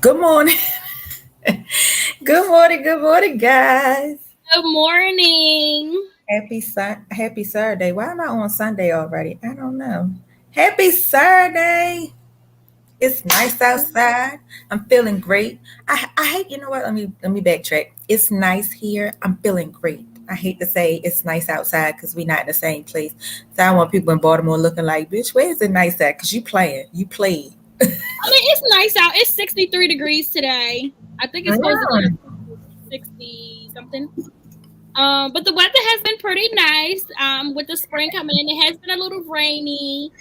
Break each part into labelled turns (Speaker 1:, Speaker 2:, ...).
Speaker 1: Good morning. Good morning, guys.
Speaker 2: Good morning.
Speaker 1: Happy Saturday. Why am I on Sunday already? I don't know. Happy Saturday. It's nice outside. I'm feeling great. I hate, you know what? Let me backtrack. It's nice here. I'm feeling great. I hate to say it's nice outside because we're not in the same place. So I don't want people in Baltimore looking like, bitch, where is it nice at? Because you playing. You played.
Speaker 2: It's nice out. It's 63 degrees today. I think it's supposed to go to 60 something. But the weather has been pretty nice. With the spring coming in, it has been a little rainy,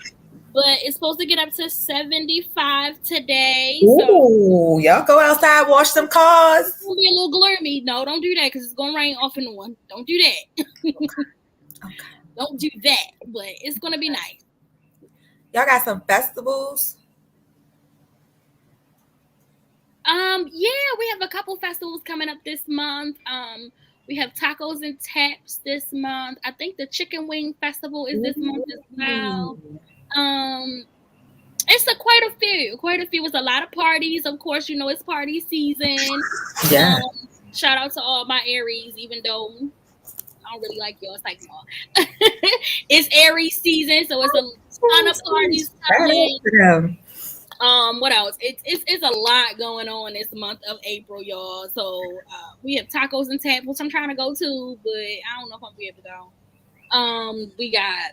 Speaker 2: but it's supposed to get up to 75 today.
Speaker 1: Ooh, y'all go outside, wash some cars.
Speaker 2: It's gonna be a little gloomy. No, don't do that because it's gonna rain off and on. Don't do that.
Speaker 1: Okay.
Speaker 2: Don't do that. But it's gonna be nice.
Speaker 1: Y'all got some festivals?
Speaker 2: Yeah, we have a couple festivals coming up this month. We have Tacos and Taps this month. I think the Chicken Wing Festival is this month as well. It's quite a few. It's a lot of parties. Of course, you know it's party season.
Speaker 1: Yeah.
Speaker 2: Shout out to all my Aries, even though I don't really like y'all. It's like, it's Aries season, so it's a ton of parties coming. What else? It's a lot going on this month of April, y'all. So we have Tacos and Taps, which I'm trying to go to, but I don't know if I'll be able to go. We got,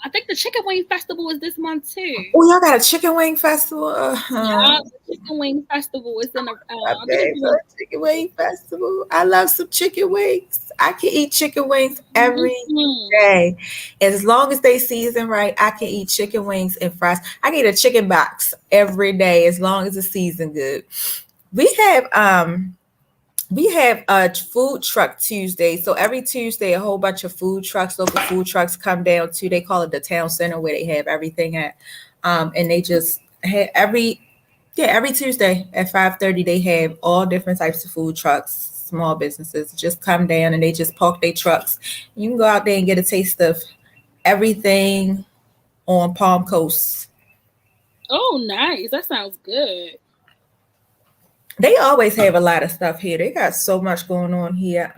Speaker 2: I think the Chicken Wing Festival is this month too.
Speaker 1: Oh, y'all got a Chicken Wing Festival?
Speaker 2: Yeah, the Chicken Wing Festival is in
Speaker 1: the Chicken Wing Festival. I love some chicken wings. I can eat chicken wings every day. As long as they season right, I can eat chicken wings and fries. I can eat a chicken box every day as long as it's seasoned good. We have a food truck Tuesday. So every Tuesday, a whole bunch of local food trucks come down to, they call it the town center where they have everything at. And they just have every Tuesday at 5:30, they have all different types of food trucks, small businesses just come down and they just park their trucks. You can go out there and get a taste of everything on Palm Coast.
Speaker 2: Oh, nice. That sounds good.
Speaker 1: They always have a lot of stuff here. They got so much going on here.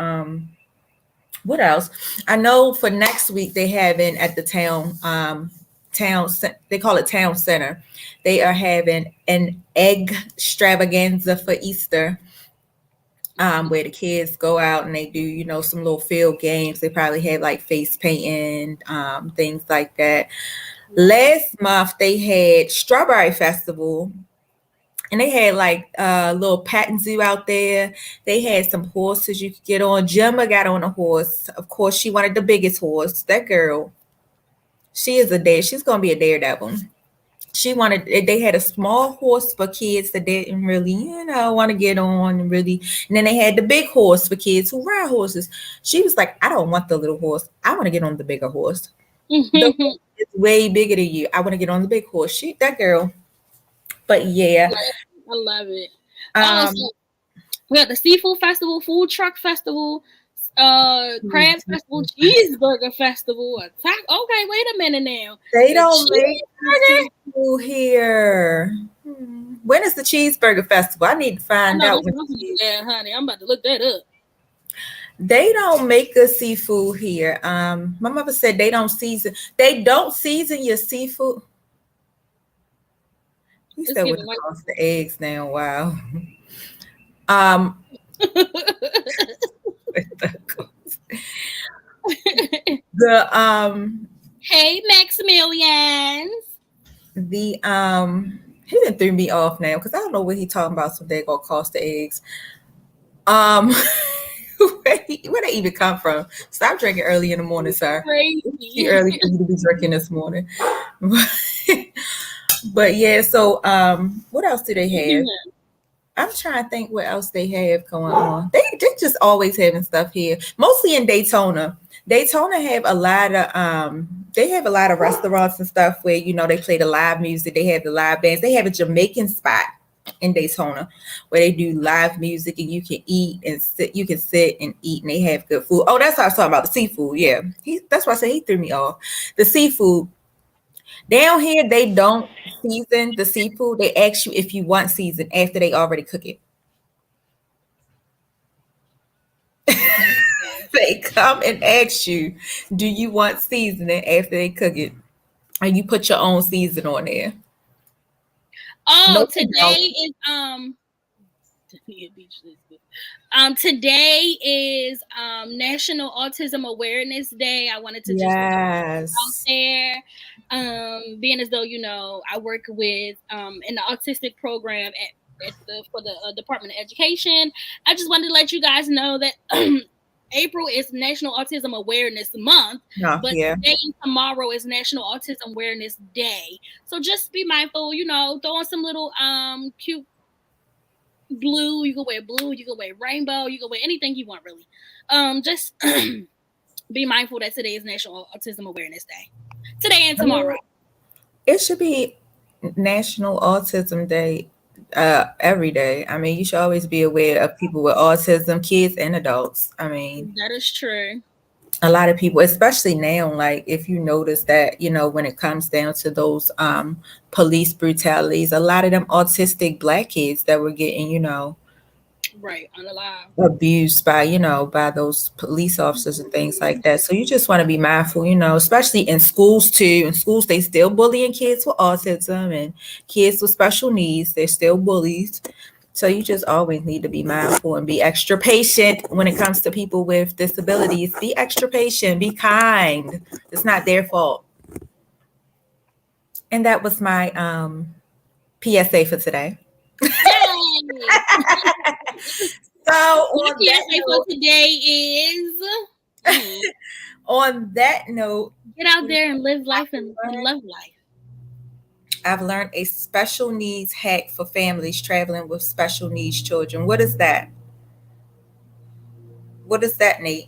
Speaker 1: What else? I know for next week they having at the town, they call it town center. They are having an egg extravaganza for Easter, where the kids go out and they do, some little field games. They probably have like face painting, things like that. Last month they had Strawberry Festival. And they had like a little patting zoo out there. They had some horses you could get on. Gemma got on a horse. Of course, she wanted the biggest horse. That girl, she's going to be a daredevil. They had a small horse for kids that didn't really, want to get on and really. And then they had the big horse for kids who ride horses. She was like, I don't want the little horse. I want to get on the bigger horse. The horse is way bigger than you. I want to get on the big horse. That girl. But yeah,
Speaker 2: I love it. We have the Seafood Festival, Food Truck Festival, Crab Festival, Cheeseburger Festival. Okay, wait a minute now.
Speaker 1: They don't make seafood here. When is the Cheeseburger Festival? I need to find out.
Speaker 2: Yeah, honey, I'm about to look that up.
Speaker 1: They don't make the seafood here. My mother said they don't season your seafood. He said with the eggs now. Wow.
Speaker 2: Hey Maximilians.
Speaker 1: He done threw me off now because I don't know what he talking about. So they're gonna cost the eggs. Where they even come from? Stop drinking early in the morning, sir. It's early for you to be drinking this morning. But yeah, so what else do they have? I'm trying to think what else they have going on. They just always having stuff here, mostly in Daytona. Daytona have a lot of restaurants and stuff where they play the live music. They have the live bands. They have a Jamaican spot in Daytona where they do live music and you can eat and sit. You can sit and eat and they have good food. Oh, that's what I was talking about, the seafood. Yeah, that's why I said he threw me off. The seafood. Down here, they don't season the seafood. They ask you if you want season after they already cook it. They come and ask you, do you want seasoning after they cook it? And you put your own season on there.
Speaker 2: Oh,
Speaker 1: No,
Speaker 2: today is today is National Autism Awareness Day. I wanted to just out there, being as though I work with in the autistic program for the Department of Education. I just wanted to let you guys know that April is National Autism Awareness Month, but today and tomorrow is National Autism Awareness Day. So just be mindful, throw on some little cute blue. You can wear blue, you can wear rainbow, you can wear anything you want, really. Just be mindful that today is National Autism Awareness Day. Today and tomorrow.
Speaker 1: It should be National Autism Day every day. I mean, you should always be aware of people with autism, kids and adults. I mean,
Speaker 2: that is true.
Speaker 1: A lot of people, especially now, like if you notice that, when it comes down to those police brutalities, a lot of them autistic Black kids that were getting,
Speaker 2: right, unalive,
Speaker 1: abused by, by those police officers and things like that. So you just want to be mindful, especially in schools too. In schools, they still bullying kids with autism and kids with special needs. They're still bullies. So you just always need to be mindful and be extra patient when it comes to people with disabilities. Be extra patient, be kind. It's not their fault. And that was my PSA for today. So
Speaker 2: PSA for today is
Speaker 1: on that note,
Speaker 2: get out there and live life and love life.
Speaker 1: I've learned a special needs hack for families traveling with special needs children. What is that? What is that, Nate?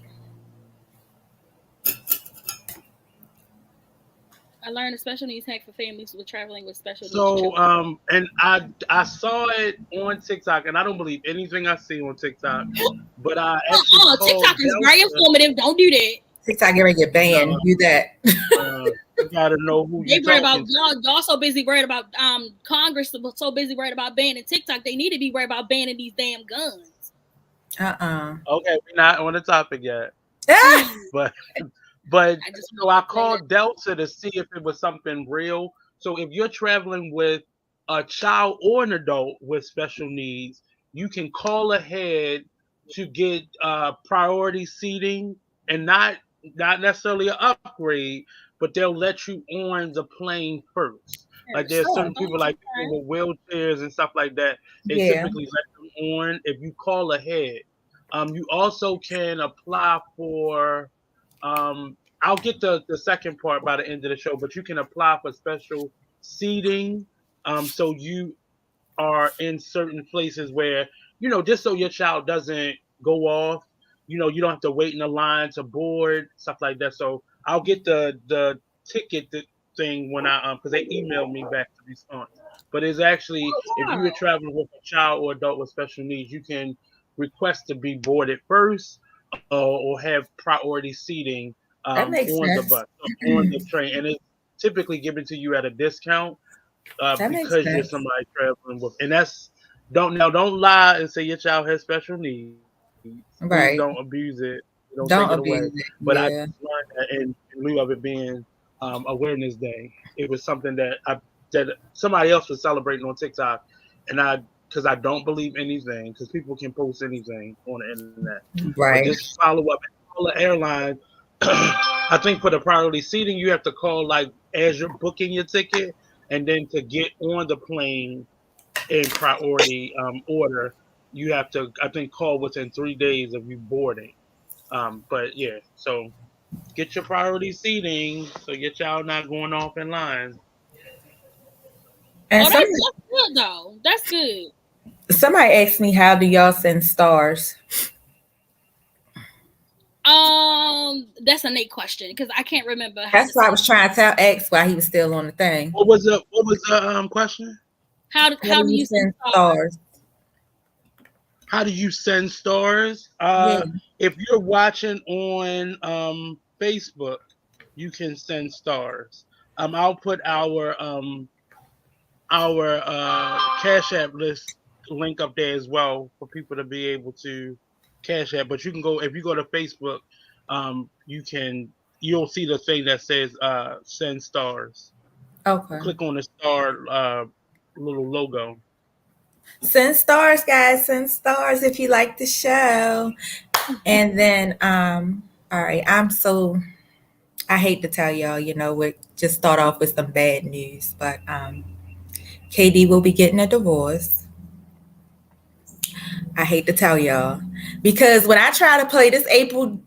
Speaker 2: I learned a special needs hack for families with traveling with special needs
Speaker 3: children. And I saw it on TikTok, and I don't believe anything I see on TikTok. But I actually
Speaker 2: TikTok is very informative. Don't do that.
Speaker 1: TikTok gonna get banned. Do that.
Speaker 3: You gotta know who
Speaker 2: they worried about. Y'all so busy worried about Congress. So busy worried about banning TikTok. They need to be worried about banning these damn guns.
Speaker 3: Okay, we're not on the topic yet. But I called Delta to see if it was something real. So if you're traveling with a child or an adult with special needs, you can call ahead to get priority seating, and not necessarily an upgrade, but they'll let you on the plane first. Like there's certain people like people with wheelchairs and stuff like that. They typically let them on if you call ahead. You also can apply for I'll get the second part by the end of the show, but you can apply for special seating. So you are in certain places where, just so your child doesn't go off, you don't have to wait in a line to board, stuff like that. So I'll get the ticket thing when because they emailed me back to respond. But it's actually, if you were traveling with a child or adult with special needs, you can request to be boarded first or have priority seating on the bus, on the train. And it's typically given to you at a discount because you're somebody traveling with. And that's, don't lie and say your child has special needs.
Speaker 1: Right.
Speaker 3: Please don't abuse it. Don't take it away. But I learned that in lieu of it being Awareness Day, it was something that somebody else was celebrating on TikTok, and because I don't believe anything, because people can post anything on the internet.
Speaker 1: Right.
Speaker 3: But just follow up and call the airline. I think for the priority seating, you have to call like as you're booking your ticket, and then to get on the plane in priority order, you have to, I think, call within 3 days of you boarding. But yeah, so get your priority seating so your child not going off in line.
Speaker 2: And that's good though. That's good.
Speaker 1: Somebody asked me, how do y'all send stars?
Speaker 2: That's a Nate question because I can't remember.
Speaker 1: That's why I was trying to tell X while he was still on the thing.
Speaker 3: What was the question?
Speaker 2: How do you send stars?
Speaker 3: How do you send stars? If you're watching on Facebook, you can send stars. I'll put our Cash App list link up there as well for people to be able to Cash App. But you can go if you go to Facebook, you'll see the thing that says send stars.
Speaker 1: Okay.
Speaker 3: Click on the star little logo.
Speaker 1: Send stars, guys. Send stars if you like the show. And then all right, I hate to tell y'all, we just start off with some bad news, but KD will be getting a divorce. I hate to tell y'all, because when I try to play this April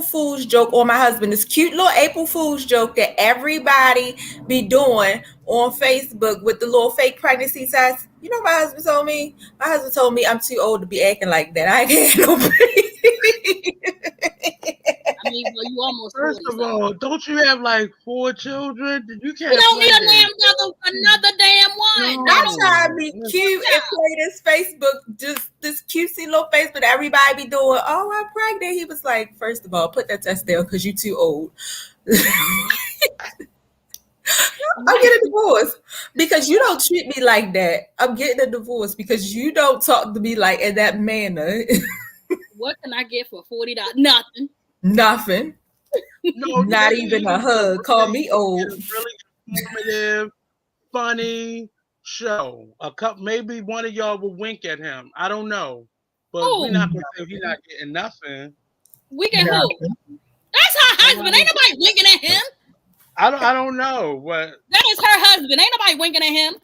Speaker 1: Fool's joke on my husband, this cute little April Fool's joke that everybody be doing on Facebook with the little fake pregnancy test. You know, my husband told me. My husband told me I'm too old to be acting like that. I ain't had no baby.
Speaker 2: I mean, well, you almost.
Speaker 3: First of all, don't you have like 4 children? You can't.
Speaker 2: We don't need another damn one.
Speaker 1: No. I'm trying to be cute and play this Facebook, just this cutesy little Facebook that everybody be doing. Oh, I'm pregnant. He was like, first of all, put that test down because you're too old. I'm getting a divorce because you don't treat me like that. I'm getting a divorce because you don't talk to me like in that manner.
Speaker 2: What can I get for $40? Nothing.
Speaker 1: Nothing.
Speaker 3: No,
Speaker 1: not even a hug. Call me old.
Speaker 3: It's a really informative, funny show. Maybe one of y'all will wink at him. I don't know, but we're not gonna say he's not getting nothing.
Speaker 2: We can who? That's her husband. Ain't nobody winking at him.
Speaker 3: I don't know what.
Speaker 2: That is her husband. Ain't nobody winking at him.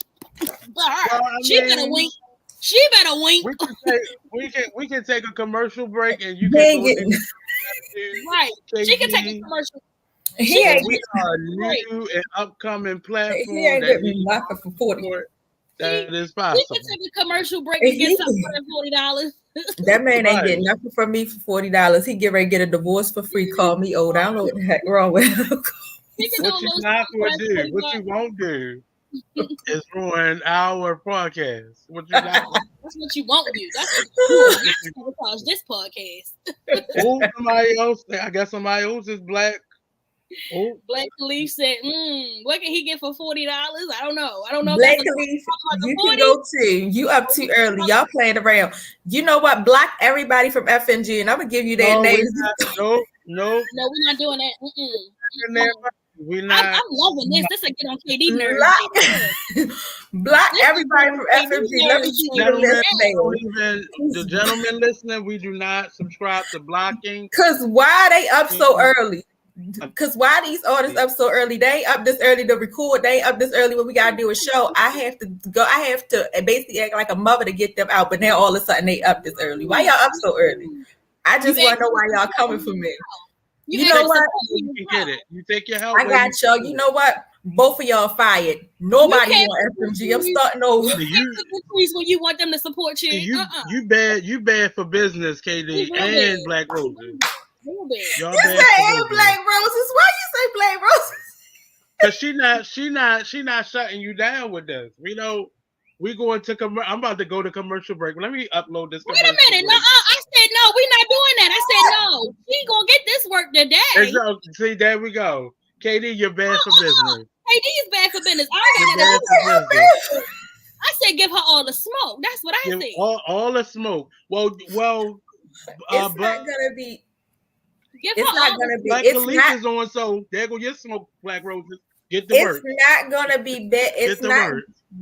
Speaker 2: But her, she better wink. She better wink.
Speaker 3: We can take a commercial break and you can go
Speaker 2: right. She can take a commercial.
Speaker 3: We are new and upcoming platform.
Speaker 1: He ain't getting nothing for 40.
Speaker 3: That is possible.
Speaker 2: She can take a commercial break and get something for $40.
Speaker 1: That man ain't getting nothing from me for $40. He get ready to get a divorce for free. Call me old. I don't know what the heck wrong with him.
Speaker 3: What you not going to do, what you won't do, is ruin our podcast. What you not?
Speaker 2: That's what you won't do. That's what you sabotage this podcast.
Speaker 3: Oh, somebody else. I guess somebody else is black. Oh.
Speaker 2: Black Khalif said, what can he get for $40? I don't know.
Speaker 1: Black Khalif, you can go too. You up too early. Y'all playing around. You know what? Block everybody from FNG, and I'm gonna give you their names.
Speaker 3: No,
Speaker 2: we're not doing that.
Speaker 3: We're not.
Speaker 2: I'm loving this. This is get on KD nerves.
Speaker 1: Block everybody from FNG. Let me see
Speaker 3: the gentlemen listening, we do not subscribe to blocking.
Speaker 1: Cause why they up so early? Because why these artists up so early? They ain't up this early to record. They ain't up this early when we gotta do a show. I have to basically act like a mother to get them out, but now all of a sudden they up this early. Why y'all up so early? I just want to know why y'all coming for me. You know what?
Speaker 3: You get it. You take your help.
Speaker 1: I got y'all. You know what? Both of y'all fired. Nobody want FMG. I'm starting over.
Speaker 2: When you want them to support you.
Speaker 3: You bad for business, KD and Black Roses.
Speaker 1: You say Black Roses. Why you say Black Roses?
Speaker 3: Because she not shutting you down with this. We know we going to I'm about to go to commercial break. Let me upload this.
Speaker 2: Wait a minute. No, I said no. We're not doing that. I said no. She gonna get this work today.
Speaker 3: See, there we go. KD, you're bad for business.
Speaker 2: KD is bad for business. I said give her all the smoke. That's what I said.
Speaker 3: All the smoke. Well,
Speaker 1: it's not gonna be. It's not gonna be.
Speaker 3: Black Khalif is on, so there go your smoke, Black Roses. Get the work.
Speaker 1: It's not gonna be bad. It's not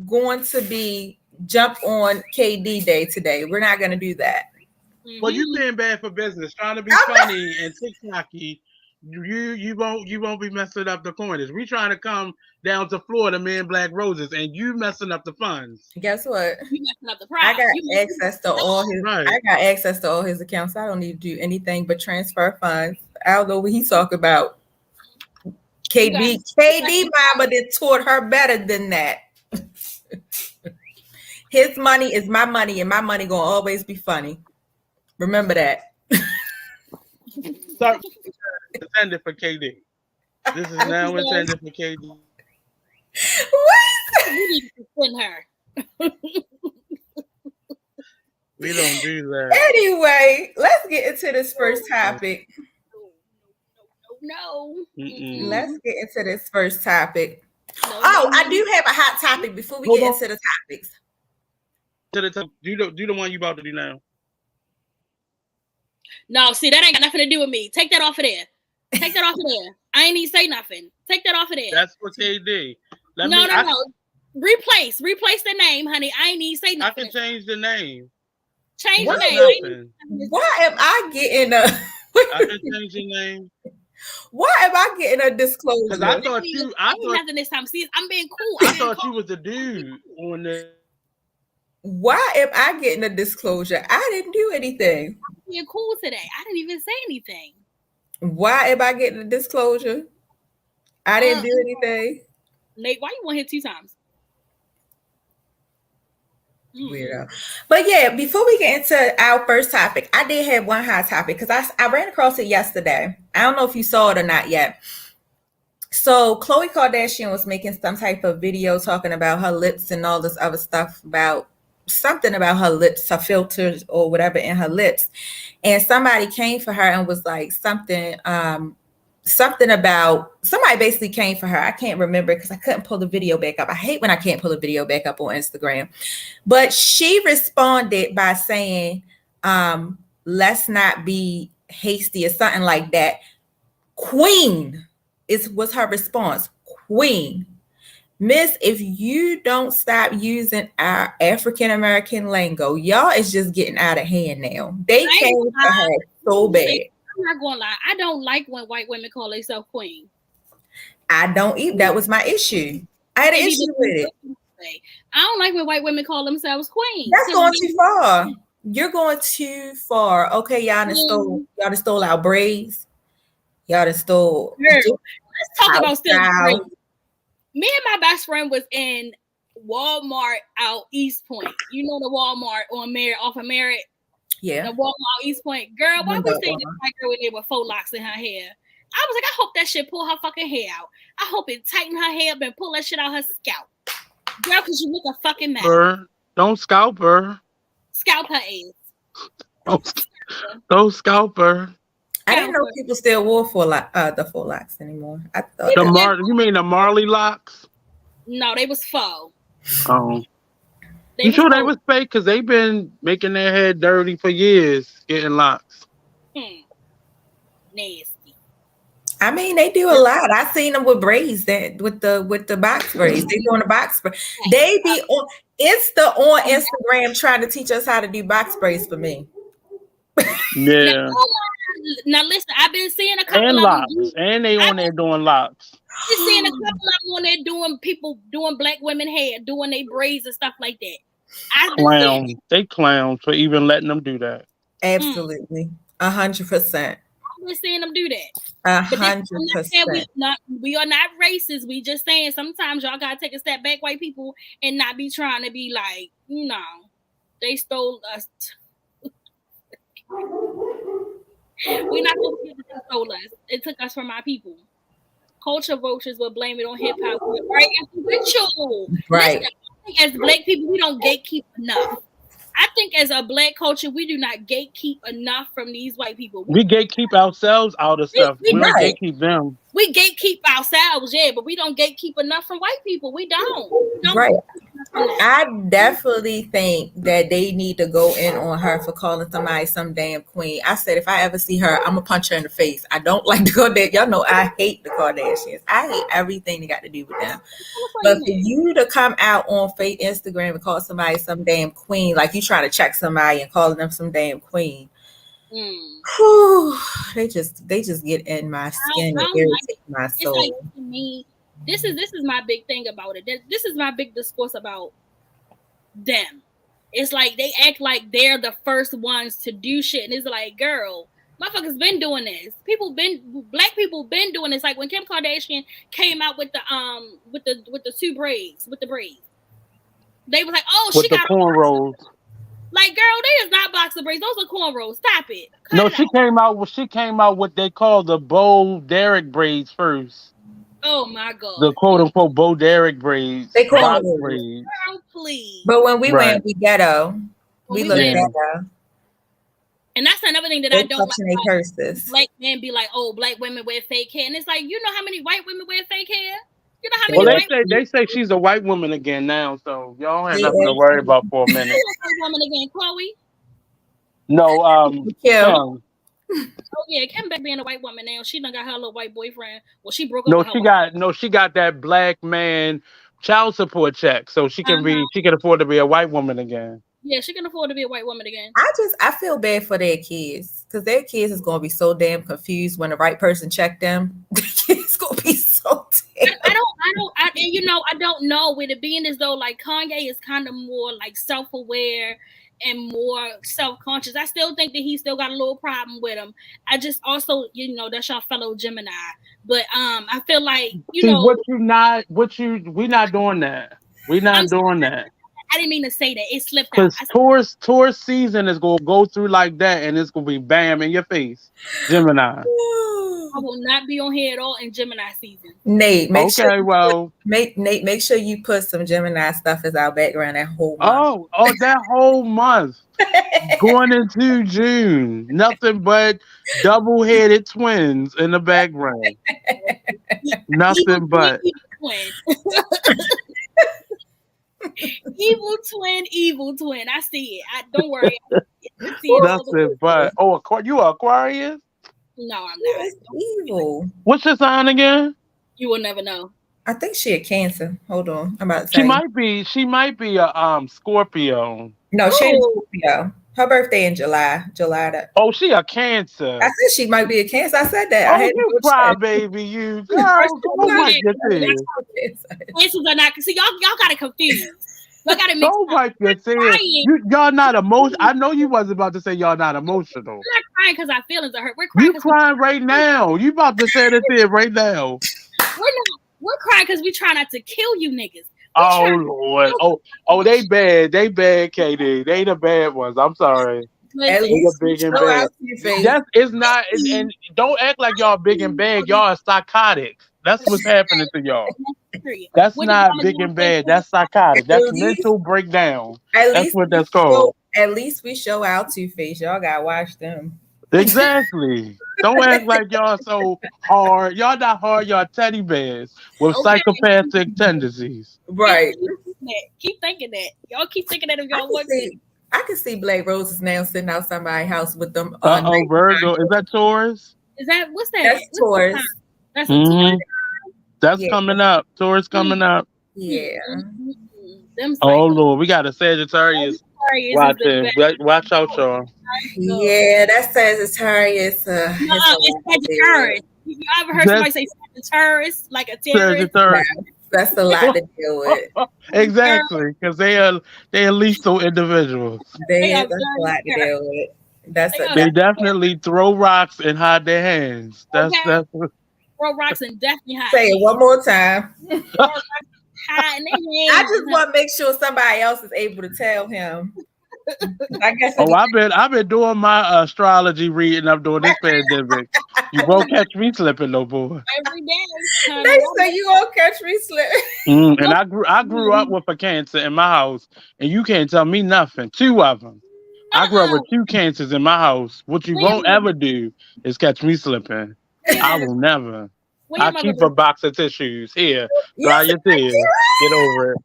Speaker 1: going to be jump on KD day today. We're not gonna do that.
Speaker 3: Well, you being bad for business, trying to be funny and TikToky. You won't be messing up the corners. We trying to come down to Florida, me and Black Roses, and you messing up the funds.
Speaker 1: Guess what?
Speaker 2: You messing up the prize.
Speaker 1: I got access to all his. Right. I got access to all his accounts. I don't need to do anything but transfer funds. I don't know what he's talking about. KD mama did taught her better than that. His money is my money, and my money gonna always be funny. Remember that.
Speaker 3: Sorry, intended for KD. This is now intended for KD.
Speaker 2: What? You need to send her.
Speaker 3: We don't do that.
Speaker 1: Anyway, let's get into this first topic.
Speaker 2: No.
Speaker 1: Let's get into this first topic. I do have a hot topic before we get into the topics.
Speaker 3: Do the one you about to do now.
Speaker 2: No, see, that ain't got nothing to do with me. Take that off of there. Take that off of there. I ain't even say nothing. Take that off of there.
Speaker 3: That's for KD.
Speaker 2: No. Replace the name, honey. I ain't even say nothing.
Speaker 3: I can change the name.
Speaker 2: Change the name.
Speaker 1: Why am I getting a...
Speaker 3: I can change the name.
Speaker 1: Why am I getting a disclosure?
Speaker 3: Because I thought
Speaker 2: nothing this time. See, I'm being cool.
Speaker 3: I thought you was the dude on the...
Speaker 1: Why am I getting a disclosure? I didn't do anything.
Speaker 2: I'm being cool today. I didn't even say anything.
Speaker 1: Why am I getting a disclosure? I didn't do anything.
Speaker 2: Nate, why you want to hit 2 times?
Speaker 1: Weirdo. But yeah, before we get into our first topic, I did have one hot topic because I ran across it yesterday. I don't know if you saw it or not yet. So Khloe Kardashian was making some type of video talking about her lips and all this other stuff about something about her lips, her filters or whatever in her lips. And somebody came for her and was like something about, somebody basically came for her. I can't remember because I couldn't pull the video back up. I hate when I can't pull the video back up on Instagram. But she responded by saying, let's not be hasty or something like that. Queen was her response. Queen. Miss, if you don't stop using our African-American lingo, y'all is just getting out of hand now. They came for her so bad.
Speaker 2: I'm not going to lie. I don't like when white women call themselves queen.
Speaker 1: I don't either. That was my issue. I had an issue with it.
Speaker 2: I don't like when white women call themselves queen.
Speaker 1: That's going too far. You're going too far. Okay, y'all done stole our braids. Y'all done stole.
Speaker 2: Let's talk about stealing braids. Me and my best friend was in Walmart out East Point. You know the Walmart on Merritt, off of Merritt?
Speaker 1: Yeah.
Speaker 2: The Walmart East Point. Girl, why we saying this white girl in there with faux locks in her hair? I was like, I hope that shit pull her fucking hair out. I hope it tighten her hair up and pull that shit out her scalp. Girl, because you look a fucking mess.
Speaker 3: Don't scalp her.
Speaker 2: Scalp her ass.
Speaker 3: Don't scalp her.
Speaker 1: I didn't know people still wore the faux locks anymore. I thought
Speaker 3: you mean the Marley locks?
Speaker 2: No, they was faux.
Speaker 3: Oh. You sure they was fake? Because they've been making their head dirty for years, getting locks.
Speaker 2: Nasty.
Speaker 1: I mean, they do a lot. I seen them with braids with the box braids. They doing the box braids. They be on Instagram trying to teach us how to do box braids for me.
Speaker 3: Yeah.
Speaker 2: Now listen, I've been seeing a couple
Speaker 3: and
Speaker 2: of
Speaker 3: locks,
Speaker 2: them
Speaker 3: and they on there doing locks.
Speaker 2: I've been seeing a couple of them on there doing people doing black women hair, doing their braids and stuff like that.
Speaker 3: They clowns for even letting them do that.
Speaker 1: Absolutely, 100%.
Speaker 2: I've been seeing them do that.
Speaker 1: 100%.
Speaker 2: We are not racist. We just saying sometimes y'all gotta take a step back, white people, and not be trying to be like, they stole us. We're not going to get it stole us. It took us from our people. Culture vultures will blame it on hip hop. Right? Ritual.
Speaker 1: Right.
Speaker 2: Listen, I think as black people, we don't gatekeep enough. I think as a black culture, we do not gatekeep enough from these white people.
Speaker 3: We gatekeep ourselves out of stuff. We don't gatekeep them.
Speaker 2: We gatekeep ourselves, yeah, but we don't gatekeep enough from white people. We don't.
Speaker 1: Right. I definitely think that they need to go in on her for calling somebody some damn queen. I said, if I ever see her, I'm gonna punch her in the face. I don't like the Kardashians. Y'all know I hate the Kardashians. I hate everything that got to do with them. But for you to come out on fake Instagram and call somebody some damn queen, like you trying to check somebody and calling them some damn queen. Whew, they just get in my skin and irritate my soul.
Speaker 2: It's like, to me, this is my big thing about it. This is my big discourse about them. It's like they act like they're the first ones to do shit, and it's like, girl, motherfuckers been doing this. Black people been doing this. Like when Kim Kardashian came out with the braids, they was like, oh,
Speaker 3: with
Speaker 2: she
Speaker 3: the
Speaker 2: got
Speaker 3: cornrows.
Speaker 2: Like, girl, they is not boxer braids. Those are cornrows. Stop it.
Speaker 3: She came out what they call the Bo Derek braids first.
Speaker 2: Oh my god.
Speaker 3: The quote unquote Bo Derek braids.
Speaker 1: They call
Speaker 3: them braids.
Speaker 2: Girl, please.
Speaker 1: But when we went, we ghetto. We look ghetto.
Speaker 2: And that's another thing that I don't like.
Speaker 1: Purses.
Speaker 2: Black men be like, "Oh, black women wear fake hair," and it's like, you know how many white women wear fake hair? You know how many?
Speaker 3: They say she's a white woman again now, so y'all ain't nothing to worry about for a minute.
Speaker 2: White woman again, Chloe.
Speaker 3: No,
Speaker 1: Kim.
Speaker 2: Oh yeah, Kim back being a white woman now. She done got her little white boyfriend. Well, she broke up.
Speaker 3: She got that black man child support check, so she can afford to be a white woman again.
Speaker 2: Yeah, she can afford to be a white woman again.
Speaker 1: I feel bad for their kids because their kids is gonna be so damn confused when the right person check them. The kids gonna be so damn.
Speaker 2: I don't know. With it being as though like Kanye is kind of more like self-aware and more self-conscious. I still think that he still got a little problem with him. I just also, that's your fellow Gemini. But I feel like we not
Speaker 3: doing that. We're not doing that.
Speaker 2: I didn't mean to say that. It slipped out.
Speaker 3: Because tourist season is going to go through like that, and it's going to be bam in your face. Gemini.
Speaker 2: I will not be on here at all in Gemini season.
Speaker 1: Nate, make sure you put some Gemini stuff as our background that whole month.
Speaker 3: Oh, that whole month. Going into June. Nothing but double-headed twins in the background. Nothing but.
Speaker 2: Evil twin. I see it. Don't worry.
Speaker 3: Nothing but. Oh, you are Aquarius?
Speaker 2: No, I'm not.
Speaker 1: Evil.
Speaker 3: What's your sign again?
Speaker 2: You will never know.
Speaker 1: I think she a Cancer. Hold on. I'm about to say.
Speaker 3: She might be a Scorpio.
Speaker 1: No, she's Scorpio. Her birthday in July.
Speaker 3: Oh, she a Cancer.
Speaker 1: I said she might be a Cancer. I said that.
Speaker 3: Oh, you cry, baby. You girl. Oh my goodness.
Speaker 2: Cancers are not. See, y'all got to confuse. Y'all got to mix.
Speaker 3: Oh my goodness. Y'all not emotional. I know you wasn't about to say y'all not emotional.
Speaker 2: We're not crying because our feelings are hurt. We're crying.
Speaker 3: You crying right now. You about to say this here right now.
Speaker 2: We're crying because we try not to kill you niggas.
Speaker 3: Lord. Oh, they bad. They bad, KD. They the bad ones. I'm sorry.
Speaker 1: At least
Speaker 3: big and bad. It's not, and don't act like y'all big and bad. Y'all are psychotic. That's what's happening to y'all. That's not big and bad. That's psychotic. That's mental breakdown. That's what that's called.
Speaker 1: At least we show our two-face. Y'all gotta watch them.
Speaker 3: Exactly. Don't act like y'all so hard. Y'all not hard. Y'all teddy bears with psychopathic tendencies.
Speaker 1: Right.
Speaker 2: Keep thinking that. Y'all keep thinking that if y'all want to.
Speaker 1: I can see BlackRoses now sitting out somebody's house with them.
Speaker 3: Virgo. Is that Taurus?
Speaker 2: What's that?
Speaker 1: That's Taurus.
Speaker 2: That's Taurus.
Speaker 3: That's coming up. Taurus coming up.
Speaker 1: Yeah.
Speaker 3: Oh Lord, we got a Sagittarius. Watch out, y'all.
Speaker 1: Yeah, that's Sagittarius.
Speaker 2: It's Sagittarius. You ever heard somebody say Sagittarius like a terrorist?
Speaker 1: That's a lot to deal with.
Speaker 3: Exactly, because they are lethal individuals.
Speaker 1: That's a lot to deal with.
Speaker 3: They definitely throw rocks and hide their hands. That's
Speaker 2: throw rocks and definitely hide.
Speaker 1: Say it one more time.
Speaker 2: I
Speaker 1: just want to make sure somebody else is able to tell him. I guess.
Speaker 3: I've been doing my astrology reading up during this pandemic. You won't catch me slipping, no boy.
Speaker 2: Every day.
Speaker 1: They say you won't catch me slipping.
Speaker 3: And I grew up with a Cancer in my house, and you can't tell me nothing. 2 of them. I grew up with 2 Cancers in my house. What you won't ever do is catch me slipping. I will never. I keep a box of tissues here. Dry your tears. Get over it.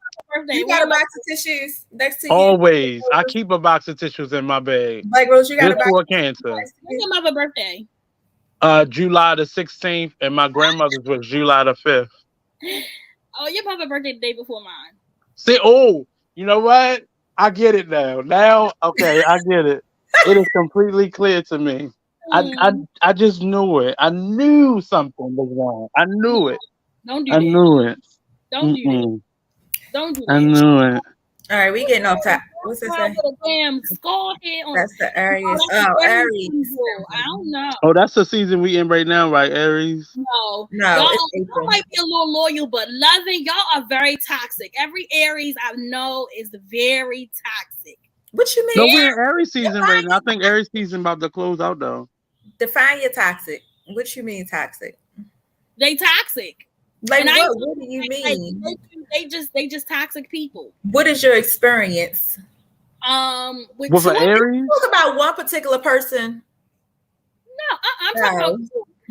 Speaker 1: You got a box of tissues next to you?
Speaker 3: Always. I keep a box of tissues in my bag.
Speaker 1: Like Rose, you got a box
Speaker 3: for Cancer.
Speaker 2: When's your mother's birthday?
Speaker 3: July the 16th, and my grandmother's was July the 5th.
Speaker 2: Oh, your mother's birthday the day before mine.
Speaker 3: See, you know what? I get it now. Okay, I get it. It is completely clear to me. I just knew it. I knew something was wrong. I knew it.
Speaker 2: Don't do
Speaker 3: that. I knew it.
Speaker 2: Don't do that. Don't do that.
Speaker 3: I knew it.
Speaker 1: All right, we getting off top. What's that say?
Speaker 2: Damn skull head on.
Speaker 1: That's the Aries. Aries.
Speaker 2: I don't know.
Speaker 3: Oh, that's the season we in right now, right, Aries?
Speaker 2: No.
Speaker 1: Y'all
Speaker 2: might be a little loyal, but loving. Y'all are very toxic. Every Aries I know is very toxic.
Speaker 1: What you mean?
Speaker 3: No, we're in Aries season right now. I think Aries season about to close out though.
Speaker 1: Define your toxic. What you mean toxic?
Speaker 2: They toxic.
Speaker 1: Like what do you mean?
Speaker 2: They just toxic people.
Speaker 1: What is your experience?
Speaker 3: With an Aries?
Speaker 1: Talk about one particular person.
Speaker 2: No, I'm talking about.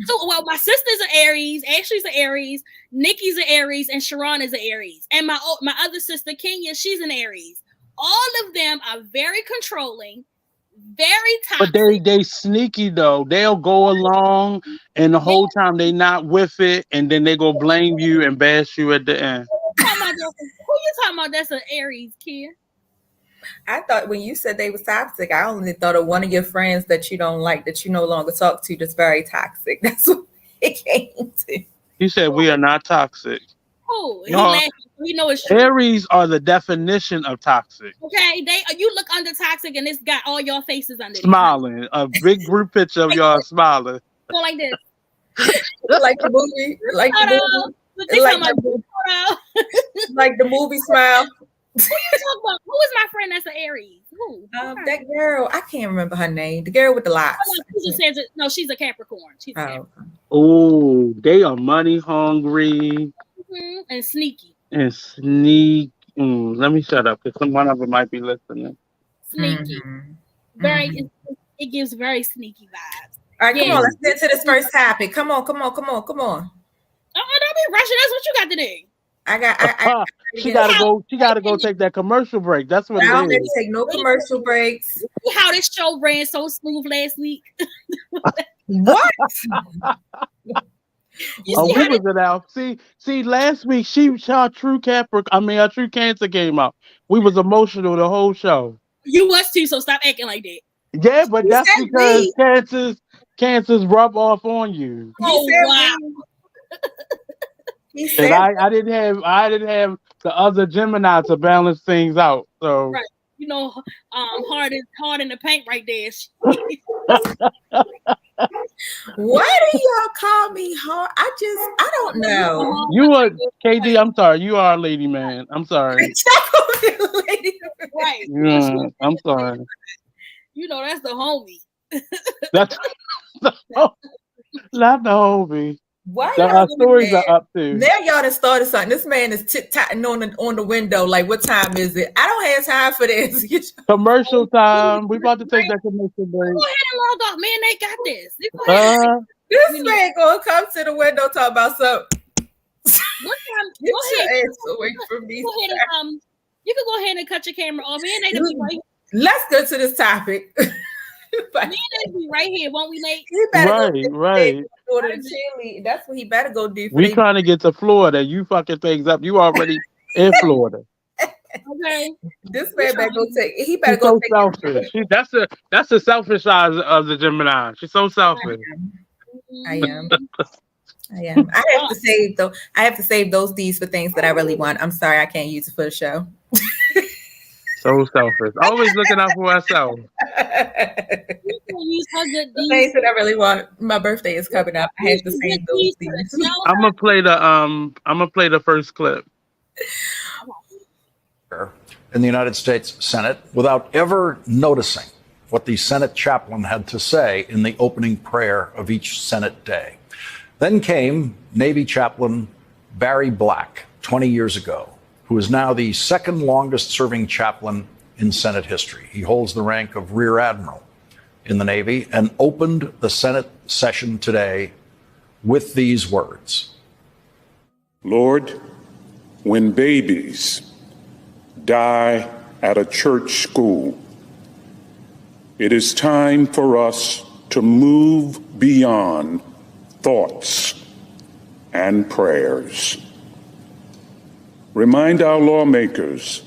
Speaker 2: So, my sister's an Aries, Ashley's an Aries, Nikki's an Aries, and Sharon is an Aries. And my other sister, Kenya, she's an Aries. All of them are very controlling, very toxic.
Speaker 3: But they sneaky though. They'll go along, and the whole time they not with it, and then they go blame you and bash you at the end.
Speaker 2: Who you talking about? That's an Aries, kid.
Speaker 1: I thought when you said they was toxic, I only thought of one of your friends that you don't like, that you no longer talk to, that's very toxic. That's what it came to.
Speaker 3: You said we are not toxic.
Speaker 2: Oh, we know it's true.
Speaker 3: Aries are the definition of toxic.
Speaker 2: Okay, you look under toxic, and it's got all your faces under
Speaker 3: smiling. A big group picture of y'all smiling.
Speaker 2: Go like this.
Speaker 1: Like the movie. Like the movie. Like the movie smile.
Speaker 2: Who you talking about? Who is my friend that's an Aries? Who?
Speaker 1: That girl, I can't remember her name. The girl with the locks.
Speaker 2: No, she's a Capricorn. She's a Capricorn.
Speaker 3: Oh, they are money hungry.
Speaker 2: Mm-hmm. And sneaky.
Speaker 3: Let me shut up because one of them might be listening.
Speaker 2: Sneaky. Very. It gives very sneaky vibes.
Speaker 1: All right, come on. Let's get to this first topic. Come on.
Speaker 2: Oh, don't be rushing. That's what you got to do.
Speaker 3: She gotta go take that commercial break. That's what it is.
Speaker 1: I don't take no commercial breaks.
Speaker 2: How this show ran so smooth last week.
Speaker 1: What?
Speaker 3: We was it out. See, last week our true Cancer came out. We was emotional the whole show.
Speaker 2: You was too, so stop acting like that.
Speaker 3: Yeah, but that's because cancers rub off on you.
Speaker 2: Oh wow.
Speaker 3: And I didn't have the other Gemini to balance things out. So
Speaker 2: right, hard in the paint right there.
Speaker 1: Why do y'all call me hard? I don't know.
Speaker 3: You are KD. I'm sorry. You are a lady man. I'm sorry.
Speaker 2: Right.
Speaker 3: Yeah, I'm sorry.
Speaker 2: That's the homie.
Speaker 3: That's not the homie.
Speaker 1: Why
Speaker 3: our stories are up to.
Speaker 1: Now y'all done started something. This man is tit-tatting on the window. Like, what time is it? I don't have time for this.
Speaker 3: Commercial time. We about to take that commercial break.
Speaker 2: Go ahead and log off, man. They got this.
Speaker 1: This man gonna come to the window talk about something.
Speaker 2: What time?
Speaker 1: Get your ass away from me.
Speaker 2: Go ahead and, you can go ahead and cut your camera off. Man, they be right.
Speaker 1: Let's go to this topic.
Speaker 2: Man, they be right here, won't we, Nate?
Speaker 3: Right.
Speaker 1: That's what he better go do.
Speaker 3: We trying to get to Florida. You fucking things up. You already in Florida.
Speaker 2: Okay.
Speaker 1: This man better go take. He better go take.
Speaker 3: Selfish. That's the selfish side of the Gemini. She's so selfish.
Speaker 1: I am. I have to save those deeds for things that I really want. I'm sorry, I can't use it for the show.
Speaker 3: So selfish. Always looking out for herself.
Speaker 1: Things that I really want. My birthday is coming up. I have to save those things.
Speaker 3: I'm gonna play the first clip.
Speaker 4: In the United States Senate without ever noticing what the Senate chaplain had to say in the opening prayer of each Senate day. Then came Navy chaplain Barry Black 20 years ago, who is now the second longest serving chaplain in Senate history. He holds the rank of Rear Admiral in the Navy and opened the Senate session today with these words.
Speaker 5: Lord, when babies die at a church school, it is time for us to move beyond thoughts and prayers. Remind our lawmakers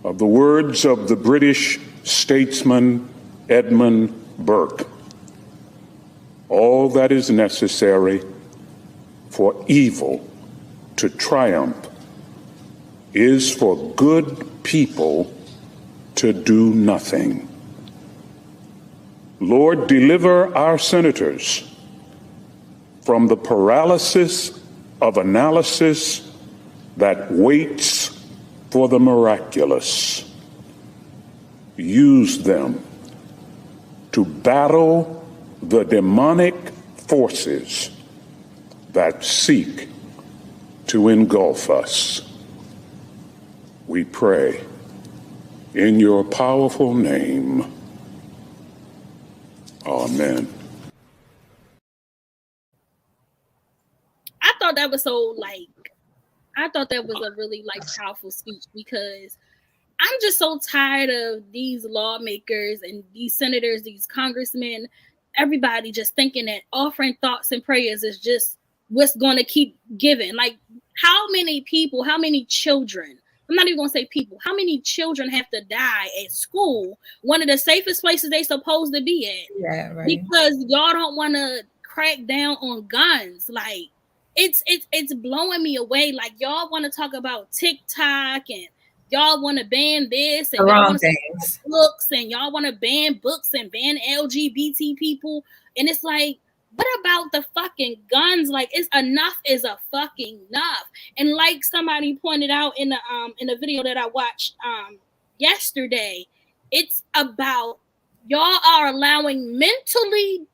Speaker 5: of the words of the British statesman Edmund Burke. All that is necessary for evil to triumph is for good people to do nothing. Lord, deliver our senators from the paralysis of analysis that waits for the miraculous. Use them to battle the demonic forces that seek to engulf us. We pray in your powerful name. Amen.
Speaker 2: I thought that was a really powerful speech, because I'm just so tired of these lawmakers and these senators, these congressmen, everybody just thinking that offering thoughts and prayers is just what's going to keep giving. Like, how many people, how many children, I'm not even going to say people, how many children have to die at school, one of the safest places they supposed to be at?
Speaker 1: Yeah, right.
Speaker 2: Because y'all don't want to crack down on guns. Like, it's blowing me away. Like, y'all want to talk about TikTok, and y'all want to ban this, and y'all want to ban books, and y'all want to ban books and ban LGBT people. And it's like, what about the fucking guns? Like, it's enough is a fucking enough. And like somebody pointed out in the video that I watched yesterday, it's about y'all are allowing mentally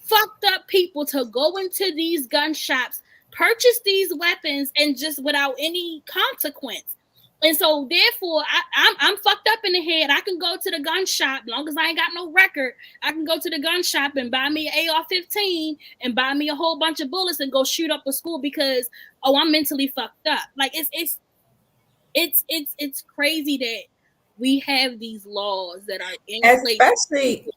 Speaker 2: fucked up people to go into these gun shops, purchase these weapons, and just without any consequence. And so therefore, I'm fucked up in the head. I can go to the gun shop, as long as I ain't got no record. I can go to the gun shop and buy me an AR-15 and buy me a whole bunch of bullets and go shoot up a school because, I'm mentally fucked up. Like, it's crazy that we have these laws that are in place.
Speaker 1: Especially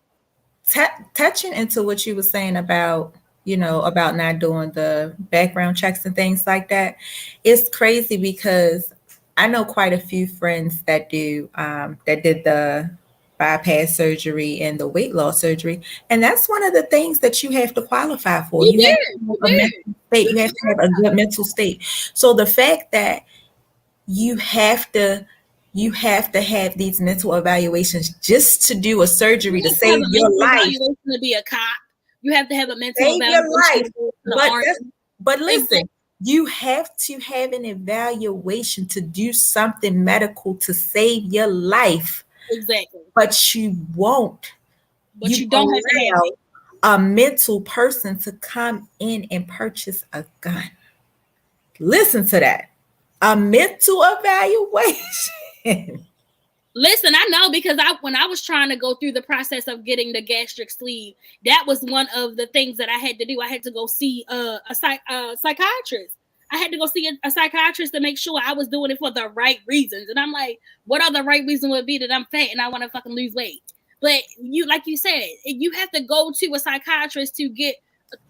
Speaker 1: touching into what you were saying about, about not doing the background checks and things like that. It's crazy because I know quite a few friends that did the bypass surgery and the weight loss surgery. And that's one of the things that you have to qualify for. You have to have a mental state. You have to have a good mental state. So the fact that you have to have these mental evaluations just to do a surgery to save your life.
Speaker 2: To be a cop, you have to have a mental
Speaker 1: evaluation. But listen, you have to have an evaluation to do something medical to save your life.
Speaker 2: Exactly.
Speaker 1: But you won't.
Speaker 2: But you don't have to have
Speaker 1: a mental person to come in and purchase a gun. Listen to that. A mental evaluation.
Speaker 2: Listen, I know, because when I was trying to go through the process of getting the gastric sleeve, that was one of the things that I had to do. I had to go see a psychiatrist. I had to go see a psychiatrist to make sure I was doing it for the right reasons. And I'm like, what other right reason would be that I'm fat and I want to fucking lose weight? But like you said, you have to go to a psychiatrist to get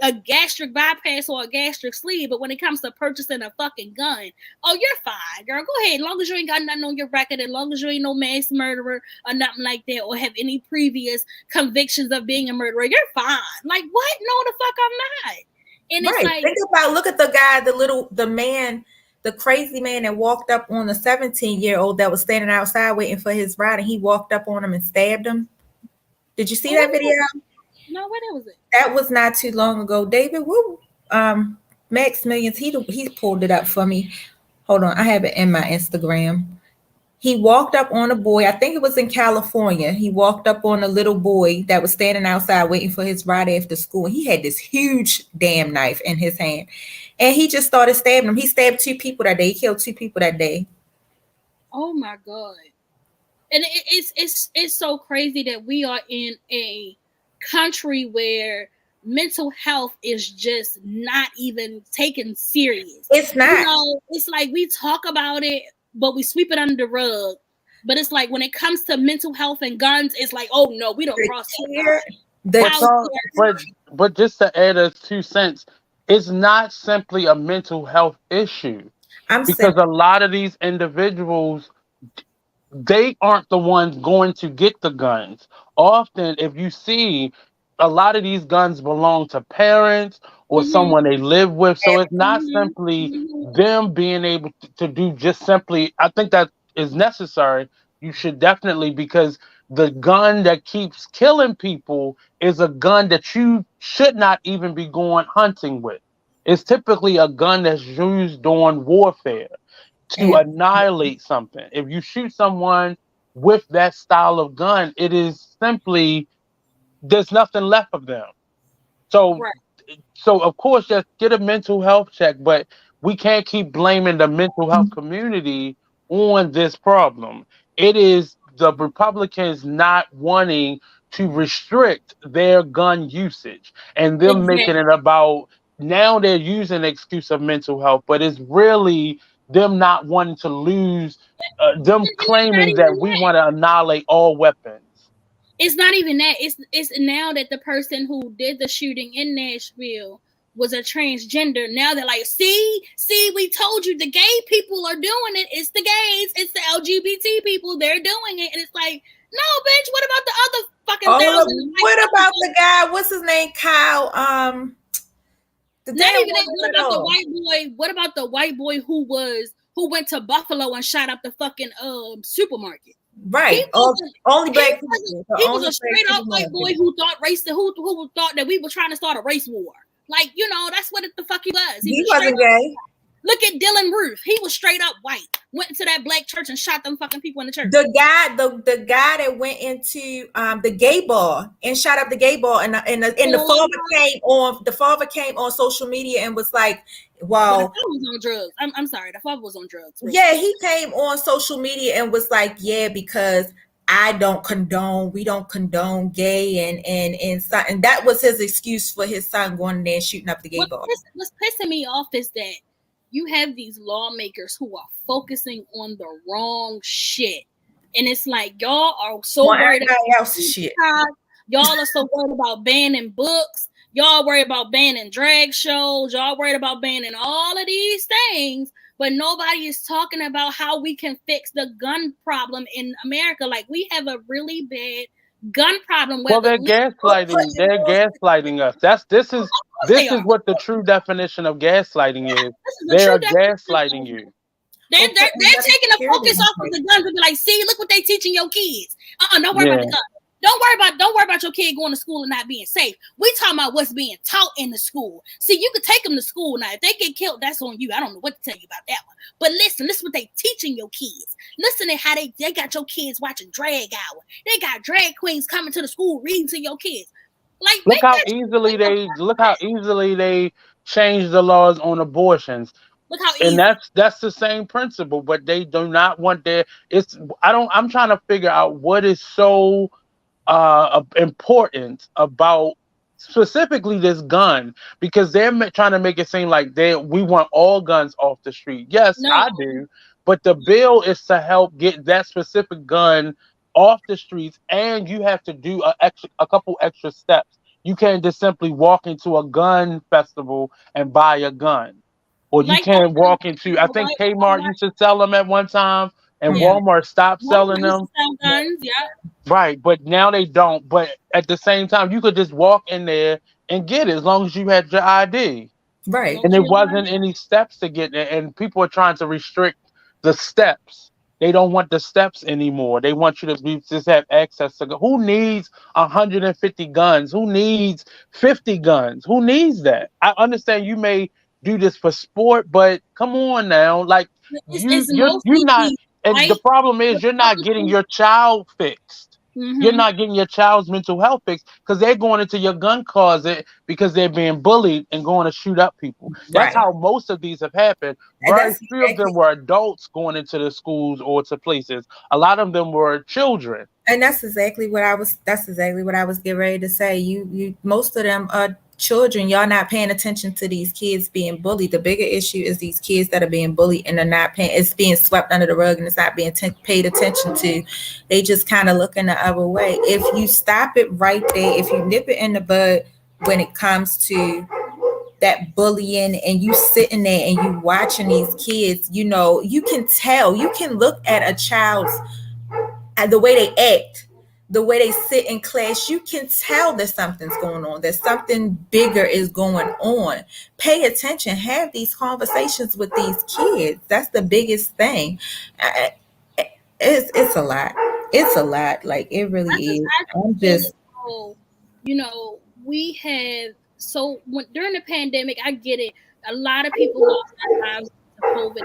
Speaker 2: a gastric bypass or a gastric sleeve. But when it comes to purchasing a fucking gun, you're fine, girl. Go ahead. As long as you ain't got nothing on your record, as long as you ain't no mass murderer or nothing like that, or have any previous convictions of being a murderer, you're fine. Like, what? No, the fuck I'm not. And it's like,
Speaker 1: look at the guy, the crazy man that walked up on the 17-year-old that was standing outside waiting for his ride, and he walked up on him and stabbed him. Did you see that video?
Speaker 2: No, what was it?
Speaker 1: That was not too long ago. David, Max Millions, he pulled it up for me. Hold on, I have it in my Instagram. He walked up on a boy, I think it was in California. He walked up on a little boy that was standing outside waiting for his ride after school. He had this huge damn knife in his hand, and he just started stabbing him. He stabbed 2 people that day. He killed 2 people that day.
Speaker 2: Oh my God. And it's so crazy that we are in a country where mental health is just not even taken serious.
Speaker 1: It's not.
Speaker 2: It's like we talk about it, but we sweep it under the rug. But it's like when it comes to mental health and guns, it's like, oh no, we don't cross
Speaker 3: that. But just to add a 2 cents, it's not simply a mental health issue. Because a lot of these individuals, they aren't the ones going to get the guns. Often, if you see, a lot of these guns belong to parents or someone they live with. So it's not simply them being able to do just simply, I think that is necessary. You should definitely, because the gun that keeps killing people is a gun that you should not even be going hunting with. It's typically a gun that's used during warfare to annihilate something. If you shoot someone with that style of gun, it is simply, there's nothing left of them. So of course, just get a mental health check, but we can't keep blaming the mental health community on this problem. It is the Republicans not wanting to restrict their gun usage and them making it about, now they're using the excuse of mental health, but it's really them not wanting to lose, them claiming that we want to annihilate all weapons.
Speaker 2: It's not even that. It's now that the person who did the shooting in Nashville was a transgender. Now they're like, see, we told you the gay people are doing it. It's the gays. It's the LGBT people. They're doing it. And it's like, no, bitch, what about the other fucking thousands?
Speaker 1: What about the guy? What's his name? Kyle.
Speaker 2: Not even that. What about the white boy? What about the white boy who went to Buffalo and shot up the fucking supermarket?
Speaker 1: Right. Only black people.
Speaker 2: He was a straight up white boy who thought who thought that we were trying to start a race war. Like, that's what the fuck he was.
Speaker 1: He wasn't gay.
Speaker 2: Look at Dylan Ruth. He was straight up white. Went into that black church and shot them fucking people in the church.
Speaker 1: The guy that went into the gay bar and shot up the gay bar, and the father came on social media and was like, "Wow."
Speaker 2: The father was on drugs. I'm sorry, the father was on drugs.
Speaker 1: Really. Yeah, he came on social media and was like, "Yeah, because we don't condone gay and that was his excuse for his son going in there and shooting up the gay bar."
Speaker 2: What's pissing me off is that you have these lawmakers who are focusing on the wrong shit. And it's like, y'all are so worried about shit. Y'all are so worried about banning books. Y'all worried about banning drag shows. Y'all worried about banning all of these things. But nobody is talking about how we can fix the gun problem in America. Like, we have a really bad gun problem.
Speaker 3: Well, they're gaslighting. They're gaslighting us. This is what the true definition of gaslighting is. They are gaslighting you.
Speaker 2: They're taking the focus off of the guns and be like, see, look what they teaching your kids. Don't worry about the guns. Don't worry about your kid going to school and not being safe. We talking about what's being taught in the school. See, you could take them to school now. If they get killed, that's on you. I don't know what to tell you about that one. But listen what they teaching your kids. Listen to how they got your kids watching drag hour. They got drag queens coming to the school reading to your kids. Like,
Speaker 3: look how easily they change the laws on abortions.
Speaker 2: Look how easy.
Speaker 3: And that's the same principle, but they do not want I'm trying to figure out what is so important about specifically this gun, because they're trying to make it seem like we want all guns off the street. Yes, no. I do, but the bill is to help get that specific gun off the streets, and you have to do a couple extra steps. You can't just simply walk into a gun festival and buy a gun, or you can't walk into. I think Kmart used to sell them at one time. And Walmart stopped selling them.
Speaker 2: Guns, yeah.
Speaker 3: Right, but now they don't. But at the same time, you could just walk in there and get it as long as you had your ID.
Speaker 1: Right.
Speaker 3: And there wasn't any steps to get there. And people are trying to restrict the steps. They don't want the steps anymore. They want you to just have access to. Who needs 150 guns? Who needs 50 guns? Who needs that? I understand you may do this for sport, but come on now. Like, you're not. And the problem is you're not getting your child fixed. Mm-hmm. You're not getting your child's mental health fixed because they're going into your gun closet because they're being bullied and going to shoot up people. That's how most of these have happened. Very few of them were adults going into the schools or to places. A lot of them were children.
Speaker 1: And that's exactly what I was getting ready to say. You most of them are children. Y'all not paying attention to these kids being bullied. The bigger issue is these kids that are being bullied and they're not paying. It's being swept under the rug and it's not being paid attention to. They just kind of looking the other way. If you stop it right there, if you nip it in the bud when it comes to that bullying, and you sitting there and you watching these kids, you can tell, you can look at a child's the way they act, the way they sit in class, you can tell that something's going on, that something bigger is going on. Pay attention, have these conversations with these kids. That's the biggest thing. It's a lot. It's a lot. Like, it really is.
Speaker 2: We have, during the pandemic, I get it. A lot of people lost their lives to COVID.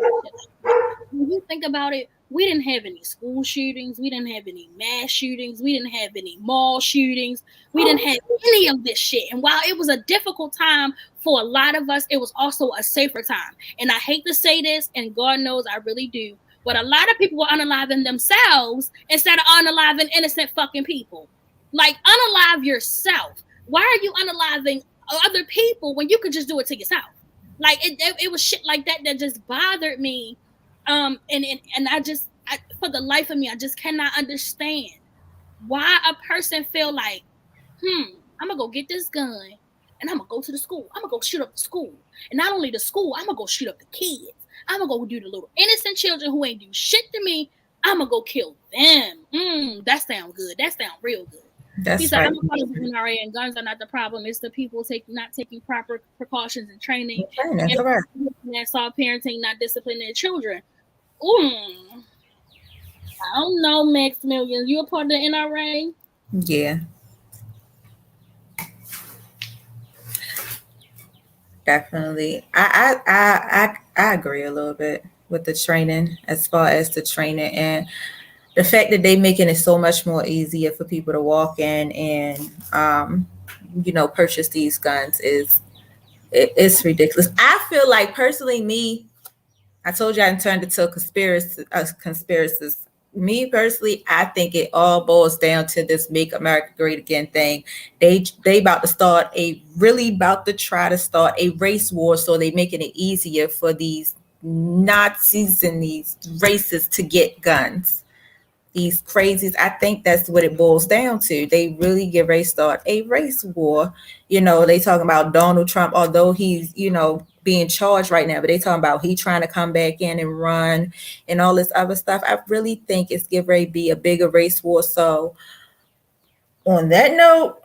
Speaker 2: When you think about it, we didn't have any school shootings. We didn't have any mass shootings. We didn't have any mall shootings. We didn't have any of this shit. And while it was a difficult time for a lot of us, it was also a safer time. And I hate to say this, and God knows I really do, But a lot of people were unaliving themselves instead of unaliving innocent fucking people. Like, unalive yourself. Why are you unaliving other people when you could just do it to yourself? Like, it was shit like that just bothered me. And I for the life of me, I just cannot understand why a person feel like, I'm gonna go get this gun and I'm gonna go to the school. I'm gonna go shoot up the school. And not only the school, I'm gonna go shoot up the kids. I'm gonna go do the little innocent children who ain't do shit to me. I'm gonna go kill them. That sounds good. That sounds real good.
Speaker 1: That's
Speaker 2: he said,
Speaker 1: right.
Speaker 2: I'm a part of the NRA and guns are not the problem. It's the people not taking proper precautions and training. And soft parenting, not disciplining their children. I don't know, Maximilian. You a part of the NRA?
Speaker 1: Yeah. Definitely. I agree a little bit with the training, as far as the training and the fact that they making it so much more easier for people to walk in and purchase these guns it's ridiculous. I feel like personally, I told you I turned into a conspiracist. Me personally, I think it all boils down to this "Make America Great Again" thing. They about to try to start a race war, so they making it easier for these Nazis and these racists to get guns. These crazies, I think that's what it boils down to. They really get ready to start a race war. They talking about Donald Trump, although he's, being charged right now, but they talking about he trying to come back in and run and all this other stuff. I really think it's getting ready to be a bigger race war. So on that note,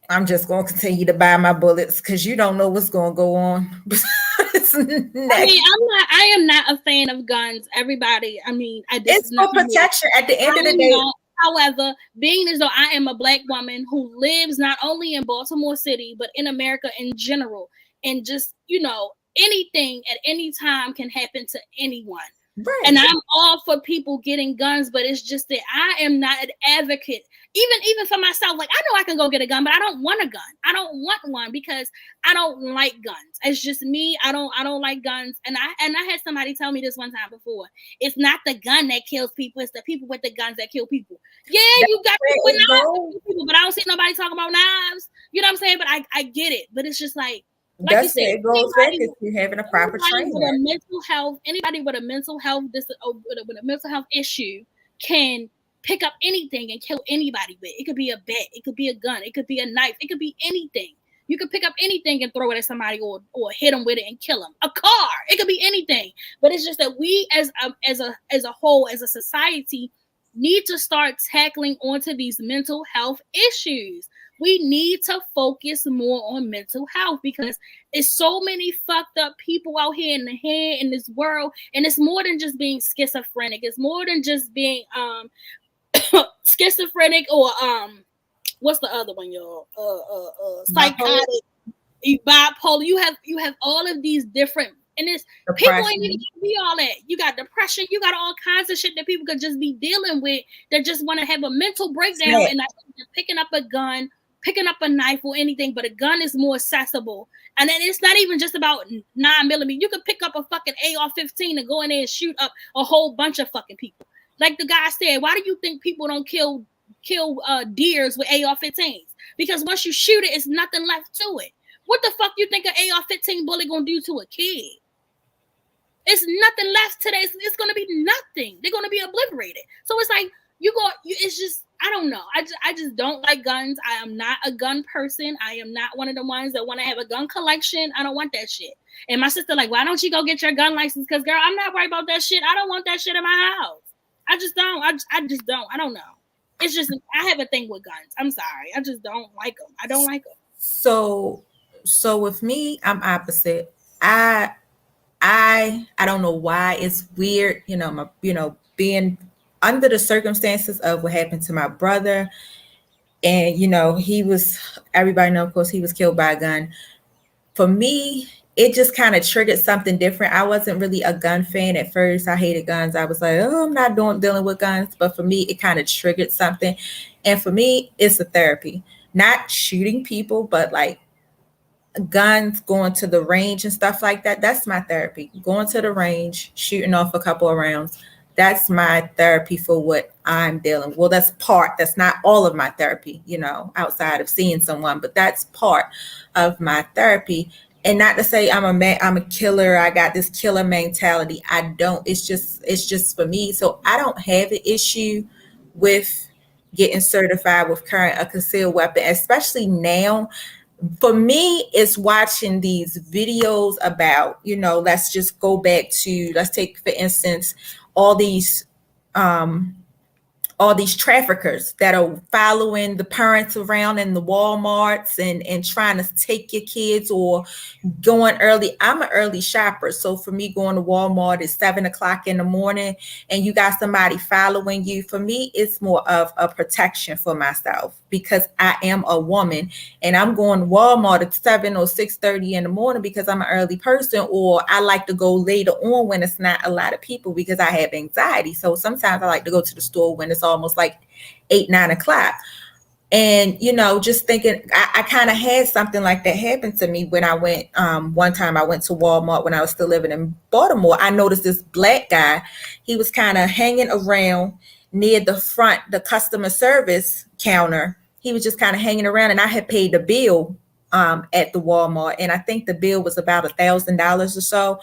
Speaker 1: I'm just going to continue to buy my bullets because you don't know what's going to go on.
Speaker 2: I am not a fan of guns. Everybody,
Speaker 1: it's for protection at the end of the day.
Speaker 2: However, being as though I am a Black woman who lives not only in Baltimore City, but in America in general, and just, anything at any time can happen to anyone. Right. And I'm all for people getting guns, but it's just that I am not an advocate. Even for myself, like, I know I can go get a gun, but I don't want a gun. I don't want one because I don't like guns. It's just me. I don't like guns. And I had somebody tell me this one time before. It's not the gun that kills people. It's the people with the guns that kill people. Yeah, you got people with knives, but I don't see nobody talking about knives. You know what I'm saying? But I get it. But it's just like
Speaker 1: that's you said, it goes back if you're having a proper training.
Speaker 2: Anybody with a mental health issue can pick up anything and kill anybody with. It could be a bat, it could be a gun, it could be a knife, it could be anything. You could pick up anything and throw it at somebody or hit them with it and kill them. A car, it could be anything. But it's just that we as a whole, as a society, need to start tackling onto these mental health issues. We need to focus more on mental health because there's so many fucked up people out here in the head in this world. And it's more than just being schizophrenic. It's more than just being schizophrenic or what's the other one, y'all? Psychotic, bipolar. You have all of these different, and it's depression. People ain't even be all that. You got depression, you got all kinds of shit that people could just be dealing with that just want to have a mental breakdown. And I think they're picking up a gun, picking up a knife or anything, but a gun is more accessible. And then it's not even just about 9mm. You could pick up a fucking AR-15 and go in there and shoot up a whole bunch of fucking people. Like the guy said, why do you think people don't kill deers with AR-15s? Because once you shoot it, it's nothing left to it. What the fuck you think an AR-15 bullet gonna do to a kid? It's nothing left today. It's gonna be nothing. They're gonna be obliterated. So it's like it's just, I don't know. I just don't like guns. I am not a gun person. I am not one of the ones that want to have a gun collection. I don't want that shit. And my sister like, why don't you go get your gun license? Because girl, I'm not worried about that shit. I don't want that shit in my house. I just don't. I just don't. I don't know. It's just, I have a thing with guns. I'm sorry. I just don't like them. I don't like them.
Speaker 1: So with me, I'm opposite. I don't know why. It's weird, being under the circumstances of what happened to my brother. And, everybody knows, of course, he was killed by a gun. For me, it just kind of triggered something different. I wasn't really a gun fan at first. I hated guns. I was like, oh, I'm not dealing with guns. But for me, it kind of triggered something. And for me, it's a therapy. Not shooting people, but like guns, going to the range and stuff like that. That's my therapy. Going to the range, shooting off a couple of rounds. That's my therapy for what I'm dealing. Well, that's not all of my therapy, outside of seeing someone, but that's part of my therapy. And not to say I'm a killer. I got this killer mentality. I don't. It's just for me. So I don't have an issue with getting certified with carrying a concealed weapon, especially now. For me, it's watching these videos about, let's just go back to, let's take, for instance, all these traffickers that are following the parents around in the Walmarts and trying to take your kids, or going early. I'm an early shopper. So for me, going to Walmart is 7:00 in the morning and you got somebody following you. For me, it's more of a protection for myself because I am a woman and I'm going to Walmart at 7 or 6:30 in the morning because I'm an early person, or I like to go later on when it's not a lot of people because I have anxiety. So sometimes I like to go to the store when it's almost like 8, 9 o'clock. And, just thinking, I kind of had something like that happen to me when I went, one time I went to Walmart when I was still living in Baltimore. I noticed this black guy, he was kind of hanging around near the front, the customer service counter. He was just kind of hanging around, and I had paid the bill at the Walmart. And I think the bill was about $1,000 or so.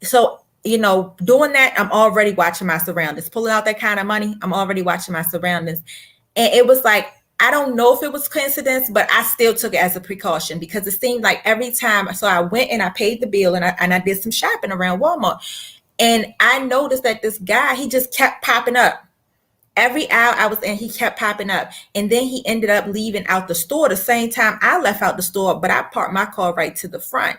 Speaker 1: So, doing that, I'm already watching my surroundings, pulling out that kind of money. I'm already watching my surroundings. And it was like, I don't know if it was coincidence, but I still took it as a precaution because it seemed like every time. So I went and I paid the bill and I did some shopping around Walmart. And I noticed that this guy, he just kept popping up. Every aisle I was in, he kept popping up. And then he ended up leaving out the store the same time I left out the store, but I parked my car right to the front.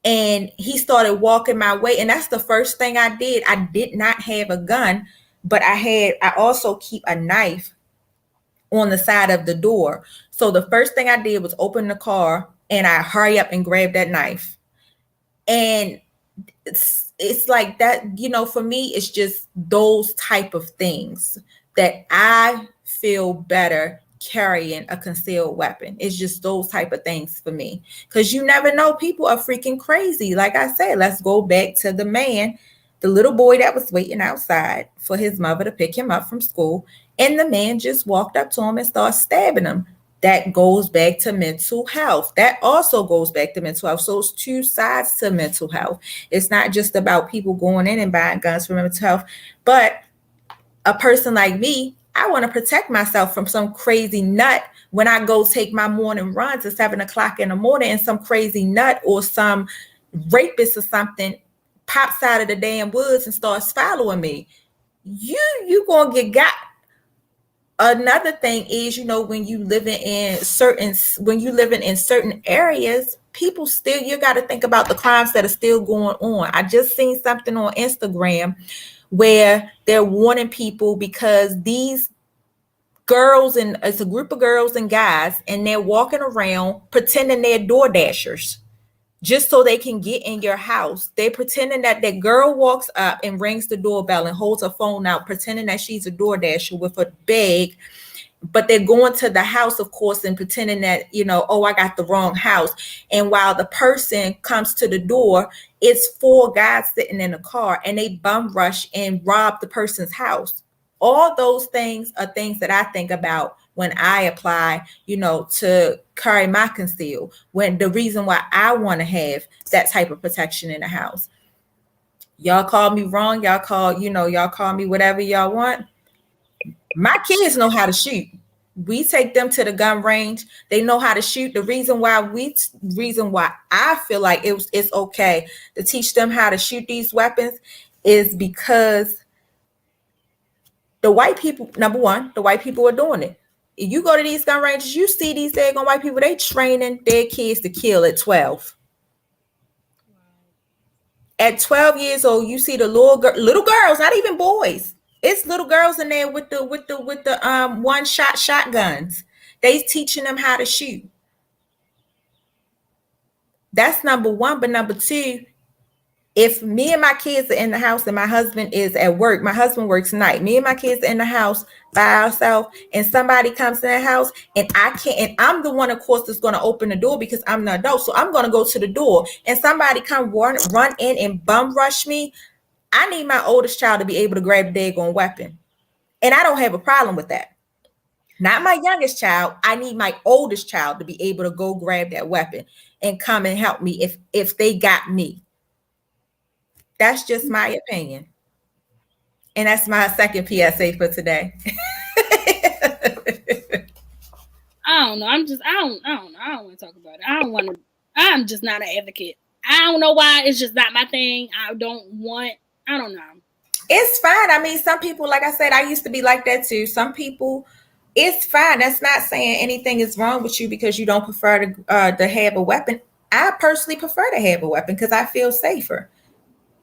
Speaker 1: And he started walking my way. And that's the first thing I did. I did not have a gun, but I also keep a knife on the side of the door. So the first thing I did was open the car and I hurry up and grab that knife. And it's like that, for me, it's just those type of things that I feel better carrying a concealed weapon. It's just those type of things for me. Because you never know, people are freaking crazy. Like I said, let's go back to the man, the little boy that was waiting outside for his mother to pick him up from school. And the man just walked up to him and started stabbing him. That goes back to mental health. That also goes back to mental health. So it's two sides to mental health. It's not just about people going in and buying guns for mental health, but a person like me, I want to protect myself from some crazy nut when I go take my morning runs at 7:00 in the morning and some crazy nut or some rapist or something pops out of the damn woods and starts following me. You gonna get got. Another thing is, when you living in certain areas, people still, you got to think about the crimes that are still going on. I just seen something on Instagram where they're warning people because these girls, and it's a group of girls and guys, and they're walking around pretending they're door dashers just so they can get in your house. They pretending that girl walks up and rings the doorbell and holds her phone out, pretending that she's a door dasher with a bag, but they're going to the house, of course, and pretending that, I got the wrong house. And while the person comes to the door, it's 4 guys sitting in a car and they bum rush and rob the person's house. All those things are things that I think about when I apply, to carry my conceal, when the reason why I want to have that type of protection in the house. Y'all call me wrong. Y'all call me whatever y'all want. My kids know how to shoot. We take them to the gun range. They know how to shoot. The reason why I feel like it's okay to teach them how to shoot these weapons is because the white people, number one, the white people are doing it. If you go to these gun ranges, you see these daggone white people, they training their kids to kill at 12. At 12 years old, you see the little girls, not even boys. It's little girls in there with the one shot shotguns. They teaching them how to shoot. That's number one. But number two, if me and my kids are in the house and my husband is at work, my husband works night, me and my kids are in the house by ourselves, and somebody comes in the house and I can't, and I'm the one, of course, that's going to open the door because I'm the adult. So I'm going to go to the door and somebody come run in and bum rush me. I need my oldest child to be able to grab the daggone weapon. And I don't have a problem with that. Not my youngest child. I need my oldest child to be able to go grab that weapon and come and help me if they got me. That's just my opinion. And that's my second PSA for today.
Speaker 2: I don't know. I don't know. I don't want to talk about it. I'm just not an advocate. I don't know why. It's just not my thing. I don't know.
Speaker 1: It's fine. I mean, some people, like I said, I used to be like that too. Some people, it's fine. That's not saying anything is wrong with you because you don't prefer to have a weapon. I personally prefer to have a weapon because I feel safer.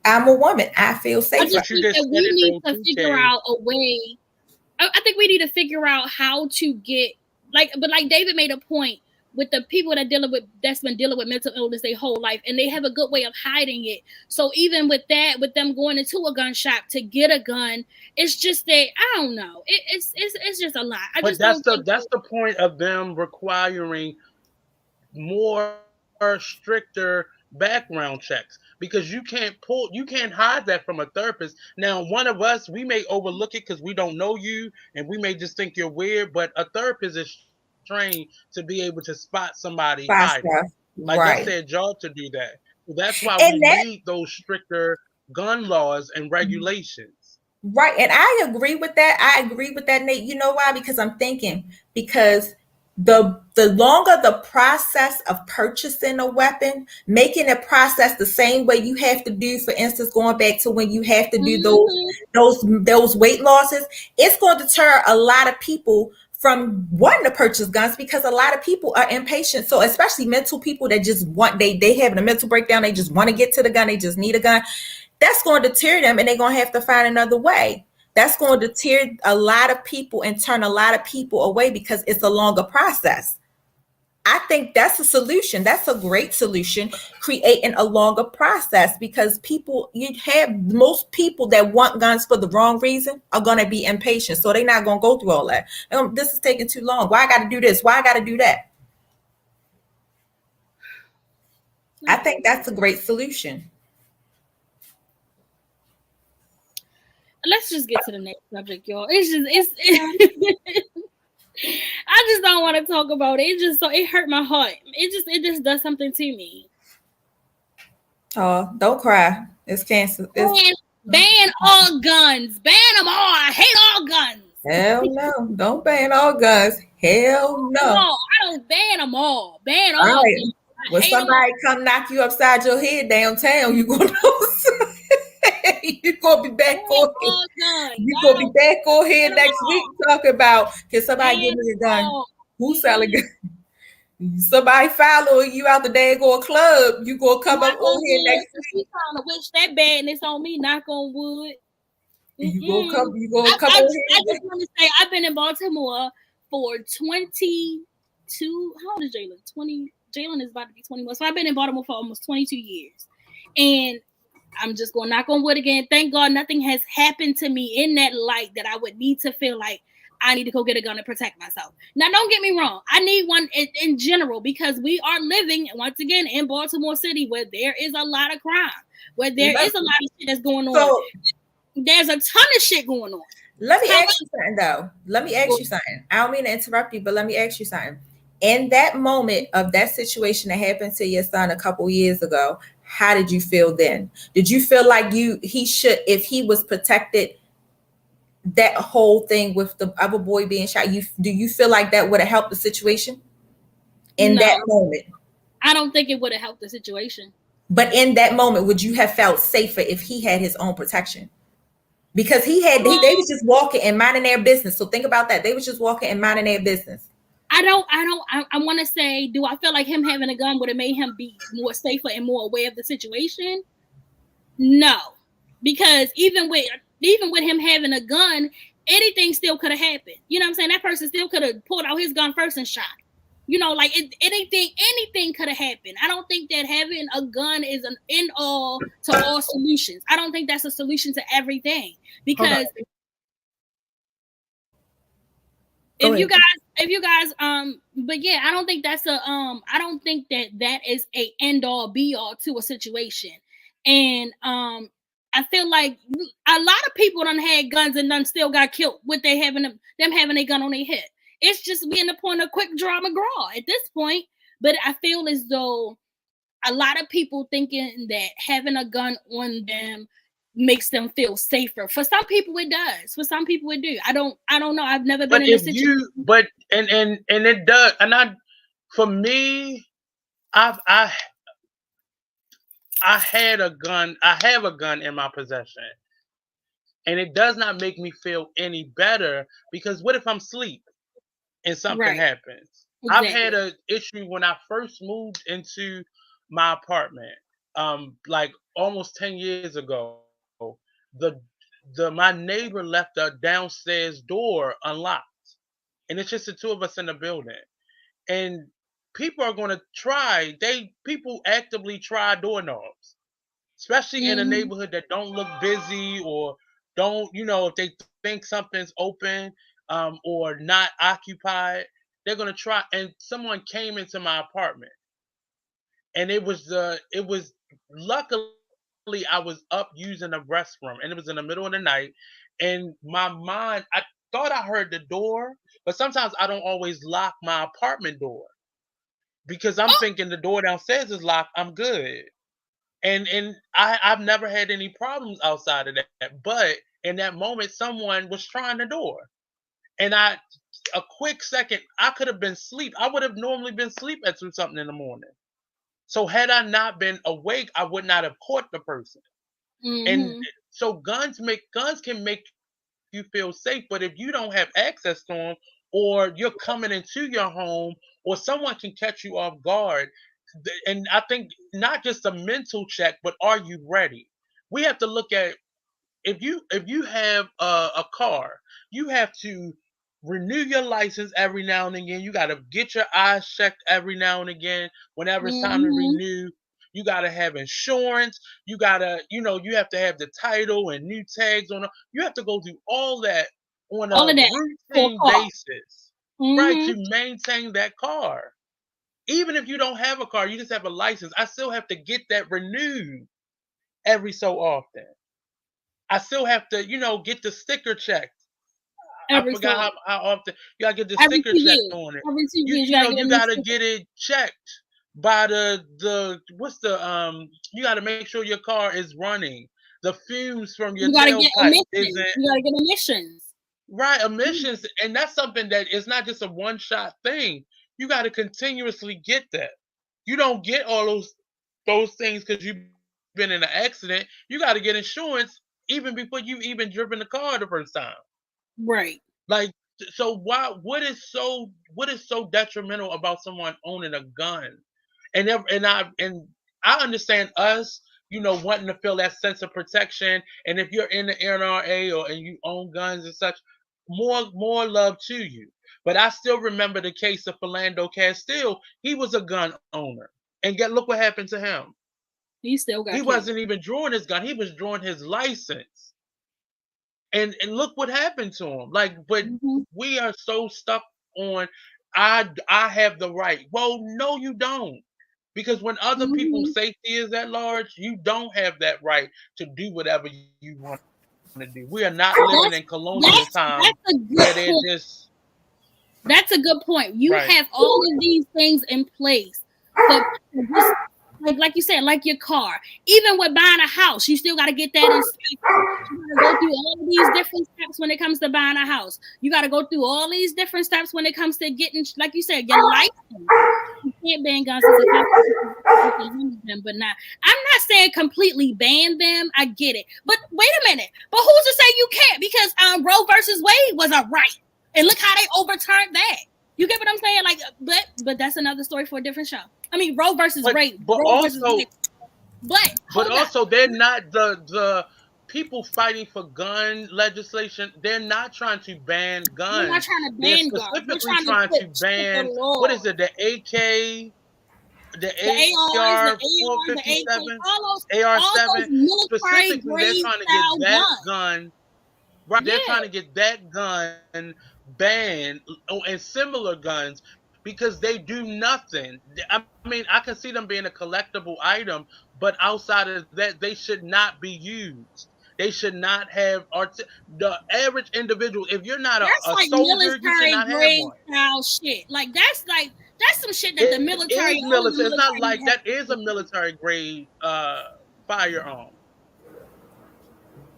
Speaker 1: I'm a woman. I feel safer.
Speaker 2: I just think that we need to figure out a way. I think we need to figure out how to get like David made a point with the people that's been dealing with mental illness their whole life, and they have a good way of hiding it. So even with that, with them going into a gun shop to get a gun, it's just that I don't know. It's just a lot.
Speaker 3: But that's the point of them requiring more stricter background checks, because you can't hide that from a therapist. Now, one of us, we may overlook it because we don't know you and we may just think you're weird, but a therapist is trained to be able to spot somebody hiding. Like that's their job to do that. So that's why we need those stricter gun laws and regulations.
Speaker 1: Right. And I agree with that. Nate. You know why? Because I'm thinking the longer the process of purchasing a weapon, making the process the same way you have to do, for instance, going back to when you have to do those weight losses, it's going to deter a lot of people from wanting to purchase guns because a lot of people are impatient. So especially mental people that just want, they having a mental breakdown, they just want to get to the gun, they just need a gun. That's going to deter them and they're going to have to find another way. That's going to deter a lot of people and turn a lot of people away because it's a longer process. I think that's a solution. That's a great solution, creating a longer process, because most people that want guns for the wrong reason are going to be impatient. So they're not going to go through all that. This is taking too long. Why I got to do this? Why I got to do that? I think that's a great solution.
Speaker 2: Let's just get to the next subject, y'all. I just don't want to talk about it. It hurt my heart. It just does something to me.
Speaker 1: Oh, don't cry. It's cancer.
Speaker 2: Ban all guns. Ban them all. I hate all guns.
Speaker 1: Hell no. Don't ban all guns. Hell no.
Speaker 2: No, I don't ban them all. Ban all guns.
Speaker 1: When somebody come knock you upside your head downtown, you gonna know. You're gonna be back on here. You're gonna be back on here next week talking about, can somebody give me a gun? Who's selling guns? Somebody following you out the daggone club, you gonna come up on here next week.
Speaker 2: We trying to wish that badness on me, knock on wood.
Speaker 1: You gonna come on here.
Speaker 2: I just want to say I've been in Baltimore for 22. How old is Jalen? 20. Jalen is about to be 21. So I've been in Baltimore for almost 22 years. And I'm just going to knock on wood again. Thank God nothing has happened to me in that light that I would need to feel like I need to go get a gun to protect myself. Now, don't get me wrong. I need one in general, because we are living, once again, in Baltimore City, where there is a lot of crime, where there is a lot of shit that's going on. So, there's a ton of shit going on.
Speaker 1: Let me ask you something, though. Let me ask you something. I don't mean to interrupt you, but let me ask you something. In that moment of that situation that happened to your son a couple years ago, how did you feel then? Did you feel like he should, if he was protected, that whole thing with the other boy being shot, do you feel like that would have helped the situation in that moment?
Speaker 2: I don't think it would have helped the situation.
Speaker 1: But in that moment, would you have felt safer if he had his own protection? Because they was just walking and minding their business. So think about that. They was just walking and minding their business.
Speaker 2: I want to say, do I feel like him having a gun would have made him be more safer and more aware of the situation? No, because even with him having a gun, anything still could have happened. You know what I'm saying? That person still could have pulled out his gun first and shot. You know, like anything could have happened. I don't think that having a gun is an end all to all solutions. I don't think that's a solution to everything, because if you guys, but yeah, I don't think that's I don't think that is a end all be all to a situation. And I feel like a lot of people done had guns and done still got killed with them having a gun on their head. It's just being the point of quick draw McGraw at this point. But I feel as though a lot of people thinking that having a gun on them makes them feel safer. For some people it does. For some people it do. I don't know. I've never been in a situation.
Speaker 3: And it does. And for me, I had a gun. I have a gun in my possession. And it does not make me feel any better, because what if I'm asleep and something happens? Exactly. I've had an issue when I first moved into my apartment, like almost 10 years ago. My neighbor left the downstairs door unlocked, and it's just the two of us in the building. And people are going to people actively try doorknobs, especially in a neighborhood that don't look busy, or don't, if they think something's open, or not occupied, they're going to try. And someone came into my apartment, and it was luckily I was up using the restroom, and it was in the middle of the night. And I thought I heard the door, but sometimes I don't always lock my apartment door, because I'm thinking the door downstairs is locked, I'm good. And I've never had any problems outside of that. But in that moment, someone was trying the door. And a quick second, I could have been asleep. I would have normally been asleep at something in the morning. So had I not been awake, I would not have caught the person. And so guns can make you feel safe. But if you don't have access to them, or you're coming into your home, or someone can catch you off guard, and I think not just a mental check, but are you ready? We have to look at, if you have a car, you have to renew your license every now and again. You got to get your eyes checked every now and again whenever it's time to renew. You got to have insurance. You got to, you have to have the title and new tags on. You have to go through all that on a routine basis, right, to maintain that car. Even if you don't have a car, you just have a license, I still have to get that renewed every so often. I still have to, get the sticker checked. I forgot how often you gotta get the sticker checked on it.
Speaker 2: Every 2 years,
Speaker 3: you gotta get it checked by you gotta make sure your car is running. The fumes from your tailpipe isn't.
Speaker 2: You gotta get emissions.
Speaker 3: Right, emissions, and that's something that is not just a one-shot thing. You got to continuously get that. You don't get all those things because you've been in an accident. You got to get insurance even before you've even driven the car the first time.
Speaker 2: Right.
Speaker 3: Like, so what is so detrimental about someone owning a gun? And I understand us, wanting to feel that sense of protection. And if you're in the NRA and you own guns and such, more love to you. But I still remember the case of Philando Castile. He was a gun owner, and look what happened to him.
Speaker 2: He still got.
Speaker 3: He wasn't even drawing his gun. He was drawing his license, and look what happened to him. Like, but we are so stuck on I have the right. Well, no, you don't, because when other people's safety is at large, you don't have that right to do whatever you want to do. We are not living in colonial times where they're just.
Speaker 2: That's a good point. You have all of these things in place, but like you said, like your car. Even with buying a house, you still got to get that inspected. You got to go through all of these different steps when it comes to buying a house. You got to go through all these different steps when it comes to getting, like you said, your license. You can't ban guns, but not. I'm not saying completely ban them. I get it, but wait a minute. But who's to say you can't? Because Roe versus Wade was a right. And look how they overturned that. You get what I'm saying? Like, but that's another story for a different show. I mean, Roe versus Wade.
Speaker 3: But also, they're not the people fighting for gun legislation. They're not trying to ban guns.
Speaker 2: They're not trying to ban guns.
Speaker 3: They're specifically trying to ban what is it? The AK, the AR 457, AR-7. Specifically, they're trying to get that gun. Right, they're trying to get that gun banned, and similar guns, because they do nothing. I mean, I can see them being a collectible item, but outside of that, they should not be used. They should not have the average individual. If you're not
Speaker 2: that's
Speaker 3: a
Speaker 2: like
Speaker 3: soldier, you should
Speaker 2: military
Speaker 3: not have
Speaker 2: grade
Speaker 3: one.
Speaker 2: style shit. Like that's some shit that the military.
Speaker 3: Is military. It's not like that is a military grade firearm.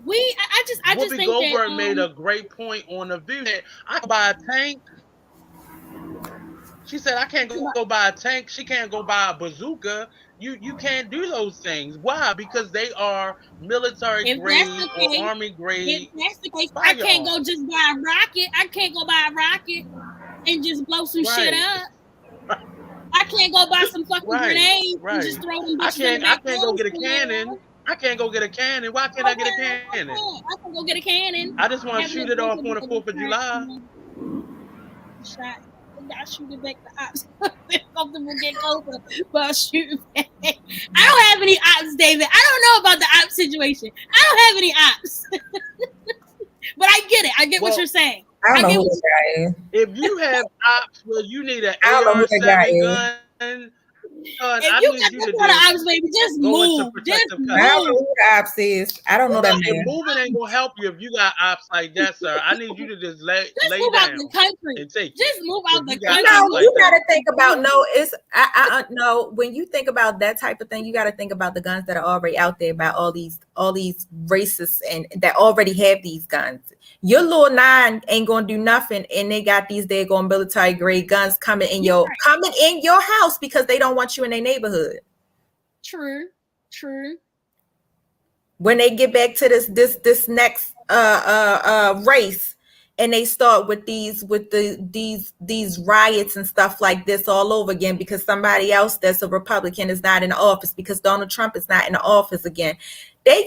Speaker 2: I just
Speaker 3: Whoopi
Speaker 2: think
Speaker 3: Goldberg
Speaker 2: that
Speaker 3: made a great point on the view that I can buy a tank. She said I can't go buy a tank. She can't go buy a bazooka. You can't do those things. Why? Because they are military grade or army grade.
Speaker 2: If that's the case, I can't go just buy a rocket. I can't go buy a rocket and just blow some shit up. I can't go buy some fucking grenades and just throw them bitches in the back.
Speaker 3: I can't go get a cannon. I can't go get a cannon. Why can't I get a cannon?
Speaker 2: I can go get a cannon.
Speaker 3: I just want to shoot it off on the 4th of July.
Speaker 2: Shot. I shoot it back to ops. Comfortable get closer, but I'll shoot it back. I don't have any ops, David. I don't know about the ops situation. I don't have any ops. But I get it. I get what you're saying.
Speaker 1: I don't know who the guy is.
Speaker 3: If you have ops where you need an AR-7 gun,
Speaker 2: if you got this kind of ops, baby, just move. Just move.
Speaker 1: I don't know who the ops is. I don't know that man.
Speaker 3: Moving ain't gonna help you if you got ops like that, sir. I need you to just lay
Speaker 2: move
Speaker 3: down
Speaker 2: out the country.
Speaker 3: and take
Speaker 2: just move out the country.
Speaker 1: No, you gotta think about I no. When you think about that type of thing, you gotta think about the guns that are already out there by all these racists and that already have these guns. Your little 9 ain't gonna do nothing, and they got these daggone military grade guns coming in your house because they don't want you in their neighborhood.
Speaker 2: True.
Speaker 1: When they get back to this next race, and they start with these riots and stuff like this all over again because somebody else that's a Republican is not in the office because Donald Trump is not in the office again. They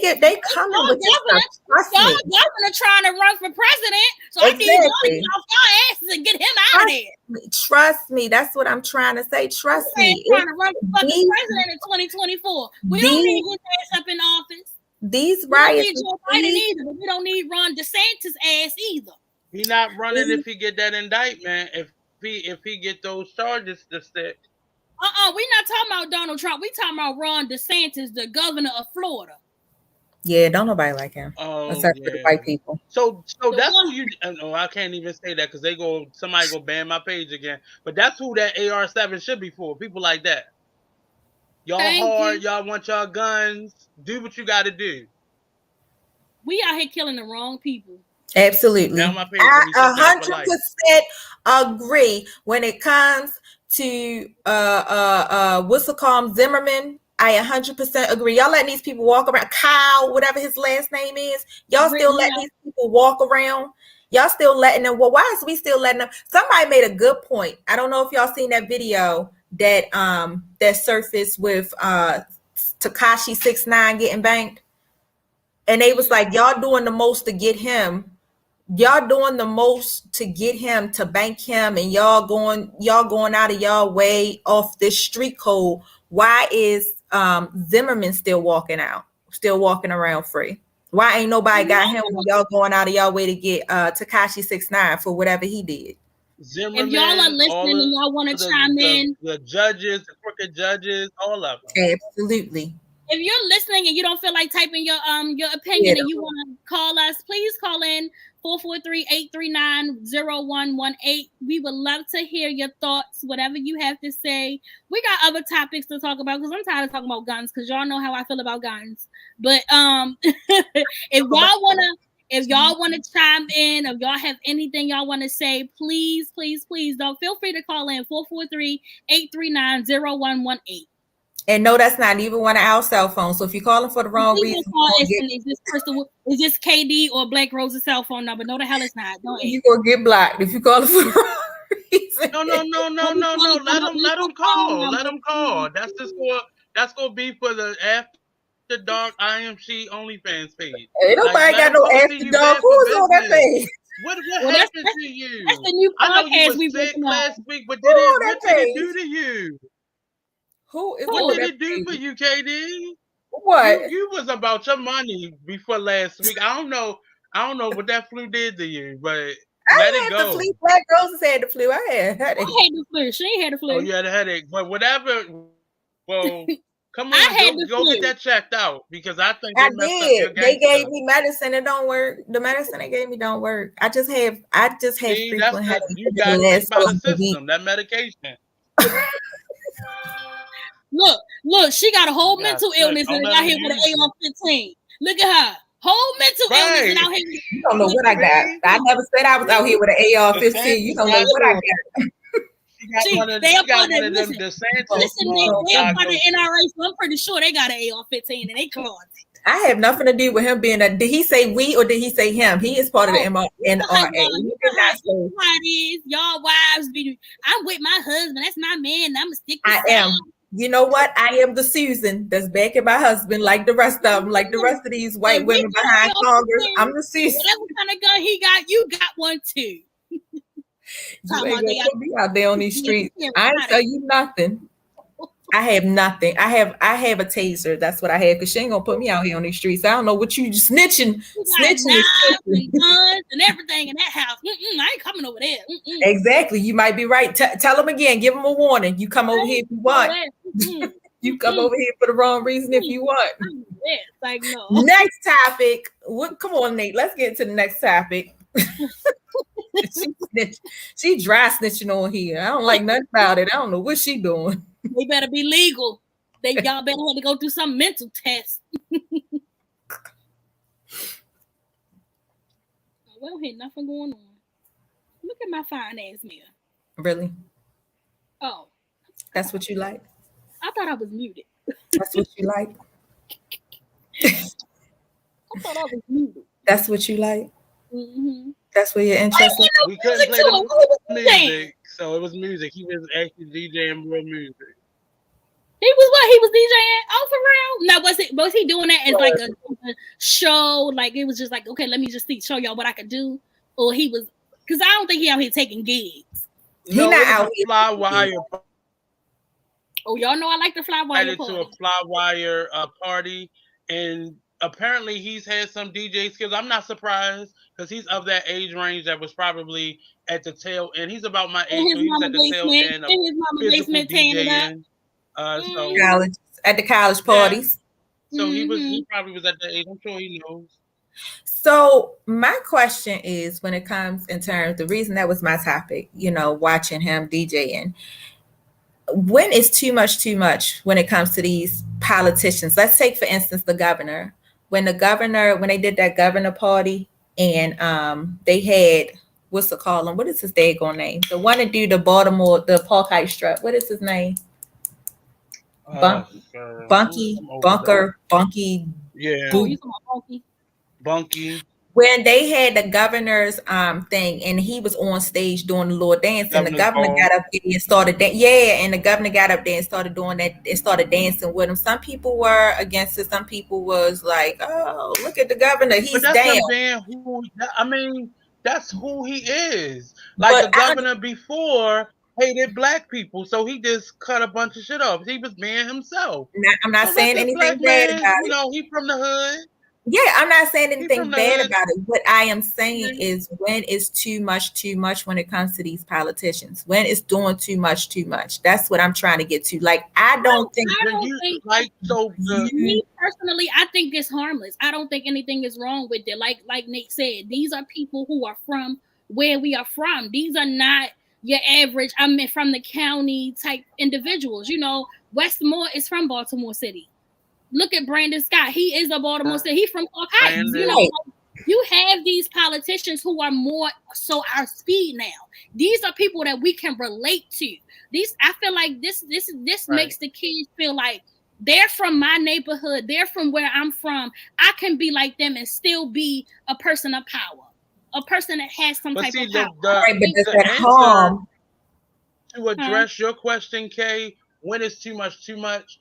Speaker 1: coming with this stuff. Trust me.
Speaker 2: Governor trying to run for president, so I need y'all to get off your asses and get him out of there.
Speaker 1: Trust me, that's what I'm trying to say. Trust me.
Speaker 2: Trying to run for fucking president in 2024. We don't need his ass up in office.
Speaker 1: These riots.
Speaker 2: We don't need Joe Biden either, but we don't need Ron DeSantis ass either.
Speaker 3: He not running if he get that indictment. If he get those charges to stick.
Speaker 2: We not talking about Donald Trump. We talking about Ron DeSantis, the governor of Florida.
Speaker 1: Yeah, don't nobody like him. Except for the white people.
Speaker 3: So that's who you. No, I can't even say that because somebody go ban my page again. But that's who that AR-7 should be for. People like that. Y'all hard. Y'all want y'all guns. Do what you got to do.
Speaker 2: We out here killing the wrong people.
Speaker 1: Absolutely. I 100% agree when it comes to what's it called, Zimmerman. I 100% agree. Y'all letting these people walk around. Kyle, whatever his last name is. Y'all still letting these people walk around. Y'all still letting them. Well, why is we still letting them? Somebody made a good point. I don't know if y'all seen that video that surfaced with Tekashi 6ix9ine getting banked. And they was like, y'all doing the most to get him. Y'all doing the most to get him, to bank him, and y'all going out of y'all way off this street code. Why is Zimmerman still walking around free? Why ain't nobody got him when y'all going out of y'all way to get Tekashi 6ix9ine for whatever he did?
Speaker 3: Zimmerman,
Speaker 2: if y'all are listening and y'all want to chime in,
Speaker 3: the judges, the crooked judges, all of them.
Speaker 1: Absolutely.
Speaker 2: If you're listening and you don't feel like typing your opinion and you want to call us, please call in 443-839-0118. We would love to hear your thoughts, whatever you have to say. We got other topics to talk about because I'm tired of talking about guns because y'all know how I feel about guns. But if y'all wanna chime in, if y'all have anything y'all want to say, please don't feel free to call in 443-839-0118.
Speaker 1: And no, that's not even one of our cell phones. So if you're calling for the wrong reason,
Speaker 2: is this KD or BlackRoses cell phone number? No, the hell it's not.
Speaker 1: You're gonna get blocked if you call for the wrong reason.
Speaker 3: No. Let them call. Let them call. That's gonna be for the After Dark I.Am.She OnlyFans page.
Speaker 1: Ain't nobody got no After Dark. Who's on that page?
Speaker 3: What happened to you?
Speaker 2: That's the new podcast we
Speaker 3: sick
Speaker 2: working
Speaker 3: last week, but what did it do to you? What did it do for you, KD?
Speaker 1: What?
Speaker 3: You was about your money before last week. I don't know what that flu did to you, but Let it go.
Speaker 1: The flu. BlackRoses had the flu. I had headache.
Speaker 2: I had the flu. She ain't had the flu.
Speaker 3: Oh, you had a headache. But whatever. Well, come on. Go get that checked out because I think
Speaker 1: I
Speaker 3: messed
Speaker 1: did.
Speaker 3: Up your
Speaker 1: they gave me medicine. It don't work. The medicine they gave me don't work. I just have frequent headaches.
Speaker 3: You got to by the system. That medication.
Speaker 2: Look, she got a whole mental illness and out here with an AR-15. Look at her. Whole mental illness and out here.
Speaker 1: You don't know what I got. I never said I was out here with an AR-15. You don't know what I got.
Speaker 2: They up on the NRA, so I'm pretty sure they got an AR-15 in their closet.
Speaker 1: I have nothing to do with him being did he say we or did he say him? He is part of the NRA.
Speaker 2: Y'all wives be, I'm with my husband. That's my man. I'm a stick.
Speaker 1: I am. You know what? I am the Susan that's backing my husband like the rest of them, like the rest of these white women behind Congress. I'm the Susan.
Speaker 2: Whatever kind of gun he got, you got one too.
Speaker 1: You ain't gonna put me out there on these streets. I ain't tell you nothing. I have nothing. I have a taser. That's what I have because she ain't gonna put me out here on these streets. I don't know what you snitching.
Speaker 2: Snitching and guns and everything in that house. I ain't coming over there.
Speaker 1: Exactly. You might be right. Tell them again. Give them a warning. You come over here if you want. You come over here for the wrong reason if you want.
Speaker 2: Yes, like no.
Speaker 1: Next topic. Come on, Nate. Let's get to the next topic. She dry snitching on here. I don't like nothing about it. I don't know what she doing.
Speaker 2: They better be legal. Y'all better have to go through some mental test. We don't have nothing going on. Look at my fine ass mirror.
Speaker 1: Really?
Speaker 2: Oh.
Speaker 1: That's what you like?
Speaker 2: I thought I was muted.
Speaker 1: That's what you like?
Speaker 2: I thought I was muted.
Speaker 1: That's what you like?
Speaker 2: Mm-hmm.
Speaker 1: That's where you're interested.
Speaker 3: We couldn't play the music, so it was music. He was actually DJing real music.
Speaker 2: He was what? He was DJing? Oh, for real? Now, was he doing that as like a show? Like it was just like, okay, let me just show y'all what I could do, or he was because I don't think he out here taking gigs.
Speaker 1: He not out here.
Speaker 3: Fly wire.
Speaker 2: Oh, y'all know I like the fly wire party.
Speaker 3: To a fly wire party, and apparently he's had some DJ skills. I'm not surprised because he's of that age range that was probably at the tail end. He's about my age, so he's at the tail end of physical DJing. So
Speaker 1: college, at the college parties.
Speaker 3: Yeah. So he probably was at that age. I'm sure he knows.
Speaker 1: So my question is, when it comes in terms, the reason that was my topic, watching him DJing. When is too much when it comes to these politicians? Let's take, for instance, the governor. When they did that governor party and they had, what's it called? What is his daggone name? The one that do the Baltimore, the Parkite strut. What is his name? Bunky.
Speaker 3: Yeah. Bunky.
Speaker 1: When they had the governor's thing and he was on stage doing the Lord dance and the governor got up there and started and the governor got up there and started doing that and started dancing with him. Some people were against it. Some people was like, oh, look at the governor. He's down.
Speaker 3: That's who he is. Like the governor before hated black people, so he just cut a bunch of shit off. He was being himself.
Speaker 1: I'm not saying anything bad about it.
Speaker 3: He from the hood.
Speaker 1: Yeah, I'm not saying anything bad about it. What I am saying is when is too much when it comes to these politicians. When it's doing too much. That's what I'm trying to get to. Like, I don't think
Speaker 2: me personally, I think it's harmless. I don't think anything is wrong with it. Like Nate said, these are people who are from where we are from. These are not your average, from the county type individuals. Westmore is from Baltimore City. Look at Brandon Scott. He is a Baltimore City. He's from Park Heights. You have these politicians who are more so our speed now. These are people that we can relate to. I feel like this makes the kids feel like they're from my neighborhood. They're from where I'm from. I can be like them and still be a person of power. A person that has some type of power.
Speaker 3: To address your question, Kay, when is too much?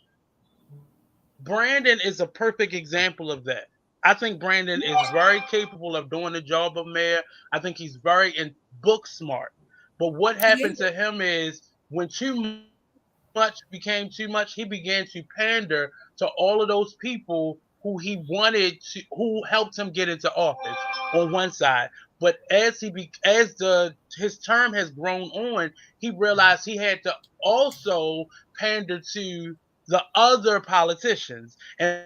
Speaker 3: Brandon is a perfect example of that. I think Brandon is very capable of doing the job of mayor. I think he's very book smart. But what happened to him is when too much became too much, he began to pander to all of those people who he wanted to, who helped him get into office. on one side. But as his term has grown on, he realized he had to also pander to the other politicians and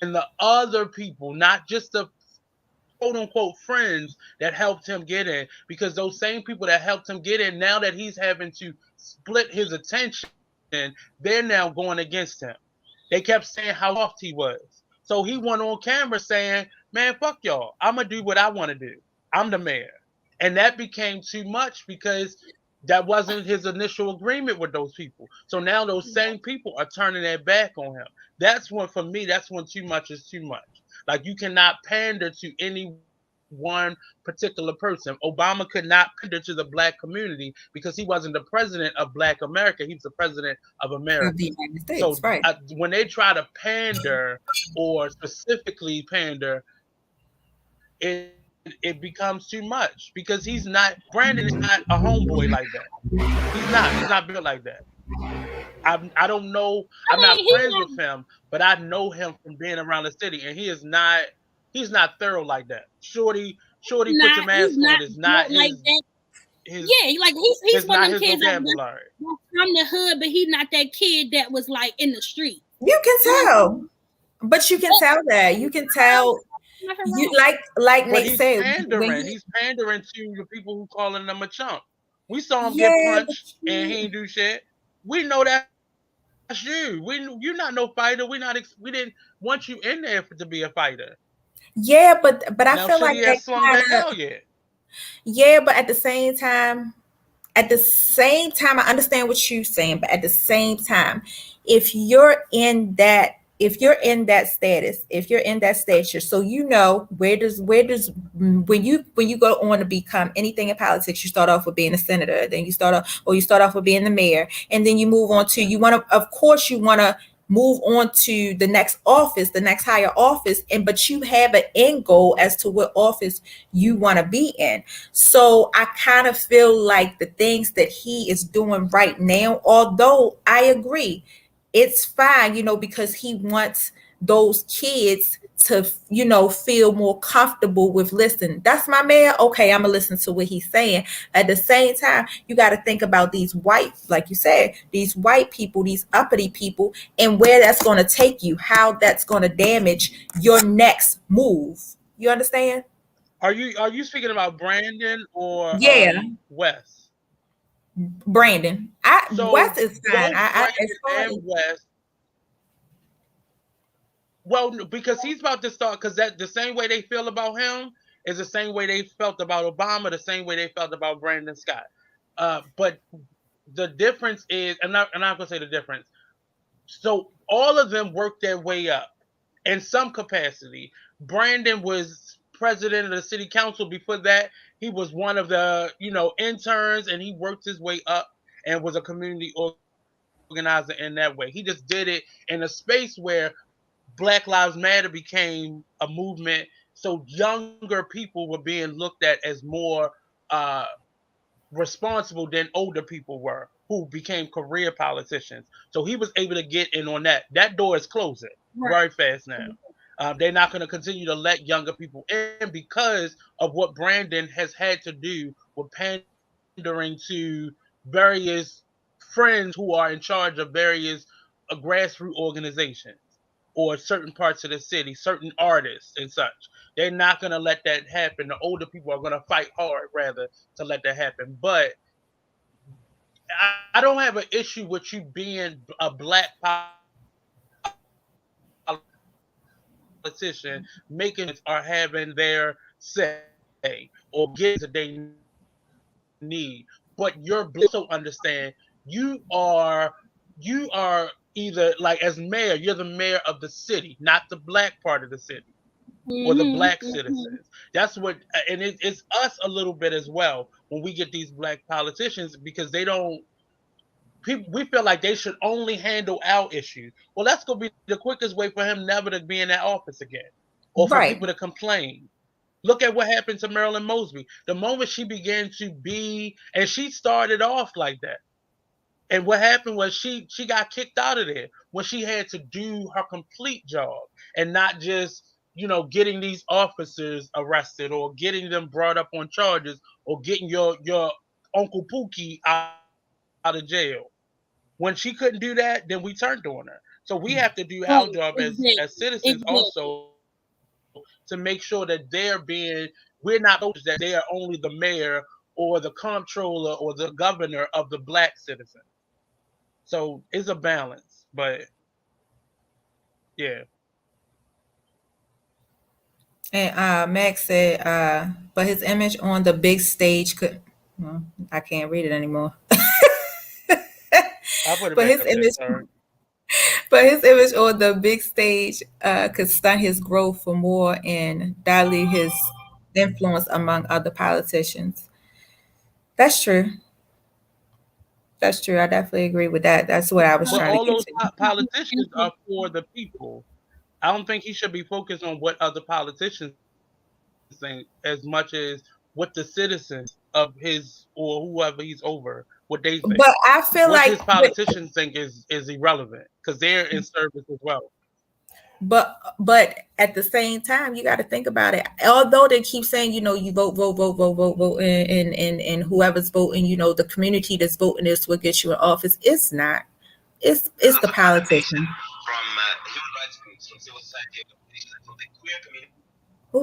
Speaker 3: the other people, not just the quote unquote friends that helped him get in, because those same people that helped him get in, now that he's having to split his attention, they're now going against him. They kept saying how soft he was. So he went on camera saying, man, fuck y'all. I'm going to do what I want to do. I'm the mayor. And that became too much because that wasn't his initial agreement with those people. So now those same people are turning their back on him. That's when, for me, that's when too much is too much. Like, you cannot pander to any one particular person. Obama could not pander to the black community because he wasn't the president of Black America. He was the president of America.
Speaker 1: Of the United States,
Speaker 3: so
Speaker 1: right.
Speaker 3: When they try to pander or specifically pander, it becomes too much because Brandon is not a homeboy like that. He's not built like that. I don't know. I'm not friends with him, but I know him from being around the city, and he's not thorough like that. Shorty put your mask on is not his,
Speaker 2: like that. Like he's one of them kids from the hood, but he's not that kid that was like in the street.
Speaker 1: You can tell, but you can tell that. You can tell. You like Nate said,
Speaker 3: he's pandering to the people who calling him a chump. We saw him get punched and he didn't do shit. We know that's you. You're not no fighter. We didn't want you in there to be a fighter.
Speaker 1: Yeah, but I feel like that
Speaker 3: hell yeah.
Speaker 1: Yeah, but at the same time, I understand what you're saying, but at the same time, if you're in that status, if you're in that stature, so you know where does when you go on to become anything in politics, you start off with being a senator, then you start off with being the mayor, and then you move on to you want to move on to the next office, the next higher office, but you have an end goal as to what office you want to be in. So I kind of feel like the things that he is doing right now, although I agree, it's fine, because he wants those kids to, feel more comfortable with listening. That's my man. Okay, I'm gonna listen to what he's saying. At the same time, you got to think about these white, like you said, these white people, these uppity people, and where that's going to take you, how that's going to damage your next move. You understand?
Speaker 3: Are you speaking about Brandon or Wes?
Speaker 1: Brandon. Wes is fine.
Speaker 3: And Wes. Well, because he's about to start, because that the same way they feel about him is the same way they felt about Obama, the same way they felt about Brandon Scott. But the difference is, I'm not gonna say the difference. So all of them worked their way up in some capacity. Brandon was president of the city council. Before that, he was one of the interns, and he worked his way up and was a community organizer in that way. He just did it in a space where Black Lives Matter became a movement, so younger people were being looked at as more responsible than older people were, who became career politicians. So he was able to get in on that. That door is closing very fast now. They're not going to continue to let younger people in because of what Brandon has had to do with pandering to various friends who are in charge of various grassroots organizations or certain parts of the city, certain artists and such. They're not going to let that happen. The older people are going to fight hard, rather, to let that happen. But I don't have an issue with you being a Black politician, making it or having their say or get what they need. But you're also understand you are either, like, as mayor, you're the mayor of the city, not the Black part of the city or the Black citizens. That's what, and it's us a little bit as well when we get these Black politicians, because we feel like they should only handle our issues. Well, that's going to be the quickest way for him never to be in that office again, or for people to complain. Look at what happened to Marilyn Mosby. The moment she began to be, and she started off like that. And what happened was she got kicked out of there when she had to do her complete job and not just getting these officers arrested or getting them brought up on charges or getting your Uncle Pookie out of jail. When she couldn't do that, then we turned on her. So we have to do our job as citizens also to make sure that we're not told that they are only the mayor or the comptroller or the governor of the black citizen. So it's a balance, but yeah.
Speaker 1: And Max said, but his image on the big stage could. Well, I can't read it anymore.
Speaker 3: I'll put it
Speaker 1: But
Speaker 3: back
Speaker 1: his
Speaker 3: up there,
Speaker 1: image,
Speaker 3: sorry.
Speaker 1: but his image on the big stage could stunt his growth for more and dilute his influence among other politicians. That's true. That's true. I definitely agree with that. That's what I was
Speaker 3: But
Speaker 1: trying to
Speaker 3: all
Speaker 1: get
Speaker 3: those
Speaker 1: to.
Speaker 3: politicians are for the people. I don't think he should be focused on what other politicians think as much as what the citizens of his or whoever he's over, what they think.
Speaker 1: But I feel
Speaker 3: What
Speaker 1: like,
Speaker 3: his politicians think is irrelevant because they're in service as well.
Speaker 1: but at the same time, you got to think about it. Although they keep saying, you vote, and whoever's voting, the community that's voting is what gets you in office. It's not. It's the politician.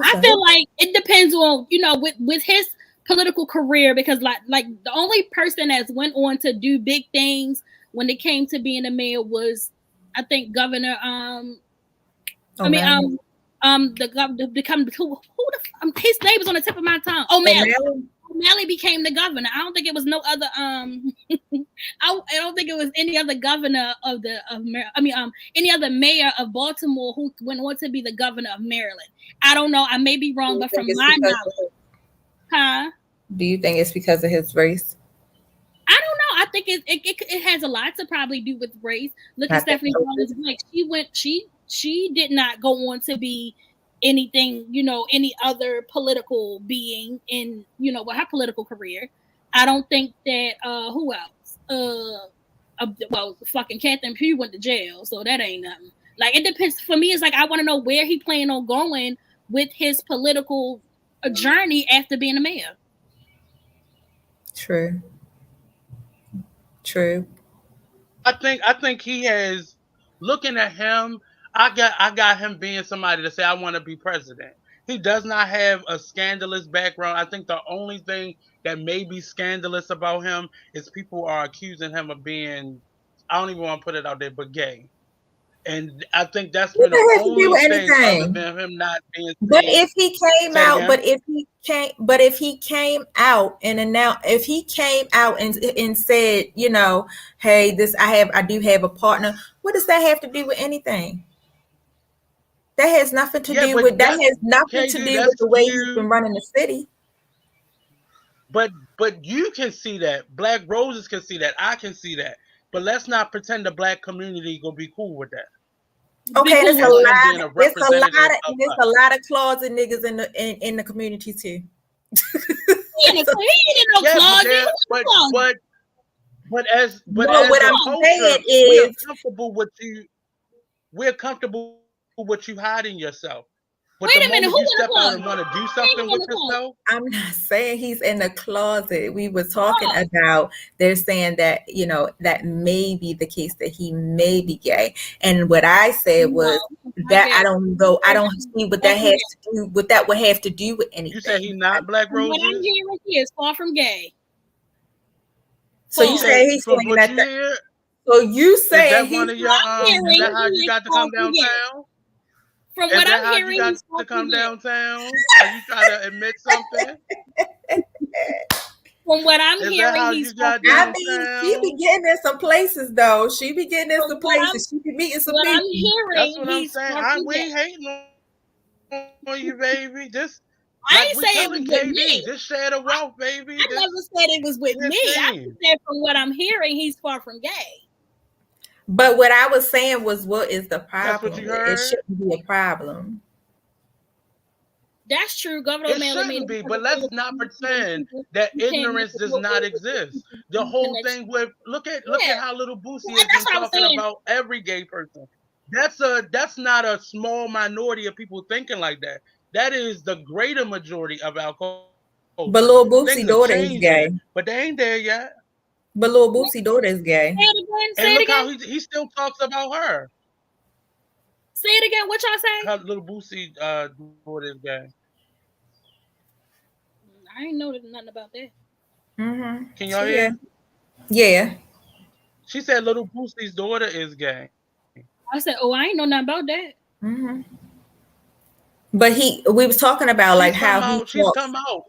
Speaker 2: I feel like it depends on with his political career, because like the only person that's went on to do big things when it came to being a mayor was, I think, Governor his name was on the tip of my tongue. O'Malley became the governor. I don't think it was no other I don't think it was any other governor any other mayor of Baltimore who went on to be the governor of Maryland. I don't know. I may be wrong, but from my knowledge,
Speaker 1: do you think it's because of his race?
Speaker 2: I don't know. I think it has a lot to probably do with race. Look at Stephanie Wallace Blake. She did not go on to be anything, any other political being in, with her political career. I don't think that who else? Fucking Catherine Pugh went to jail, so that ain't nothing. Like, it depends. For me, it's like I want to know where he planning on going with his political journey after being a mayor.
Speaker 1: True.
Speaker 3: I think he has, looking at him, I got him being somebody to say I want to be president. He does not have a scandalous background. I think the only thing that may be scandalous about him is people are accusing him of being, I don't even want to put it out there, but gay. And I think that's been the only thing other than him not being.
Speaker 1: But if he came out, if he came out and announced, if he came out and said, hey, I do have a partner. What does that have to do with anything? That has nothing to do with the way he's been running the city.
Speaker 3: But you can see that. BlackRoses can see that. I can see that. But let's not pretend the black community gonna be cool with that.
Speaker 1: Okay, there's a lot of closet niggas in the community too.
Speaker 3: But what I'm saying is we're comfortable with you hiding yourself. But
Speaker 2: wait a minute,
Speaker 3: you step out and want to do something with yourself?
Speaker 1: I'm not saying he's in the closet. We were talking about, they're saying that, that may be the case, that he may be gay. And what I said was that I don't see what that has to do, what that would have to do with anything.
Speaker 3: You say he's not BlackRoses?
Speaker 2: What I'm hearing is far from gay.
Speaker 1: So you say he's saying that. So you say
Speaker 3: is that one of your is that how you got to come downtown?
Speaker 2: From what I'm hearing,
Speaker 3: you got to come downtown? Are you trying to admit something?
Speaker 2: From what I'm hearing,
Speaker 1: she be getting in some places though. She be getting in some places. She be meeting some people.
Speaker 2: I'm hearing,
Speaker 3: that's what I'm saying. We ain't hating on you, baby.
Speaker 2: I ain't saying it was with me.
Speaker 3: Just share the wealth, baby.
Speaker 2: I never said it was with me. I said from what I'm hearing, he's far from gay.
Speaker 1: But what I was saying was, what is the problem?
Speaker 3: That's what you heard?
Speaker 1: It shouldn't be a problem.
Speaker 2: That's true. Governor
Speaker 3: It shouldn't be, but let's not pretend that ignorance does not exist. The whole thing with look at how little Boosie has been talking about every gay person. that's not a small minority of people thinking like that. That is the greater majority of our culture.
Speaker 1: But Lil
Speaker 3: Things
Speaker 1: Boosie
Speaker 3: are
Speaker 1: daughter is gay.
Speaker 3: changing, but they ain't there yet.
Speaker 1: But Lil Boosie daughter is gay.
Speaker 2: Say it again. Say
Speaker 3: And
Speaker 2: it
Speaker 3: look
Speaker 2: again.
Speaker 3: how he still talks about her.
Speaker 2: Say it again. What y'all say?
Speaker 3: Her little Boosie daughter is gay.
Speaker 2: I ain't know nothing about that.
Speaker 1: Mm-hmm.
Speaker 3: Can y'all hear?
Speaker 1: Yeah.
Speaker 3: She said little Boosie's daughter is gay.
Speaker 2: I said, oh, I ain't know nothing about that.
Speaker 1: Mm-hmm. But we was talking about like how
Speaker 3: she's come out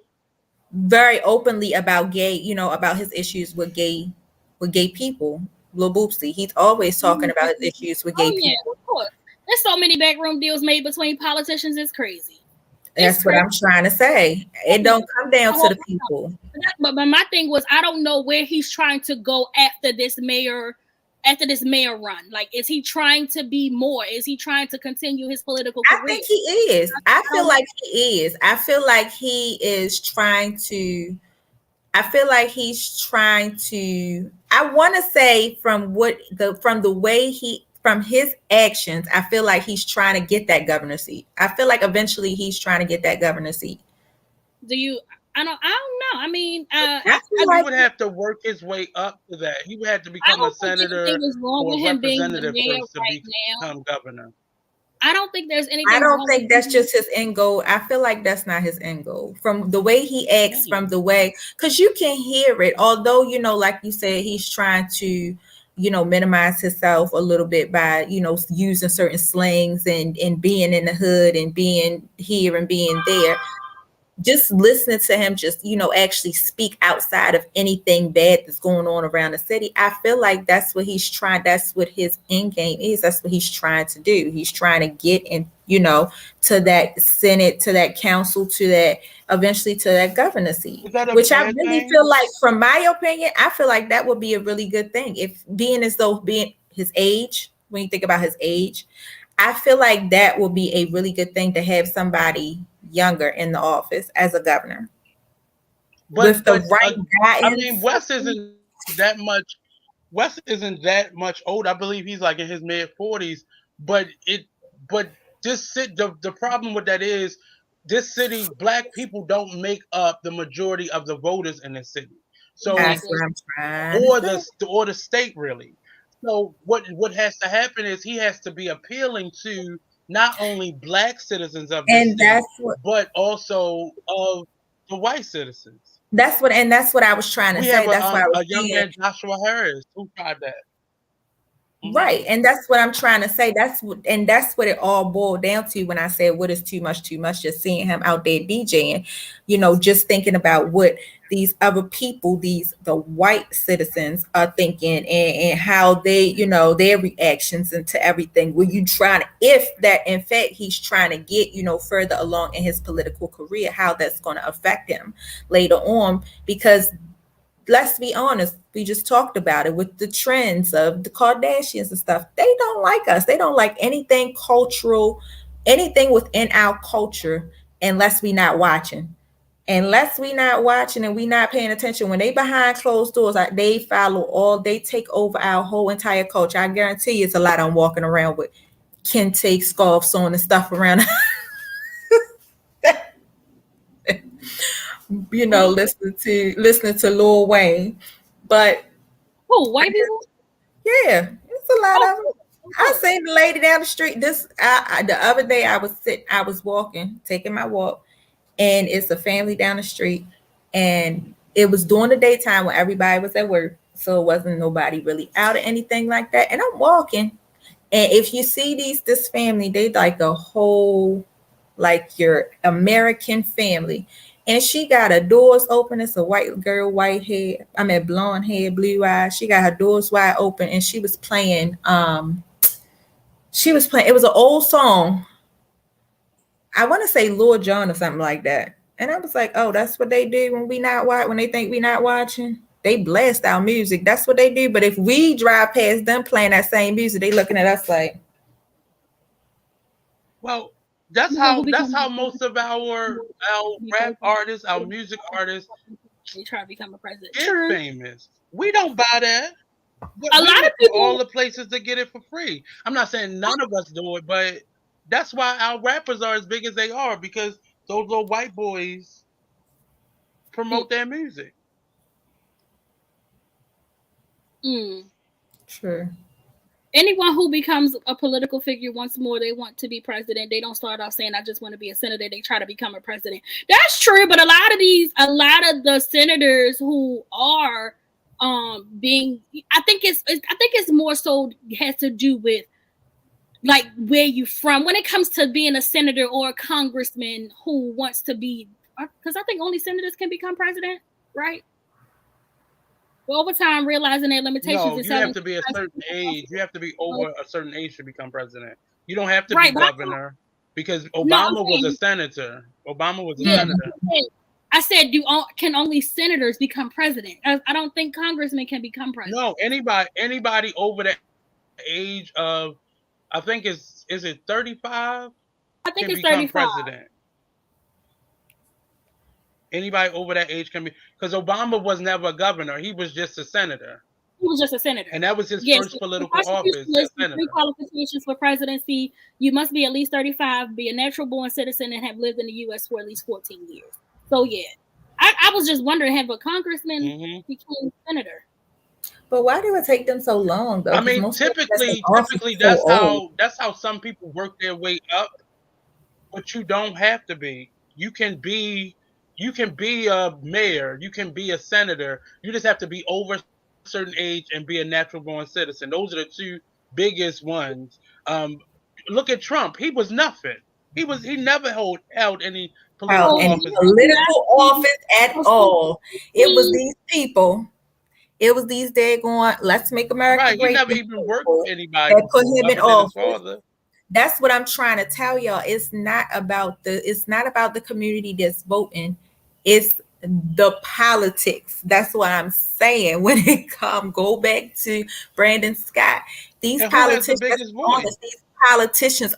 Speaker 1: very openly about gay, about his issues with gay people. Lil Boosie, he's always talking about his issues with gay people.
Speaker 2: Of course. There's so many backroom deals made between politicians. It's crazy.
Speaker 1: That's what I'm trying to say. It don't come down to the people.
Speaker 2: But my thing was, I don't know where he's trying to go after this mayor run. Like, is he trying to be more? Is he trying to continue his political career?
Speaker 1: I think he is. I feel like he is. I feel like he is trying to. I feel like he's trying to. I want to say from his actions, I feel like he's trying to get that governor seat. I feel like eventually he's trying to get that governor seat.
Speaker 2: I don't know. I mean,
Speaker 3: I he would have to work his way up to that. He would have to become a senator or a representative first to become governor.
Speaker 2: I don't think there's anything.
Speaker 1: I don't think that's just his end goal. I feel like that's not his end goal. From the way he acts, from the way, because you can hear it. Although, like you said, he's trying to, minimize himself a little bit by, using certain slangs and being in the hood and being here and being there. Just listening to him actually speak outside of anything bad that's going on around the city. I feel like that's what he's trying. That's what his end game is. That's what he's trying to do. He's trying to get in, to that Senate, to that council, to that eventually to that governor seat, which I really feel like, from my opinion, I feel like that would be a really good thing. If being his age, when you think about his age, I feel like that will be a really good thing to have somebody younger in the office as a governor. With the right guidance.
Speaker 3: I mean, West isn't that much old. I believe he's like in his mid-40s. But the problem with that is this city, Black people don't make up the majority of the voters in the city. So
Speaker 1: that's what I'm trying.
Speaker 3: Or the state, really. So what has to happen is he has to be appealing to not only Black citizens of the state, but also of the white citizens.
Speaker 1: That's what I was trying to say. That's why I was
Speaker 3: a young man, Joshua Harris, who tried that.
Speaker 1: Right. And that's what I'm trying to say. That's what it all boiled down to when I said what is too much, just seeing him out there DJing, just thinking about what these other people, the white citizens are thinking and how they, their reactions into everything. If that in fact he's trying to get, further along in his political career, how that's going to affect him later on, because let's be honest, we just talked about it with the trends of the Kardashians and stuff. They don't like us. They don't like anything cultural, anything within our culture, unless we not watching. Unless we not watching and we not paying attention. When they behind closed doors, they take over our whole entire culture. I guarantee you it's a lot of them walking around with kente scarves on and stuff around. Listening to Lil Wayne, but
Speaker 2: white people?
Speaker 1: Yeah, it's a lot of them. I seen the lady down the street. The other day I was walking, taking my walk, and it's a family down the street, and it was during the daytime when everybody was at work, so it wasn't nobody really out or anything like that. And I'm walking, and if you see this family, they like a whole, like your American family. And she got her doors open. It's a white girl, blonde hair, blue eyes. She got her doors wide open, and she was playing. It was an old song. I want to say Lord John or something like that. And I was like, oh, that's what they do when they think we not watching. They blast our music. That's what they do. But if we drive past them playing that same music, they looking at us like,
Speaker 3: well. That's how most of our rap artists, our music artists,
Speaker 2: they try to become a president.
Speaker 3: Get famous. We don't buy that.
Speaker 2: A lot of people,
Speaker 3: all the places to get it for free. I'm not saying none of us do it, but that's why our rappers are as big as they are, because those little white boys promote their music.
Speaker 1: True.
Speaker 2: Anyone who becomes a political figure once more, they want to be president. They don't start off saying, I just want to be a senator. They try to become a president. That's true. But a lot of the senators who are being, I think it's more so has to do with like where you from when it comes to being a senator or a congressman who wants to be, because I think only senators can become president, right? Over time, realizing their limitations.
Speaker 3: No, you have to be a certain age. You have to be over a certain age to become president. You don't have to be governor, because Obama was a senator. Obama was a senator.
Speaker 2: I said, can only senators become president? I don't think congressmen can become president.
Speaker 3: No, anybody over the age of, I think is it 35?
Speaker 2: I think it's 35.
Speaker 3: President. Anybody over that age can be, because Obama was never a governor. He was just a senator.
Speaker 2: He was just a senator.
Speaker 3: And that was his first political office.
Speaker 2: Three qualifications for presidency. You must be at least 35, be a natural born citizen, and have lived in the U.S. for at least 14 years. So, yeah. I was just wondering, have a congressman become senator?
Speaker 1: But why do it take them so long, though?
Speaker 3: I mean, typically that's how some people work their way up. But you don't have to be. You can be a mayor. You can be a senator. You just have to be over a certain age and be a natural born citizen. Those are the two biggest ones. Look at Trump. He was nothing. He never held any political
Speaker 1: office at all. It was these people. It was these daggone "Let's Make America Great."
Speaker 3: He never even worked with anybody
Speaker 1: that put him in office. That's what I'm trying to tell y'all. It's not about the community that's voting. It's the politics. That's what I'm saying. When it go back to Brandon Scott. These politicians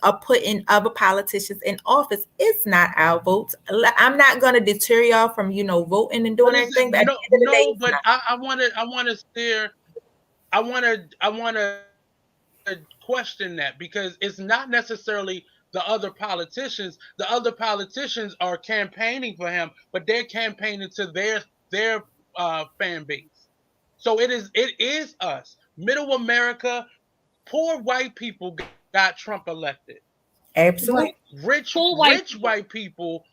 Speaker 1: are putting other politicians in office. It's not our votes. I'm not going to deter y'all from voting and doing anything. But
Speaker 3: I want to question that, because it's not necessarily the other politicians. The other politicians are campaigning for him, but they're campaigning to their fan base. So it is us, middle America, poor white people got Trump elected.
Speaker 1: Absolutely.
Speaker 3: Rich white people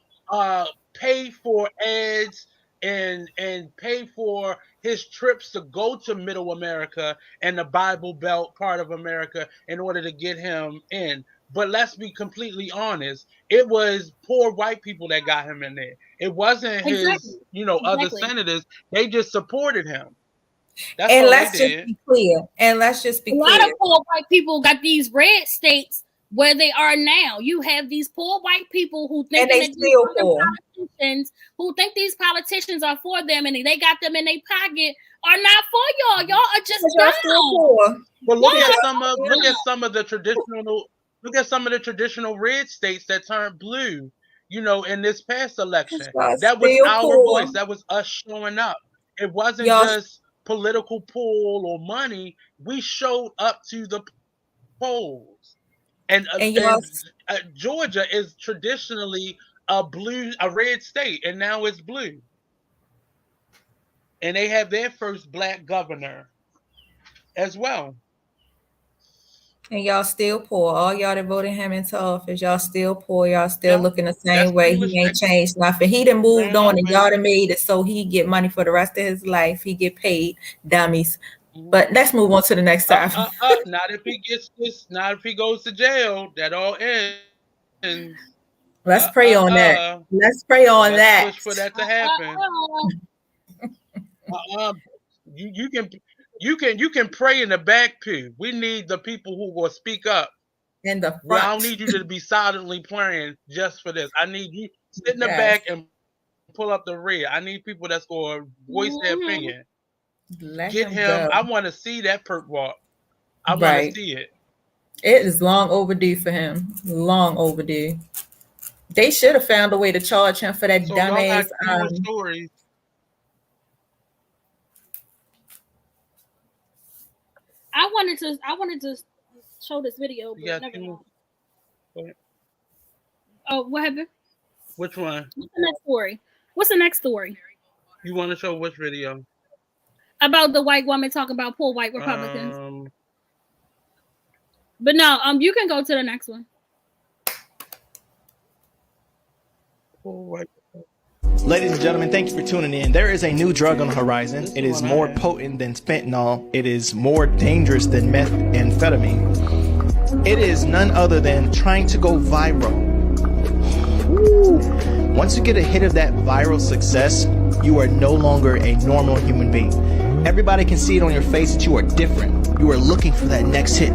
Speaker 3: pay for ads and pay for his trips to go to middle America and the Bible Belt part of America in order to get him in. But let's be completely honest, it was poor white people that got him in there. It wasn't his, other senators. They just supported him. That's
Speaker 1: and let's just be clear. A
Speaker 2: lot of poor white people got these red states where they are now. You have these poor white people who think these politicians are for them, and they got them in their pocket, are not for y'all. Y'all are just dumb.
Speaker 3: Well, look at some of the traditional red states that turned blue. In this past election, that was our voice. That was us showing up. It wasn't just political pull or money. We showed up to the polls, and Georgia is traditionally a red state, and now it's blue, and they have their first black governor as well.
Speaker 1: And y'all still poor. All y'all that voted him into office, y'all still poor. Y'all still looking the same way. He ain't changed nothing. He done moved on, and y'all done made it so he get money for the rest of his life. He get paid, dummies. But let's move on to the next topic.
Speaker 3: Not if he gets this. Not if he goes to jail. That all ends.
Speaker 1: Let's pray on that. Let's pray on that.
Speaker 3: Push for that to happen. You can pray in the back pew. We need the people who will speak up.
Speaker 1: In the front.
Speaker 3: Well, I don't need you to be silently praying just for this. I need you sit in the back and pull up the rear. I need people that's going to voice their opinion. Get him. I want to see that perk walk. I want to see it.
Speaker 1: It is long overdue for him. Long overdue. They should have found a way to charge him for that dumbass.
Speaker 3: Stories.
Speaker 2: I wanted to show this video, but never mind. Oh, what happened?
Speaker 3: Which one?
Speaker 2: What's the next story?
Speaker 3: You want to show which video?
Speaker 2: About the white woman talking about poor white Republicans. But no, you can go to the next one.
Speaker 3: Poor white.
Speaker 6: Ladies and gentlemen, thank you for tuning in. There is a new drug on the horizon. It is more potent than fentanyl. It is more dangerous than methamphetamine. It is none other than trying to go viral. Woo. Once you get a hit of that viral success, you are no longer a normal human being. Everybody can see it on your face that you are different. You are looking for that next hit.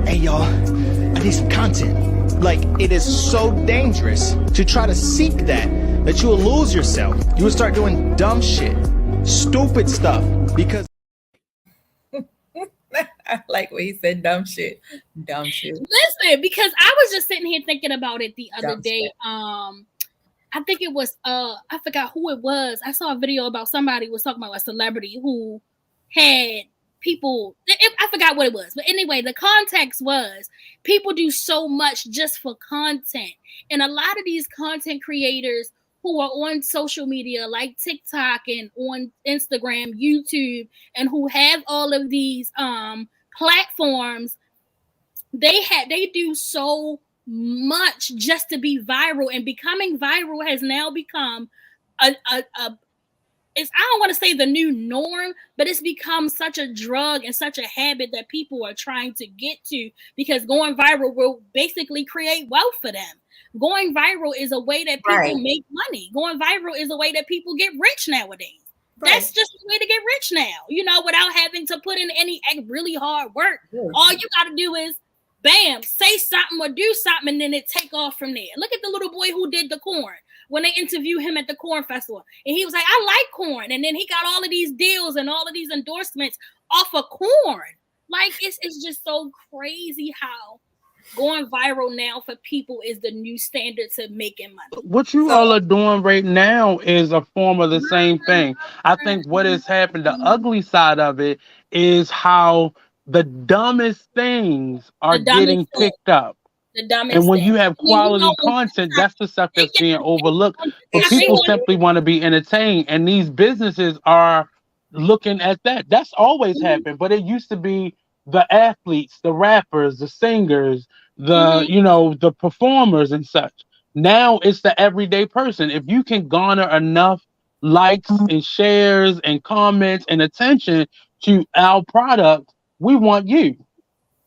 Speaker 6: Hey y'all, I need some content. Like, it is so dangerous to try to seek that you will lose yourself. You will start doing dumb shit, stupid stuff, because
Speaker 1: I like what he said, dumb shit. Dumb shit.
Speaker 2: Listen, because I was just sitting here thinking about it the other day. I think it was I forgot who it was. I saw a video about somebody was talking about a celebrity who had people, I forgot what it was, but anyway, the context was people do so much just for content, and a lot of these content creators who are on social media like TikTok and on Instagram, YouTube, and who have all of these platforms, they do so much just to be viral, and becoming viral has now become I don't want to say the new norm, but it's become such a drug and such a habit that people are trying to get to, because going viral will basically create wealth for them. Going viral is a way that people make money. Going viral is a way that people get rich nowadays. That's just the way to get rich now, without having to put in any really hard work. All you got to do is, bam, say something or do something, and then it take off from there. Look at the little boy who did the corn when they interviewed him at the corn festival. And he was like, I like corn. And then he got all of these deals and all of these endorsements off of corn. Like, it's just so crazy how going viral now for people is the new standard to making money.
Speaker 3: What you all are doing right now is a form of the same thing. I think what has happened, the ugly side of it, is how the dumbest things are getting picked up. And when you have quality content, that's the stuff that's being overlooked. But people simply want to be entertained, and these businesses are looking at that. That's always happened, but it used to be the athletes, the rappers, the singers, the performers and such. Now it's the everyday person. If you can garner enough likes and shares and comments and attention to our product, we want you.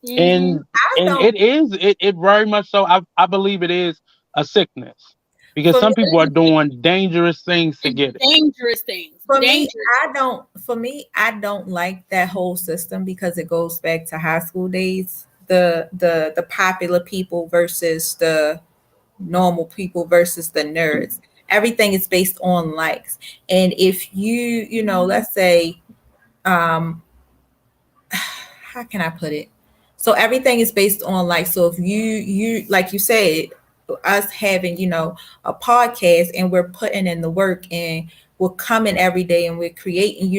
Speaker 3: And it very much so. I believe it is a sickness, because some people are doing dangerous things to get it.
Speaker 2: Dangerous things.
Speaker 1: For me, I don't like that whole system, because it goes back to high school days. The popular people versus the normal people versus the nerds. Everything is based on likes. And if you let's say, how can I put it? So everything is based on like, so if you like you said, us having, a podcast, and we're putting in the work, and we're coming every day, and we're creating,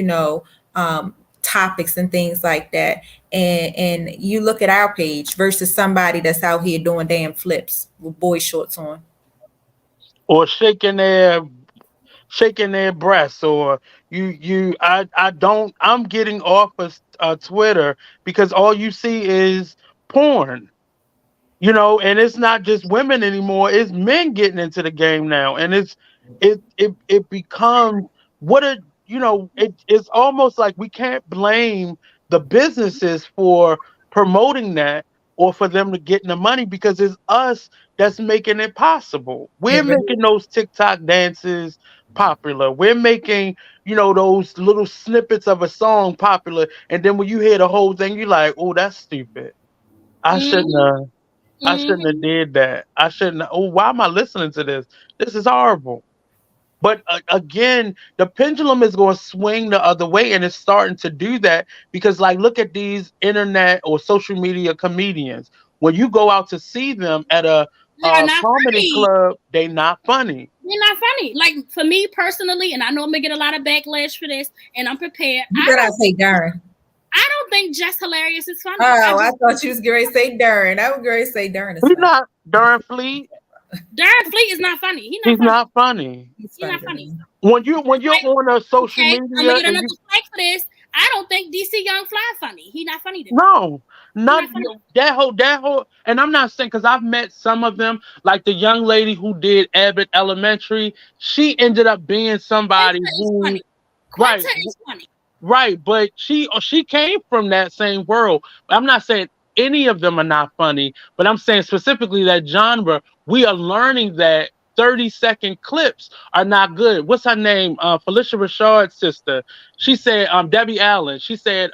Speaker 1: topics and things like that. And you look at our page versus somebody that's out here doing damn flips with boy shorts on.
Speaker 3: Or shaking their breasts, or I'm getting off of Twitter because all you see is porn, and it's not just women anymore, it's men getting into the game now, and it becomes it's almost like we can't blame the businesses for promoting that or for them to get in the money, because it's us that's making it possible. We're making those TikTok dances popular. We're making, those little snippets of a song popular. And then when you hear the whole thing, you're like, oh, that's stupid. I shouldn't have did that. I shouldn't. Why am I listening to this? This is horrible. But again, the pendulum is going to swing the other way, and it's starting to do that, because, like, look at these internet or social media comedians. When you go out to see them at a comedy club, they're not funny.
Speaker 2: They're not funny. Like, for me personally, and I know I'm gonna get a lot of backlash for this, and I'm prepared.
Speaker 1: You gotta say Darren.
Speaker 2: I don't think Just Hilarious is funny.
Speaker 1: Oh, I thought you was going to say Darren. I was going to say Darren is
Speaker 3: He's
Speaker 1: funny.
Speaker 3: not Darren Fleet.
Speaker 2: Darren Fleet is not funny.
Speaker 3: He's not funny.
Speaker 2: He's not funny.
Speaker 3: When you're on a social media,
Speaker 2: I'm gonna get another flag for this. I don't think DC Young Fly funny. He's not funny to me.
Speaker 3: No, not that whole. And I'm not saying, because I've met some of them, like the young lady who did Abbott Elementary. She ended up being somebody who, right,
Speaker 2: is funny.
Speaker 3: Right, but she came from that same world. I'm not saying any of them are not funny, but I'm saying specifically that genre. We are learning that 30-second clips are not good. What's her name? Felicia Rashard's sister. She said, Debbie Allen. She said,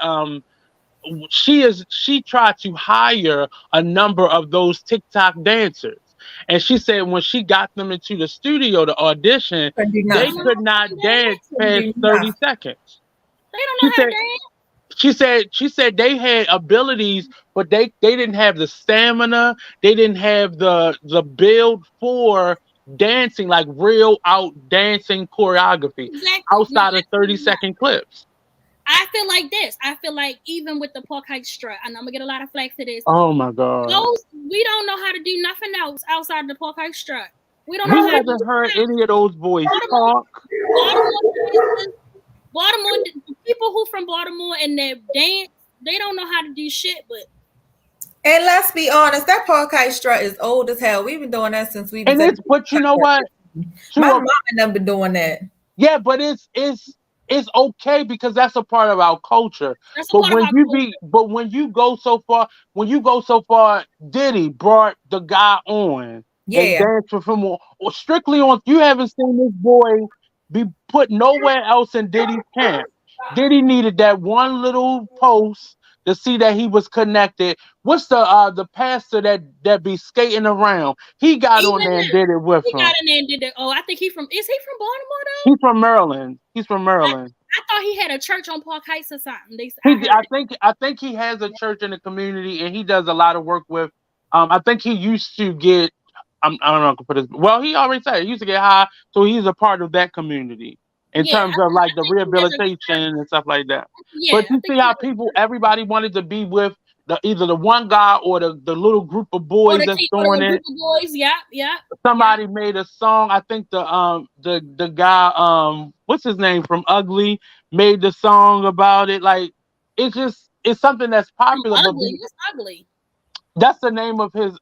Speaker 3: she tried to hire a number of those TikTok dancers. And she said when she got them into the studio to audition, they could not dance past 30 seconds.
Speaker 2: They don't know how to dance.
Speaker 3: She said they had abilities, but they didn't have the stamina. They didn't have the build for dancing, like real out dancing choreography outside of 30-second clips.
Speaker 2: I feel like this. I feel like even with the Park Heights strut, and I'm gonna get a lot of flack for this.
Speaker 3: Oh my God.
Speaker 2: We don't know how to do nothing else outside the Park Heights strut. We don't know how to
Speaker 3: haven't heard any of those boys talk.
Speaker 2: Baltimore, people who from Baltimore and their dance, they don't know how to do shit.
Speaker 1: And let's be honest, that Park Heights strut is old as hell. We've been doing that since we.
Speaker 3: But you know what?
Speaker 1: My mom and them been doing that.
Speaker 3: Yeah, but it's okay because that's a part of our culture. But when you go so far, Diddy brought the guy on.
Speaker 1: Yeah.
Speaker 3: And danced with him or strictly on. You haven't seen this boy be put nowhere else in Diddy's camp. Diddy needed that one little post to see that he was connected. What's the pastor that be skating around? He got on there and did it with him.
Speaker 2: He got in there and did it. Oh, I think is he from Baltimore though?
Speaker 3: He's from Maryland.
Speaker 2: I thought he had a church on Park Heights or something.
Speaker 3: I think he has a church in the community and he does a lot of work with. I think he used to get. I don't know how to put this. Well, he already said he used to get high, so he's a part of that community in terms of like the rehabilitation and stuff like that. Yeah, but you see how everybody wanted to be with either the one guy or the little group of boys that's doing it.
Speaker 2: Boys, yeah.
Speaker 3: Somebody made a song. I think the guy, what's his name from Ugly, made the song about it. Like it's something that's popular.
Speaker 2: What's Ugly?
Speaker 3: That's the name of his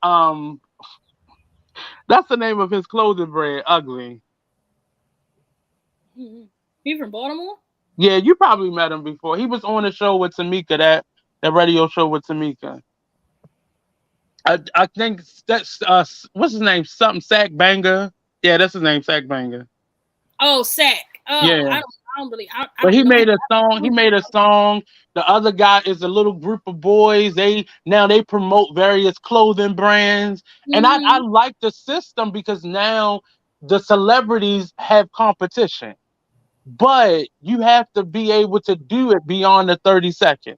Speaker 3: That's the name of his clothing brand, Ugly.
Speaker 2: Mm-hmm. He from Baltimore?
Speaker 3: Yeah, you probably met him before. He was on the show with Tamika, that radio show with Tamika. I think that's what's his name? Something Sack Banger. Yeah, that's his name, Sack Banger.
Speaker 2: Oh, Sack. Oh,
Speaker 3: yeah.
Speaker 2: I don't really.
Speaker 3: But he made a song. He made a song. The other guy is a little group of boys. They promote various clothing brands, and I like the system because now the celebrities have competition, but you have to be able to do it beyond the 30 seconds.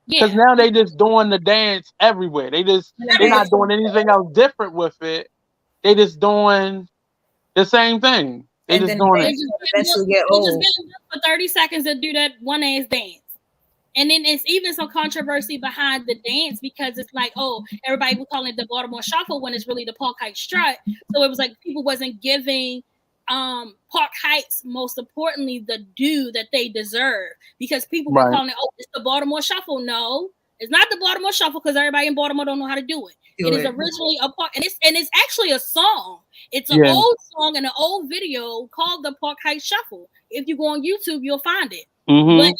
Speaker 3: Because now they just doing the dance everywhere. They're not doing anything else different with it. They just doing the same thing. They just doing it.
Speaker 1: Eventually get old.
Speaker 2: Just for 30 seconds to do that one ass dance. And then it's even some controversy behind the dance because it's like, oh, everybody was calling it the Baltimore Shuffle when it's really the Park Heights Strut. So it was like people wasn't giving Park Heights, most importantly, the due that they deserve because people were calling it, oh, it's the Baltimore Shuffle. No, it's not the Baltimore Shuffle because everybody in Baltimore don't know how to do it. It is originally a part, and it's actually a song. It's an old song and an old video called the Park Heights Shuffle. If you go on YouTube, you'll find it.
Speaker 3: Mm-hmm.
Speaker 2: But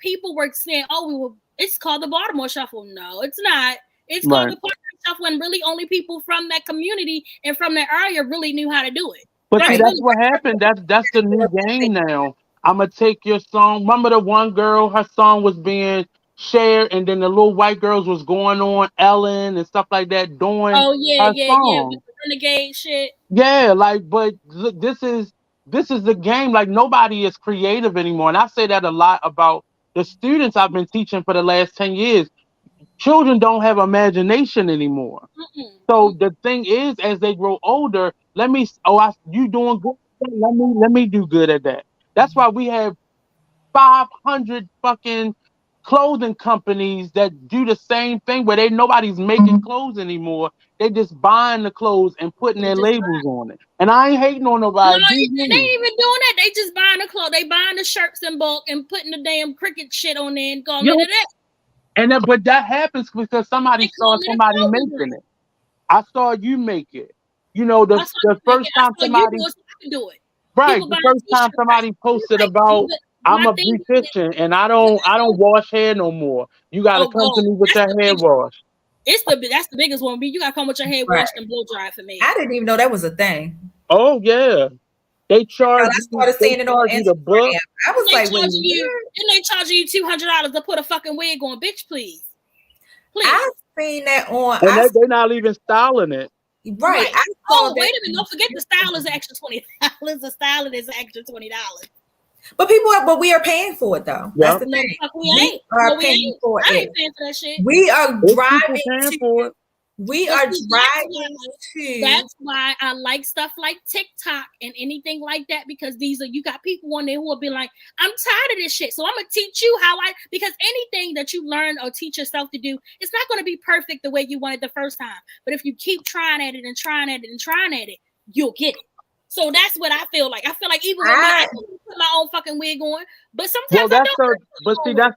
Speaker 2: people were saying, "Oh, it's called the Baltimore Shuffle." No, it's not. It's called the Park Heights Shuffle, and really only people from that community and from that area really knew how to do it.
Speaker 3: But see, that's what happened. That's the new game now. I'm gonna take your song. Remember the one girl, her song was being shared, and then the little white girls was going on Ellen and stuff like that doing
Speaker 2: her
Speaker 3: song.
Speaker 2: With the renegade shit.
Speaker 3: Yeah, like, but look, this is the game. Like, nobody is creative anymore, and I say that a lot about the students I've been teaching for the last 10 years. Children don't have imagination anymore. Mm-hmm. So the thing is, as they grow older, you doing good. Let me do good at that. That's why we have 500 fucking clothing companies that do the same thing where nobody's making clothes anymore. They just buying the clothes and putting their labels on it. And I ain't hating on nobody.
Speaker 2: No, they ain't even doing that. They just buying the clothes. They buying the shirts in bulk and putting the damn cricket shit on there and calling it that.
Speaker 3: But that happens because somebody saw somebody making it. I saw you make it. You know, the first time somebody
Speaker 2: do it.
Speaker 3: Right. The first time somebody posted about I'm a beautician and I don't wash hair no more. You gotta come to me with your hair wash.
Speaker 2: That's the biggest one. You gotta come with your hair washed and blow dry for me.
Speaker 1: I didn't even know that was a thing.
Speaker 3: Oh yeah. They charge.
Speaker 1: I started seeing it on Instagram. I was like,
Speaker 2: then they charging you $200 to put a fucking wig on, bitch. Please.
Speaker 1: I've seen that on.
Speaker 3: And they're not even styling it.
Speaker 1: Right.
Speaker 2: Wait a minute! Don't forget the style is extra $20. The styling is extra $20.
Speaker 1: But we are paying for it though. That's the thing.
Speaker 2: We are paying for it. I ain't paying for that shit.
Speaker 1: We are driving for it. We are driving to.
Speaker 2: That's why I like stuff like TikTok and anything like that, because you got people on there who will be like, I'm tired of this shit. So I'm gonna teach you because anything that you learn or teach yourself to do, it's not gonna be perfect the way you want it the first time. But if you keep trying at it and trying at it and trying at it, you'll get it. So that's what I feel like. I feel like even when I put my own fucking wig on, but sometimes
Speaker 3: that's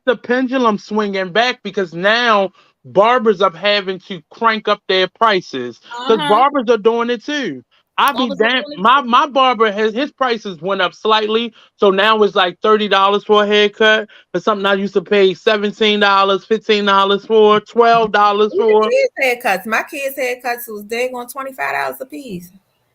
Speaker 3: the pendulum swinging back, because now barbers are having to crank up their prices because barbers are doing it too. I be damn. My barber his prices went up slightly, so now it's like $30 for a haircut. For something I used to pay $17, $15 for, $12 for.
Speaker 1: Kids haircuts. My kids' haircuts was on $25 a piece.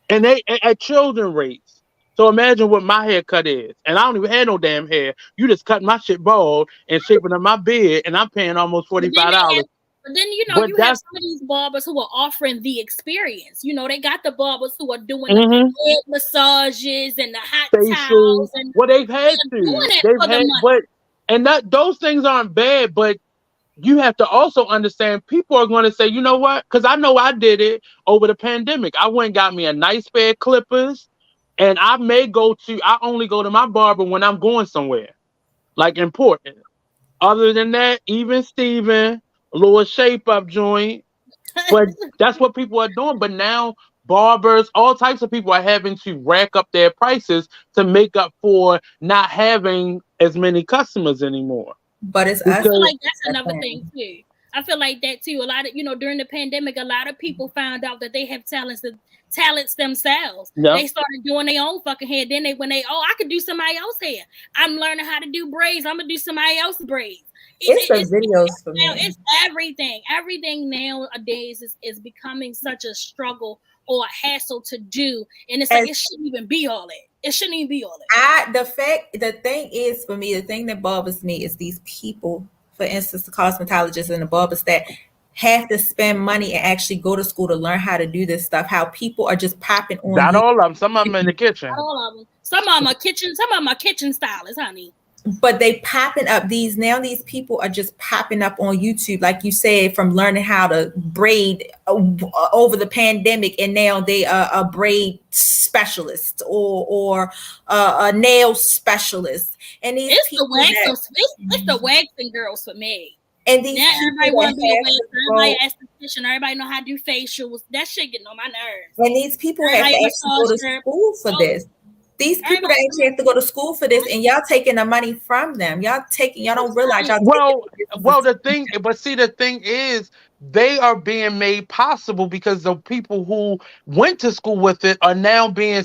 Speaker 3: And they at children rates. So imagine what my haircut is. And I don't even have no damn hair. You just cut my shit bald and shaping up my beard, and I'm paying almost $45.
Speaker 2: But then you have some of these barbers who are offering the experience. You know, they got the barbers who are doing the head massages and the hot towels. And
Speaker 3: they've had to. Those things aren't bad, but you have to also understand people are going to say, you know what? Because I know I did it over the pandemic. I went and got me a nice pair of clippers, and I only go to my barber when I'm going somewhere, like important. Other than that, even Steven, a little shape up joint. But that's what people are doing. But now barbers, all types of people are having to rack up their prices to make up for not having as many customers anymore.
Speaker 1: But I
Speaker 2: feel like that's another thing too. I feel like that too. A lot of, during the pandemic, a lot of people found out that they have talents themselves. Yep. They started doing their own fucking hair. Then I could do somebody else's hair. I'm learning how to do braids. I'm gonna do somebody else's braids.
Speaker 1: It's the videos for me.
Speaker 2: It's everything. Everything nowadays is becoming such a struggle or a hassle to do, and it's like it shouldn't even be all that. It shouldn't even be all that.
Speaker 1: The thing is, for me, the thing that bothers me is these people, for instance, the cosmetologists and the barbers that have to spend money and actually go to school to learn how to do this stuff. How people are just popping on.
Speaker 3: Not all of them. Some of them in the kitchen.
Speaker 2: Not all of them. Some of them are kitchen. Some of them are kitchen stylists, honey.
Speaker 1: But they popping up these people are just popping up on YouTube, like you said, from learning how to braid over the pandemic, and now they are a braid specialist or a nail specialist. And these
Speaker 2: it's the waxing girls for me.
Speaker 1: And these
Speaker 2: everybody want to be a waxer, everybody esthetician, everybody know how to do facials. That shit getting on my nerves.
Speaker 1: And these people have to actually go to school for this. These people that actually have to go to school for this, and y'all taking the money from them. Y'all don't realize y'all.
Speaker 3: The thing is, they are being made possible because the people who went to school with it are now being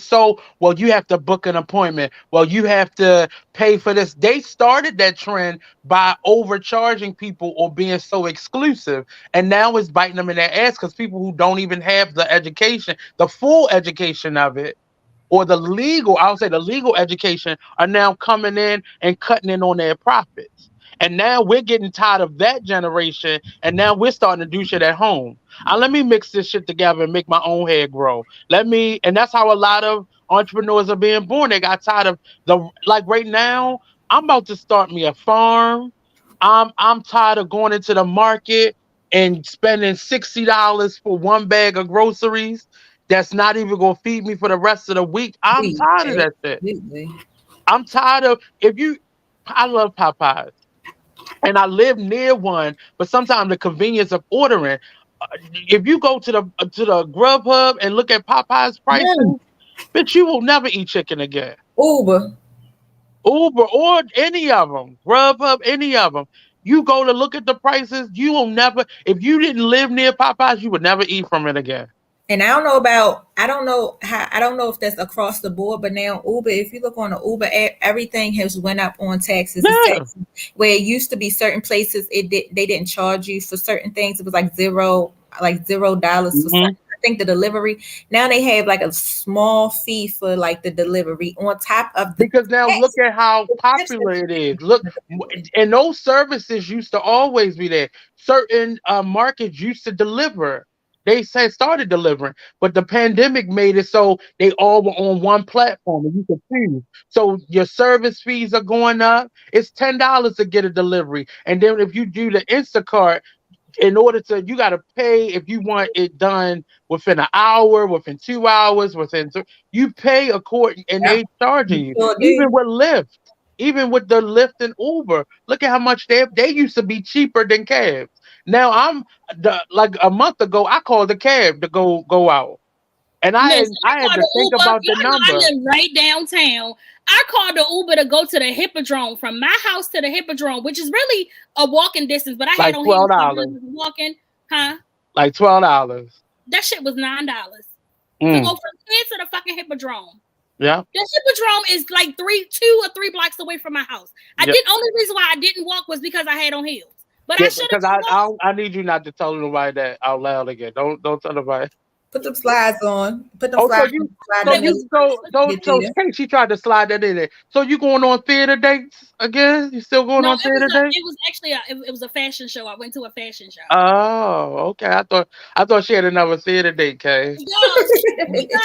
Speaker 3: you have to book an appointment. Well, you have to pay for this. They started that trend by overcharging people or being so exclusive. And now it's biting them in their ass because people who don't even have the education, the full education of it, or the legal education, are now coming in and cutting in on their profits. And now we're getting tired of that generation, and now we're starting to do shit at home. Let me mix this shit together and make my own hair grow. And that's how a lot of entrepreneurs are being born. They got tired of right now, I'm about to start me a farm. I'm tired of going into the market and spending $60 for one bag of groceries. That's not even going to feed me for the rest of the week. I'm tired of that shit. I'm tired of I love Popeyes. and I live near one, but sometimes the convenience of ordering. If you go to the Grubhub and look at Popeye's pricing, bitch, you will never eat chicken again.
Speaker 1: Uber
Speaker 3: or any of them, Grubhub, any of them. You go to look at the prices, you will never. If you didn't live near Popeyes, you would never eat from it again.
Speaker 1: And I don't know if that's across the board, but now Uber, if you look on the Uber app, everything has went up on taxes.
Speaker 3: Yeah.
Speaker 1: Where it used to be certain places, they didn't charge you for certain things. It was like $0 for certain. I think the delivery. Now they have like a small fee for like the delivery on top of the.
Speaker 3: Because now look at how popular it is. Look, and those services used to always be there. Certain markets used to deliver. They started delivering, but the pandemic made it so they all were on one platform and you could choose. So your service fees are going up. It's $10 to get a delivery, and then if you do the Instacart, in order to, you got to pay if you want it done within an hour, within 2 hours, you pay according, and they charging you. Even with Lyft, even with the Lyft and Uber, look at how much they used to be cheaper than cabs. Now like a month ago, I called the cab to go out, and I had to think about the number.
Speaker 2: I live right downtown. I called the Uber to go to the Hippodrome, from my house to the Hippodrome, which is really a walking distance, but I had on
Speaker 3: $12.
Speaker 2: Walking, huh?
Speaker 3: Like $12.
Speaker 2: That shit was $9 to go from here to the fucking Hippodrome.
Speaker 3: Yeah.
Speaker 2: The Hippodrome is like 2 or 3 blocks away from my house. Only reason why I didn't walk was because I had on heels. But I should have.
Speaker 3: Because I need you not to tell nobody that out loud again. Don't tell nobody.
Speaker 1: Put them slides on. Put them slides
Speaker 3: on. She tried to slide that in there. So you going on theater dates again? You still going on theater dates?
Speaker 2: It was actually it was a fashion show. I went to a fashion show.
Speaker 3: Oh, okay. I thought she had another theater date, Kay.
Speaker 2: There we go.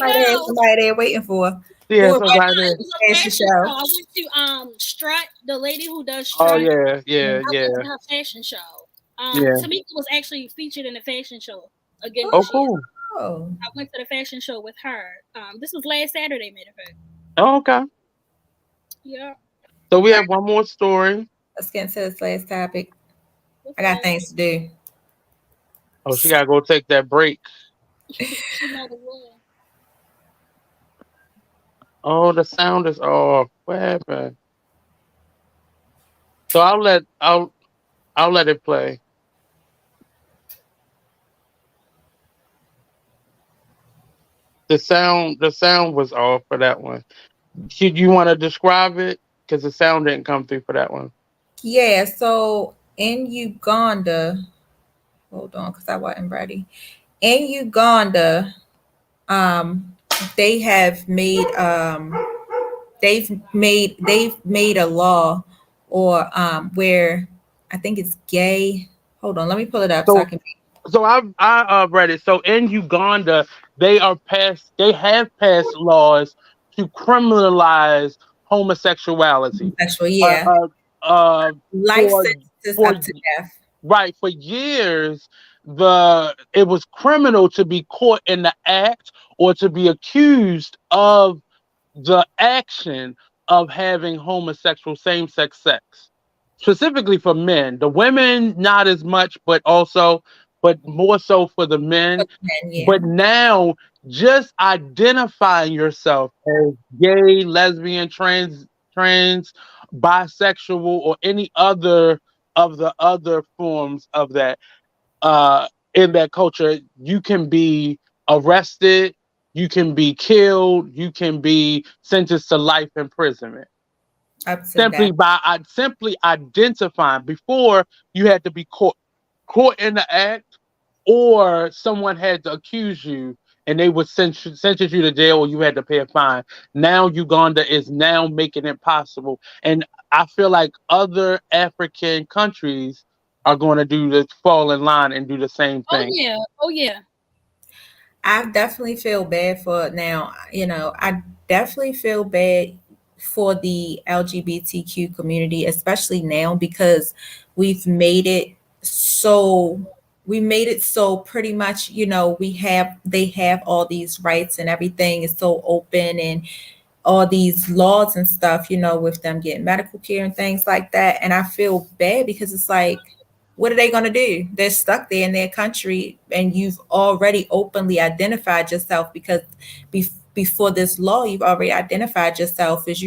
Speaker 1: Have somebody there waiting for.
Speaker 3: Yeah,
Speaker 2: it was a fashion show. I went to Strut, the lady who does Strut.
Speaker 3: Oh yeah.
Speaker 2: I went to her fashion show. Tamika was actually featured in the fashion show again.
Speaker 3: Oh, cool.
Speaker 1: Oh.
Speaker 2: I went to the fashion show with her. This was last Saturday, matter of fact.
Speaker 3: Oh, okay.
Speaker 2: Yeah.
Speaker 3: So we have one more story.
Speaker 1: Let's get into this last topic. I got things to do.
Speaker 3: Oh, she gotta go take that break. Oh, the sound is off. What happened? So I'll let it play. The sound was off for that one. Should you want to describe it? Because the sound didn't come through for that one.
Speaker 1: Yeah, so in Uganda, hold on, because I wasn't ready. In Uganda, they've made a law where I think it's gay. Hold on, let me pull it up so I can.
Speaker 3: So I read it. So in Uganda, they have passed laws to criminalize homosexuality.
Speaker 1: Life sentences up to death.
Speaker 3: Right. For years, it was criminal to be caught in the act or to be accused of the action of having homosexual same-sex sex. Specifically for men. The women, not as much, but more so for the men.
Speaker 1: Yeah.
Speaker 3: But now, just identifying yourself as gay, lesbian, trans, bisexual, or any other of the other forms of that in that culture, you can be arrested, you can be killed, you can be sentenced to life imprisonment. Simply identifying. Before, you had to be caught in the act, or someone had to accuse you and they would sentence you to jail, or you had to pay a fine. Now Uganda is now making it possible, and I feel like other African countries are going to fall in line and do the same thing.
Speaker 2: Oh yeah.
Speaker 1: I definitely feel bad for now. I definitely feel bad for the LGBTQ community, especially now, because we've made it so pretty much, they have all these rights and everything is so open, and all these laws and stuff, with them getting medical care and things like that. And I feel bad because it's like, what are they going to do? They're stuck there in their country, and you've already openly identified yourself because before this law, you've already identified yourself as,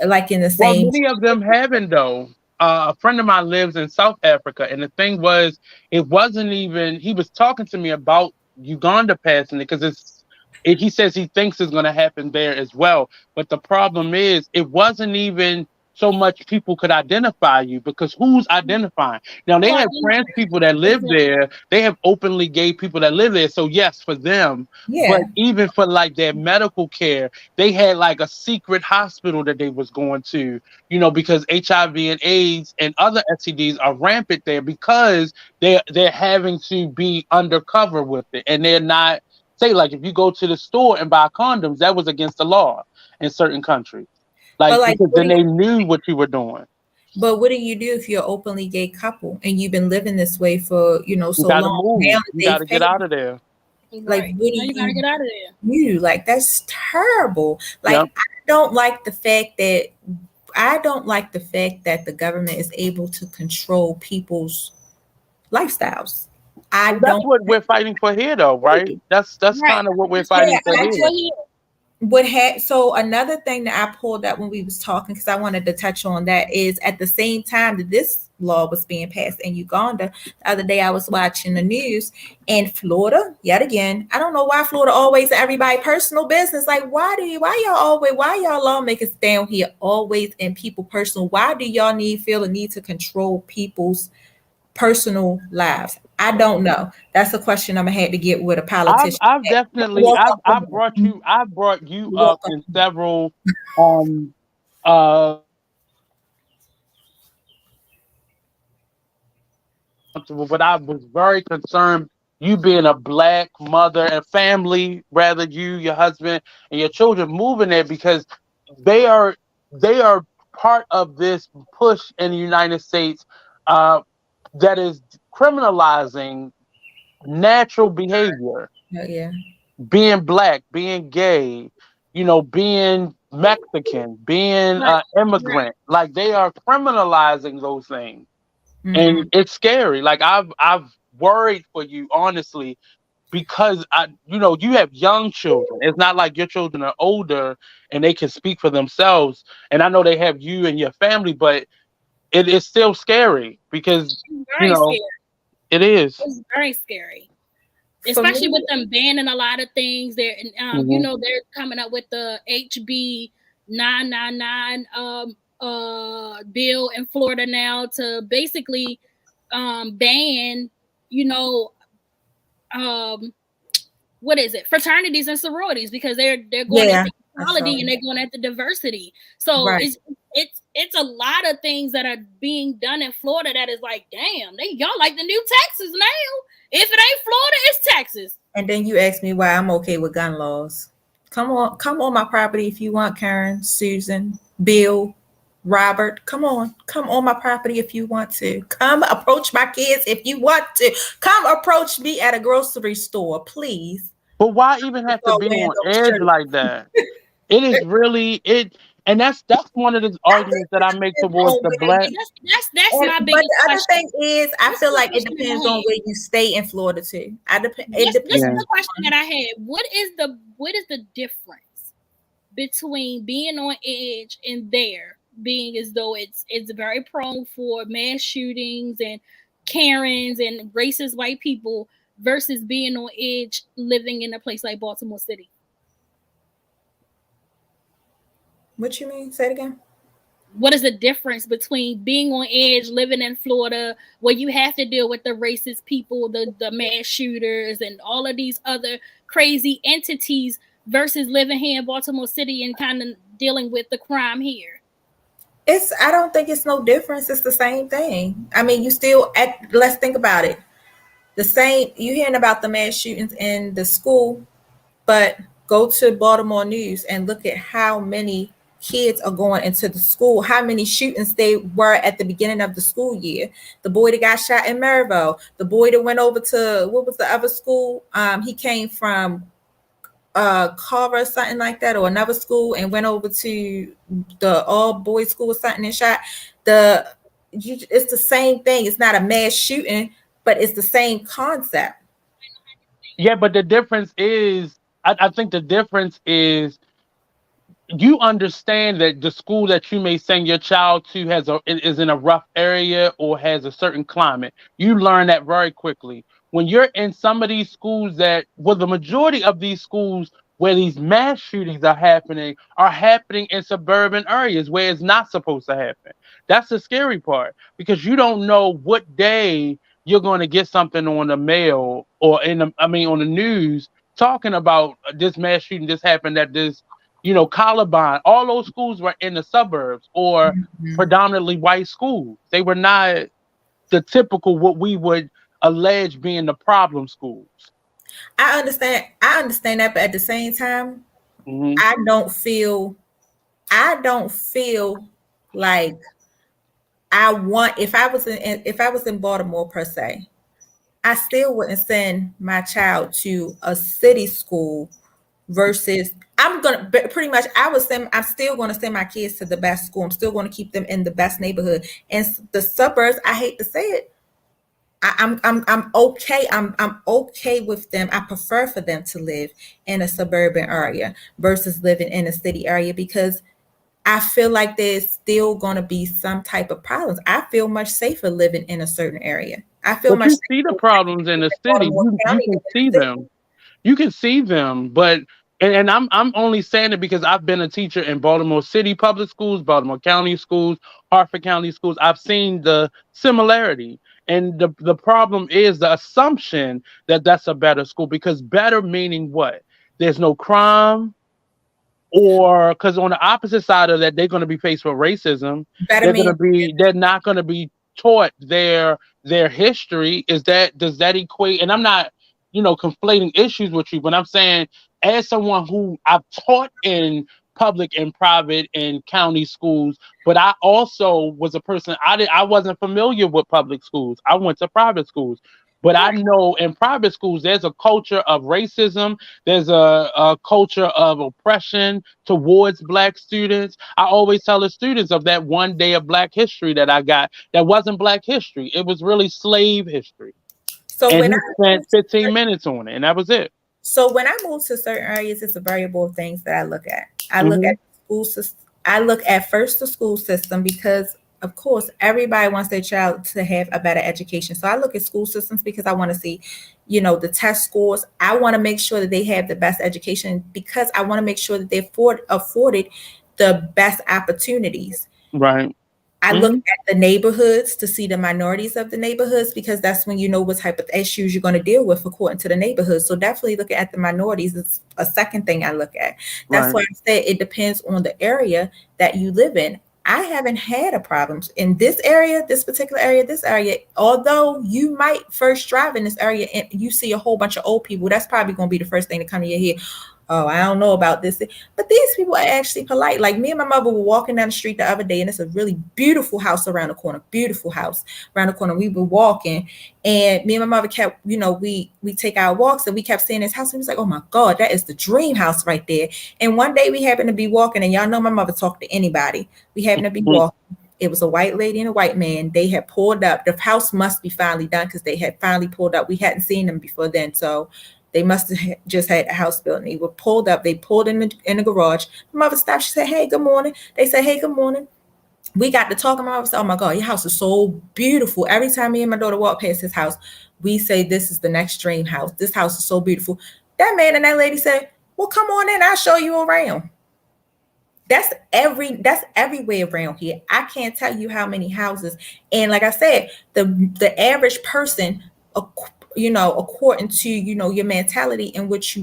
Speaker 1: like in the same.
Speaker 3: Well, many of them haven't, though. A friend of mine lives in South Africa, and the thing was, it wasn't even. He was talking to me about Uganda passing it because he says he thinks it's going to happen there as well. But the problem is, it wasn't even so much people could identify you, because who's identifying? Now, they have trans people that live there. They have openly gay people that live there. So yes, for them.
Speaker 1: Yeah.
Speaker 3: But even for like their medical care, they had like a secret hospital that they was going to, because HIV and AIDS and other STDs are rampant there, because they're having to be undercover with it. And they're not, say, like, if you go to the store and buy condoms, that was against the law in certain countries. Because then they knew what you were doing.
Speaker 1: But what do you do if you're an openly gay couple and you've been living this way for, so long?
Speaker 3: Move. You gotta get out of there.
Speaker 1: Like, what do
Speaker 2: you gotta get out of there?
Speaker 1: You like, that's terrible. Like,
Speaker 3: Yep.
Speaker 1: I don't like the fact that the government is able to control people's lifestyles.
Speaker 3: That's what we're fighting for here, though, right? That's kind of what we're fighting for here.
Speaker 1: So another thing that I pulled up when we was talking, because I wanted to touch on that, is at the same time that this law was being passed in Uganda, the other day I was watching the news in Florida, yet again. I don't know why Florida always everybody personal business. Like, why y'all lawmakers down here always in people personal? Why do y'all feel the need to control people's personal lives? I don't know. That's a question I'm gonna have to get with a politician.
Speaker 3: I've definitely I brought you up in several but I was very concerned, you being a Black mother and family, rather, you, your husband, and your children moving there, because they are part of this push in the United States that is criminalizing natural behavior.
Speaker 1: Yeah.
Speaker 3: Being Black, being gay, being Mexican, being immigrant. Like, they are criminalizing those things. Mm-hmm. And it's scary. Like, I've worried for you, honestly, because you have young children. It's not like your children are older and they can speak for themselves. And I know they have you and your family, but it is still scary, because
Speaker 2: scary.
Speaker 3: It is.
Speaker 2: It's very scary, especially with them banning a lot of things. They're they're coming up with the HB 999 bill in Florida now to basically ban what is it, fraternities and sororities, because they're going at the equality and they're going at the diversity. So it's a lot of things that are being done in Florida that is like, damn, y'all like the new Texas now. If it ain't Florida, it's Texas.
Speaker 1: And then you ask me why I'm okay with gun laws. Come on my property if you want, Karen, Susan, Bill, Robert. Come on my property if you want to. Come approach my kids if you want to. Come approach me at a grocery store, please.
Speaker 3: But why even have to be on edge like that? It is really it. And that's one of the arguments that I make towards the Black.
Speaker 2: That's my biggest question.
Speaker 1: But the other thing is, I feel like it depends on where you stay in Florida too. This is
Speaker 2: the question that I had. What is the difference between being on edge and there being as though it's very prone for mass shootings and Karens and racist white people versus being on edge living in a place like Baltimore City?
Speaker 1: What you mean? Say it again.
Speaker 2: What is the difference between being on edge, living in Florida, where you have to deal with the racist people, the mass shooters, and all of these other crazy entities, versus living here in Baltimore City and kind of dealing with the crime here?
Speaker 1: I don't think it's no difference. It's the same thing. I mean, let's think about it. The same, you're hearing about the mass shootings in the school, but go to Baltimore News and look at how many kids are going into the school, how many shootings they were at the beginning of the school year. The boy that got shot in Maryville, the boy that went over to, what was the other school? He came from car or something like that, or another school, and went over to the all boys school or something and shot, it's the same thing. It's not a mass shooting, but it's the same concept.
Speaker 3: Yeah, but the difference is, I think the difference is, you understand that the school that you may send your child to is in a rough area or has a certain climate. You learn that very quickly. When you're in some of these schools the majority of these schools where these mass shootings are happening in suburban areas where it's not supposed to happen. That's the scary part, because you don't know what day you're going to get something on the mail or on the news talking about this mass shooting just happened at this, Columbine. All those schools were in the suburbs or predominantly white schools. They were not the typical what we would allege being the problem schools.
Speaker 1: I understand that, but at the same time, I don't feel like if I was in Baltimore per se, I still wouldn't send my child to a city school versus I'm still gonna send my kids to the best school. I'm still gonna keep them in the best neighborhood. And the suburbs, I hate to say it, I'm okay. I'm okay with them. I prefer for them to live in a suburban area versus living in a city area, because I feel like there's still going to be some type of problems. I feel much safer living in a certain area. I feel much.
Speaker 3: You see the problems in the city. You can see them. You can see them, but and I'm only saying it because I've been a teacher in Baltimore City public schools, Baltimore County schools, Hartford County schools. I've seen the similarity. And the problem is the assumption that that's a better school, because better meaning what? There's no crime, or because on the opposite side of that, they're going to be faced with racism. They're not going to be taught their history. Does that equate? And I'm not, conflating issues with you, but I'm saying, as someone who I've taught in public and private and county schools, but I also was a person, I wasn't familiar with public schools. I went to private schools, but I know in private schools, there's a culture of racism. There's a culture of oppression towards Black students. I always tell the students of that one day of Black history that I got that wasn't Black history. It was really slave history. So and he spent 15 minutes on it, and that was it.
Speaker 1: So when I move to certain areas, it's a variable of things that I look at. I look at school system. I look at first the school system, because of course everybody wants their child to have a better education. So I look at school systems because I want to see, the test scores. I want to make sure that they have the best education, because I want to make sure that they're afforded the best opportunities.
Speaker 3: Right.
Speaker 1: I look at the neighborhoods to see the minorities of the neighborhoods, because that's when you know what type of issues you're going to deal with according to the neighborhood. So definitely looking at the minorities is a second thing I look at. That's why I said it depends on the area that you live in. I haven't had a problem in this area, this area. Although you might first drive in this area and you see a whole bunch of old people, that's probably going to be the first thing to come to your head. Oh, I don't know about this. But these people are actually polite. Like me and my mother were walking down the street the other day, and it's a really beautiful house around the corner. Beautiful house around the corner. We were walking, and me and my mother kept, we take our walks, and we kept seeing this house. And we was like, oh my God, that is the dream house right there. And one day we happened to be walking, and y'all know my mother talked to anybody. We happened to be walking. It was a white lady and a white man. They had pulled up. The house must be finally done, because they had finally pulled up. We hadn't seen them before then, so they must have just had a house built, and they were pulled up. They pulled in the garage. My mother stopped. She said, hey, good morning. They said, hey, good morning. We got to talking. My mother said, oh my God, your house is so beautiful. Every time me and my daughter walk past his house, we say, this is the next dream house. This house is so beautiful. That man and that lady said, well, come on in. I'll show you around. That's everywhere around here. I can't tell you how many houses. And like I said, the average person, according to, your mentality in which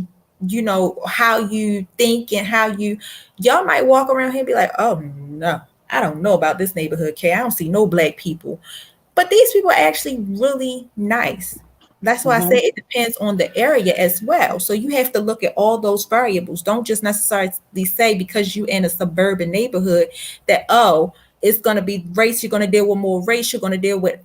Speaker 1: how you think and how y'all might walk around here and be like, oh no, I don't know about this neighborhood, Kay. I don't see no Black people. But these people are actually really nice. That's why I say it depends on the area as well. So you have to look at all those variables. Don't just necessarily say because you're in a suburban neighborhood that, oh, it's going to be race. You're going to deal with more race. You're going to deal with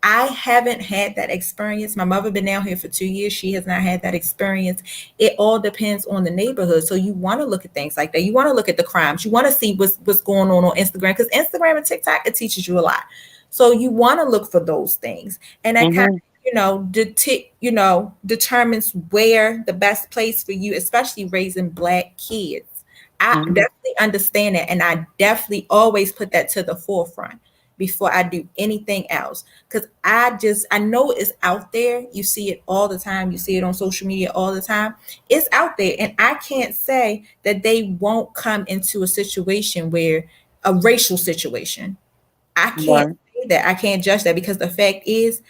Speaker 1: I haven't had that experience. My mother been down here for 2 years. She has not had that experience. It all depends on the neighborhood. So you want to look at things like that. You want to look at the crimes. You want to see what's going on Instagram, because Instagram and TikTok, it teaches you a lot. So you want to look for those things. And that kind of, determines where the best place for you, especially raising Black kids. I definitely understand it. And I definitely always put that to the forefront before I do anything else. Because I know it's out there. You see it all the time. You see it on social media all the time. It's out there. And I can't say that they won't come into a situation where a racial situation. I can't say that. I can't judge that, because the fact is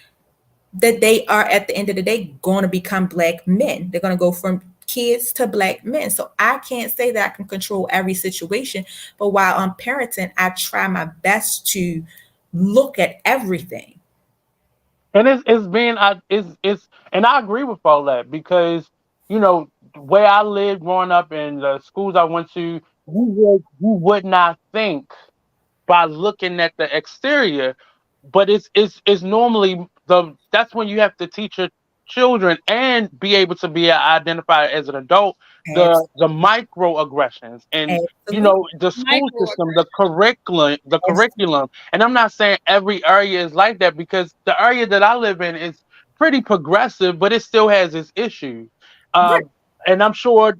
Speaker 1: that they are, at the end of the day, going to become Black men. They're going to go from kids to Black men. So I can't say that I can control every situation, but while I'm parenting, I try my best to look at everything.
Speaker 3: And and I agree with all that, because where I lived growing up and the schools I went to, you would not think by looking at the exterior, but it's normally that's when you have to teach your children and be able to be identified as an adult, the microaggressions and the school system, the curriculum. And I'm not saying every area is like that, because the area that I live in is pretty progressive, but it still has its issues. And I'm sure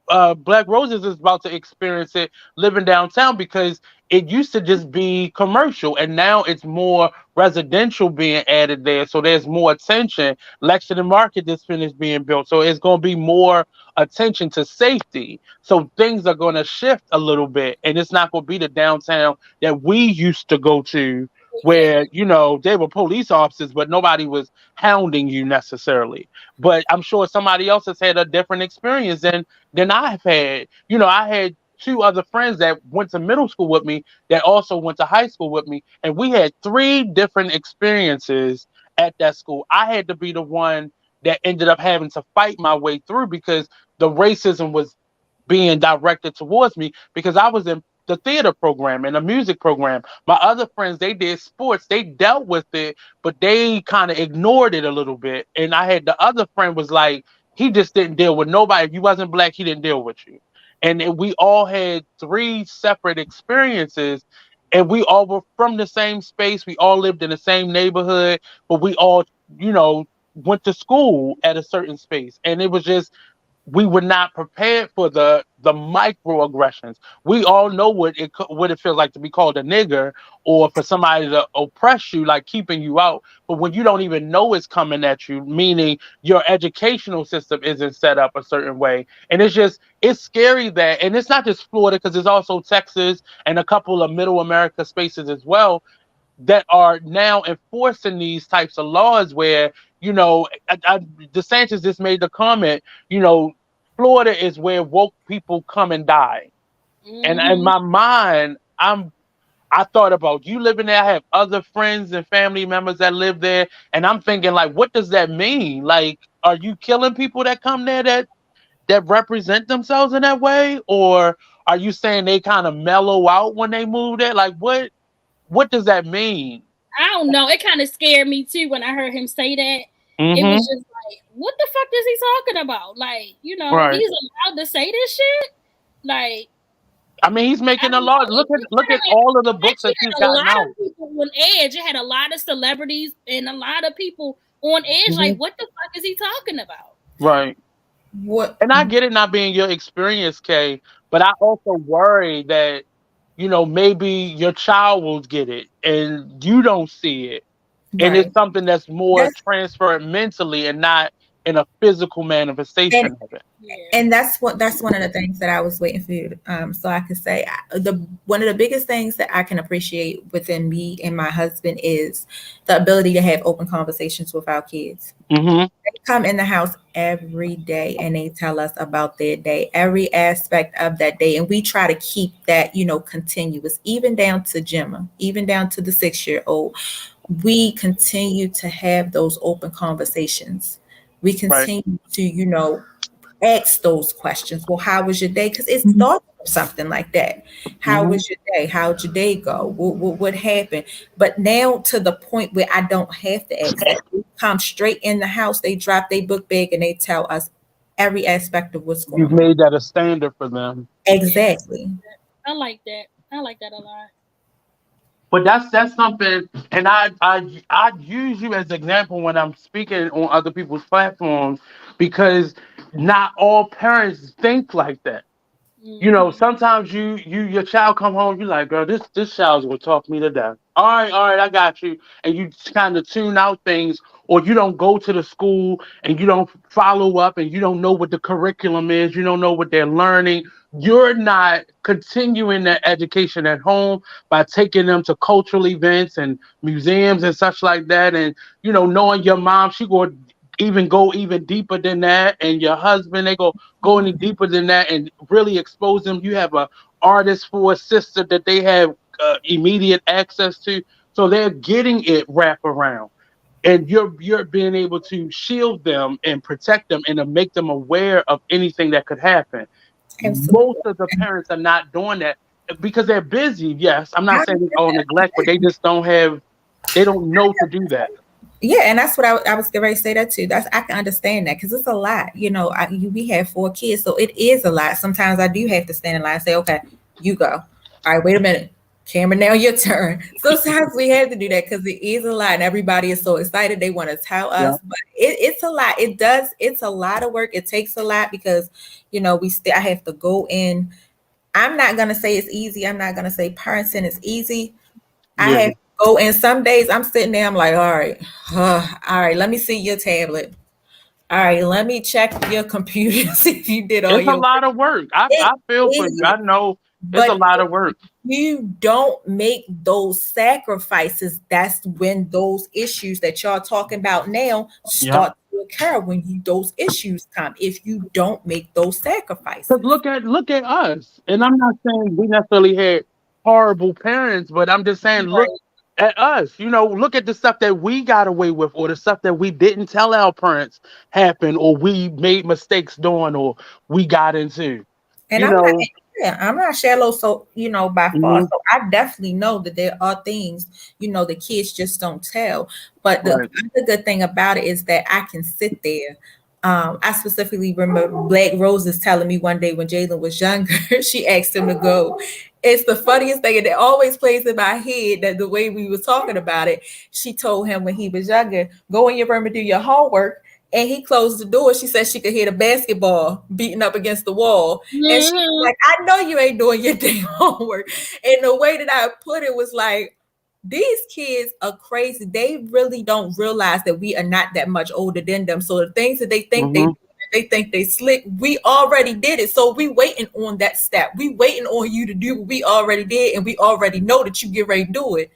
Speaker 3: BlackRoses is about to experience it living downtown, because it used to just be commercial and now it's more residential being added there. So there's more attention. Lexington Market is finished being built. So it's going to be more attention to safety. So things are going to shift a little bit, and it's not going to be the downtown that we used to go to, where, they were police officers, but nobody was hounding you necessarily. But I'm sure somebody else has had a different experience than I've had. I had 2 other friends that went to middle school with me that also went to high school with me, and we had 3 different experiences at that school. I had to be the one that ended up having to fight my way through, because the racism was being directed towards me, because I was in the theater program and the music program. My other friends, they did sports, they dealt with it, but they kind of ignored it a little bit. And I had the other friend was like, he just didn't deal with nobody. If you wasn't Black, he didn't deal with you. And we all had 3 separate experiences, and we all were from the same space. We all lived in the same neighborhood, but we all, went to school at a certain space. And it was just, we were not prepared for the microaggressions. We all know what it feels like to be called a nigger, or for somebody to oppress you, like keeping you out. But when you don't even know it's coming at you, meaning your educational system isn't set up a certain way. And it's scary that, and it's not just Florida, because it's also Texas and a couple of middle America spaces as well, that are now enforcing these types of laws where, DeSantis just made the comment, Florida is where woke people come and die. And in my mind, I thought about you living there. I have other friends and family members that live there. And I'm thinking, like, what does that mean? Like, are you killing people that come there that represent themselves in that way? Or are you saying they kind of mellow out when they move there? Like, what does that mean?
Speaker 2: I don't know. It kind of scared me too when I heard him say that. It was just like, what the fuck is he talking about? Like, he's allowed to say this shit? Like,
Speaker 3: I mean, he's making a law. Look at all of the books that he's gotten out.
Speaker 2: A lot of people on edge. It had a lot of celebrities and a lot of people on edge. Like, what the fuck is he talking about?
Speaker 3: Right.
Speaker 1: What?
Speaker 3: And I get it not being your experience, Kay, but I also worry that, maybe your child will get it and you don't see it. Right. And it's something that's more transferred mentally and not in a physical manifestation of it.
Speaker 1: And that's one of the things that I was waiting for you so I could say. One of the biggest things that I can appreciate within me and my husband is the ability to have open conversations with our kids. They come in the house every day and they tell us about their day, every aspect of that day. And we try to keep that, continuous, even down to Gemma, even down to the 6-year-old. We continue to have those open conversations. We continue to, ask those questions. Well, how was your day? Because it's thought of something like that. How was your day? How'd your day go? What happened? But now to the point where I don't have to ask that. We come straight in the house, they drop their book bag and they tell us every aspect of what's going on.
Speaker 3: You've made that a standard for them.
Speaker 1: Exactly.
Speaker 2: I like that. I like that a lot.
Speaker 3: But that's something, and I use you as an example when I'm speaking on other people's platforms, because not all parents think like that. You know, sometimes your child come home, you're like, girl, this child's gonna talk me to death. All right, I got you. And you kind of tune out things, or you don't go to the school and you don't follow up and you don't know what the curriculum is, you don't know what they're learning. You're not continuing that education at home by taking them to cultural events and museums and such like that. And, you know, knowing your mom, she go even deeper than that, and your husband, they go any deeper than that and really expose them. You have a artist for a sister that they have immediate access to, so they're getting it wrapped around, and you're being able to shield them and protect them and to make them aware of anything that could happen. Absolutely. Most of the parents are not doing that because they're busy. Yes, I'm not saying they all neglect, but they just don't know to do that.
Speaker 1: Yeah, and that's what I was getting ready to say that too. I can understand that because it's a lot. You know, we have 4 kids, so it is a lot. Sometimes I do have to stand in line and say, okay, you go. All right, wait a minute. Cameron, now your turn. Sometimes we have to do that because it is a lot and everybody is so excited. They want to tell us, but it's a lot. It's a lot of work. It takes a lot because, you know, I have to go in. I'm not going to say it's easy. I'm not going to say parenting is easy. I have go, and some days I'm sitting there, I'm like, all right, let me see your tablet. All right, let me check your computer, see if you did all
Speaker 3: your work. It's a lot of work. I feel for you. I know it's a lot of work.
Speaker 1: You don't make those sacrifices. That's when those issues that y'all talking about now start to occur, when those issues come, if you don't make those sacrifices.
Speaker 3: Look at us. And I'm not saying we necessarily had horrible parents, but I'm just saying, look at us, you know, look at the stuff that we got away with, or the stuff that we didn't tell our parents happened, or we made mistakes doing, or we got into.
Speaker 1: And I'm not shallow, so, you know, by far. So I definitely know that there are things, you know, the kids just don't tell. But the good thing about it is that I can sit there. I specifically remember BlackRoses telling me one day when Jalen was younger, she asked him to go. It's the funniest thing, and it always plays in my head that the way we was talking about it, she told him when he was younger, go in your room and do your homework. And he closed the door. She said she could hear the basketball beating up against the wall. And she was like, I know you ain't doing your damn homework. And the way that I put it was like, these kids are crazy. They really don't realize that we are not that much older than them. So the things that they think they think they slick, we already did it. So we waiting on that step. We waiting on you to do what we already did, and we already know that you get ready to do it.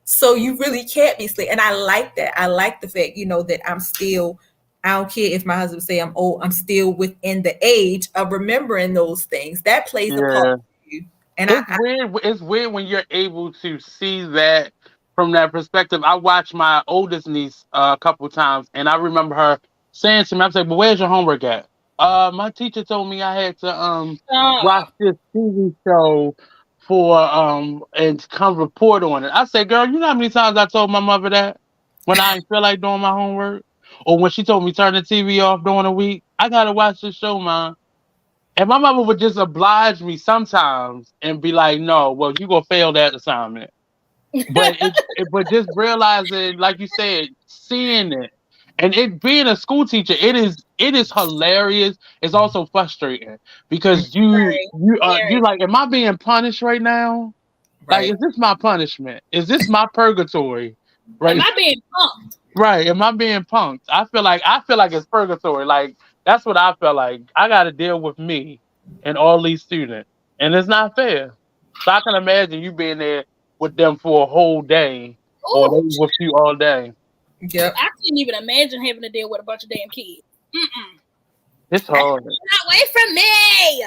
Speaker 1: So you really can't be slick. And I like that. I like the fact, you know, that I'm still, I don't care if my husband say I'm old, I'm still within the age of remembering those things. That plays a part.
Speaker 3: And it's weird when you're able to see that from that perspective. I watched my oldest niece a couple of times, and I remember her saying to me, I was like, but where's your homework at? My teacher told me I had to watch this TV show for and come report on it. I said, girl, you know how many times I told my mother that when I didn't feel like doing my homework? Or when she told me turn the TV off during the week? I gotta watch this show, Mom. And my mother would just oblige me sometimes and be like, no, well, you're going to fail that assignment. But but just realizing, like you said, seeing it, and it being a school teacher, it is hilarious. It's also frustrating because you like, am I being punished right now? Right. Like, is this my punishment? Is this my purgatory? Right.
Speaker 2: Am I being punked?
Speaker 3: Right. Am I being punked? I feel like it's purgatory. Like, that's what I feel like. I got to deal with me and all these students. And it's not fair. So I can imagine you being there with them for a whole day. Or they with you all day.
Speaker 1: Yep.
Speaker 2: I couldn't even imagine having to deal with a bunch of damn kids.
Speaker 3: It's hard.
Speaker 2: Get away from me.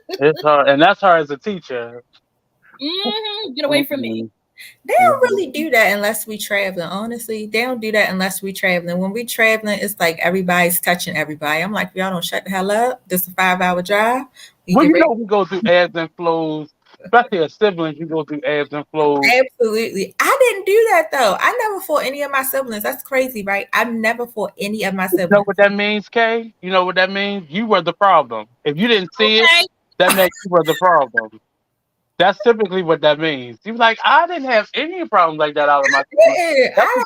Speaker 3: It's hard. And that's her as a teacher.
Speaker 2: Get away from me.
Speaker 1: They don't really do that unless we traveling. Honestly, they don't do that unless we traveling. When we traveling, it's like everybody's touching everybody. I'm like, y'all don't shut the hell up. This is a 5-hour drive.
Speaker 3: Well, you know, we go through ebbs and flows, especially as siblings. You go through ebbs and flows.
Speaker 1: Absolutely. I didn't do that though. I never fought any of my siblings. That's crazy, right? I've never fought any of my siblings.
Speaker 3: You know what that means, Kay? You know what that means? You were the problem. If you didn't see it, that meant you were the problem. That's typically what that means. He was like, I didn't have any problems like that out of my
Speaker 1: I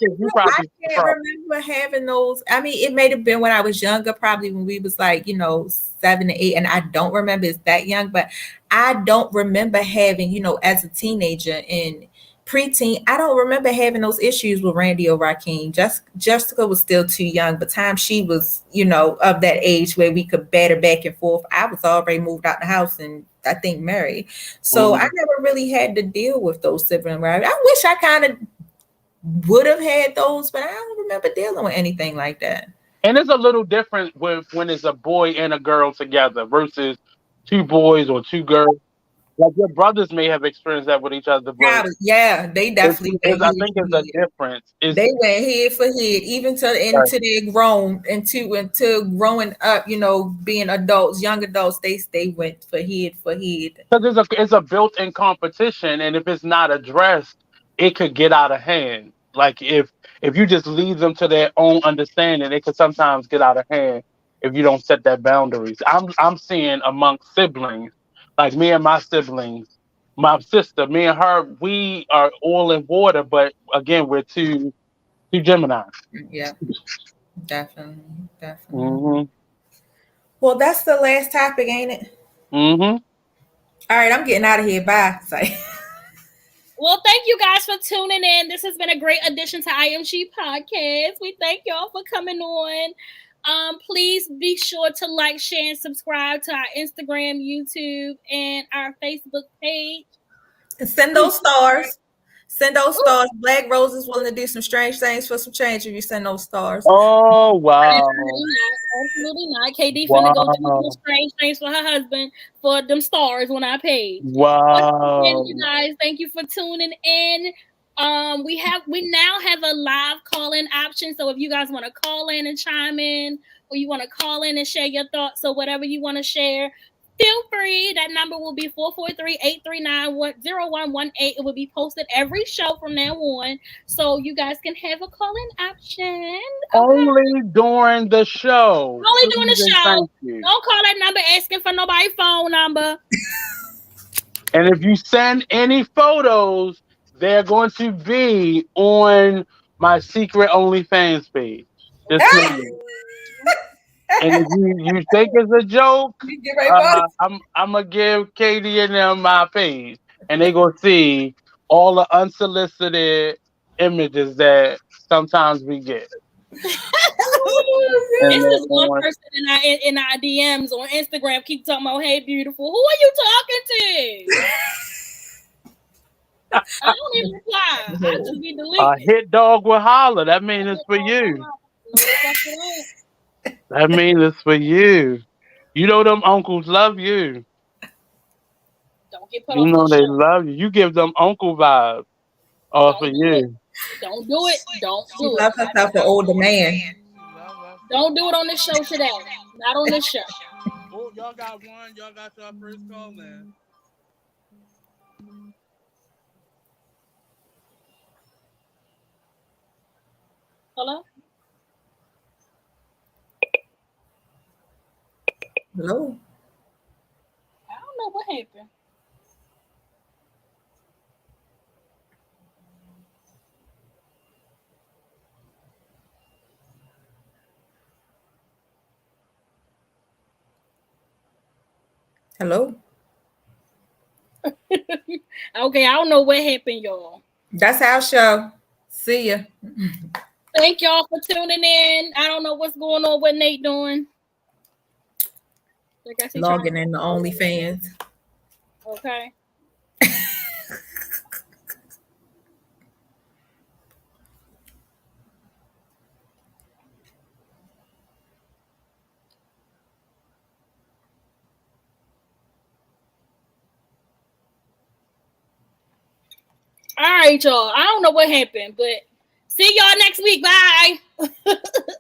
Speaker 1: can't remember having those. I mean, it may have been when I was younger, probably when we was like, 7 to 8, and I don't remember it's that young, but I don't remember having, as a teenager and preteen, I don't remember having those issues with Randy or Rakeem. Jessica was still too young. By the time she was, of that age where we could batter back and forth, I was already moved out the house and I think married. So I never really had to deal with those sibling rivalries. I wish I kind of would have had those, but I don't remember dealing with anything like that.
Speaker 3: And it's a little different when it's a boy and a girl together versus 2 boys or 2 girls. Like your brothers may have experienced that with each other. But
Speaker 1: yeah, they definitely.
Speaker 3: I think it's a difference.
Speaker 1: They went head for head, even into their grown, into growing up. Being adults, young adults, they went for head.
Speaker 3: Because it's a built-in competition, and if it's not addressed, it could get out of hand. Like if you just leave them to their own understanding, it could sometimes get out of hand if you don't set that boundaries. I'm seeing amongst siblings. Like me and my siblings, my sister, me and her, we are all in water, but again, we're two Geminis.
Speaker 1: Yeah, definitely.
Speaker 3: Mm-hmm.
Speaker 1: Well, that's the last topic, ain't it?
Speaker 3: Mm-hmm.
Speaker 1: All right, I'm getting out of here. Bye.
Speaker 2: Well, thank you guys for tuning in. This has been a great addition to I.Am.She Podcast. We thank y'all for coming on. Please be sure to like, share, and subscribe to our Instagram, YouTube, and our Facebook page.
Speaker 1: And send those stars. BlackRoses willing to do some strange things for some change if you send those stars.
Speaker 3: Oh, wow.
Speaker 2: Absolutely not. KD finna go do some strange things for her husband for them stars on our page.
Speaker 3: Wow.
Speaker 2: And you guys, thank you for tuning in. We now have a live call-in option. So if you guys want to call in and chime in, or you want to call in and share your thoughts or whatever you want to share, feel free. That number will be 443-839-0118. It will be posted every show from now on. So you guys can have a call-in option.
Speaker 3: Only during the show.
Speaker 2: Only during the show. Don't call that number asking for nobody's phone number.
Speaker 3: And if you send any photos, they're going to be on my secret OnlyFans page. Just and if you think it's a joke, I'm gonna give Katie and them my page, and they gonna see all the unsolicited images that sometimes we get.
Speaker 2: It's this one person in our DMs on Instagram keep talking about, "Hey, beautiful, who are you talking to?" I don't even reply. I just be deleting.
Speaker 3: A hit dog will holler. That means it's for you. That means it's for you. You know them uncles love you.
Speaker 2: Don't get put
Speaker 3: you know they love you. You give them uncle vibes. All for you.
Speaker 2: Don't do it. Don't do it.
Speaker 1: Love herself an older man.
Speaker 2: Don't do it on this show today. Not on this show.
Speaker 3: Oh, y'all got one. Y'all got your first call in.
Speaker 2: Hello?
Speaker 1: Hello?
Speaker 2: I don't know what happened.
Speaker 1: Hello?
Speaker 2: Okay, I don't know what happened, y'all.
Speaker 1: That's our show. See ya.
Speaker 2: Thank y'all for tuning in. I don't know what's going on with Nate doing.
Speaker 1: Logging in the OnlyFans.
Speaker 2: Okay. All right, y'all. I don't know what happened, but see y'all next week. Bye.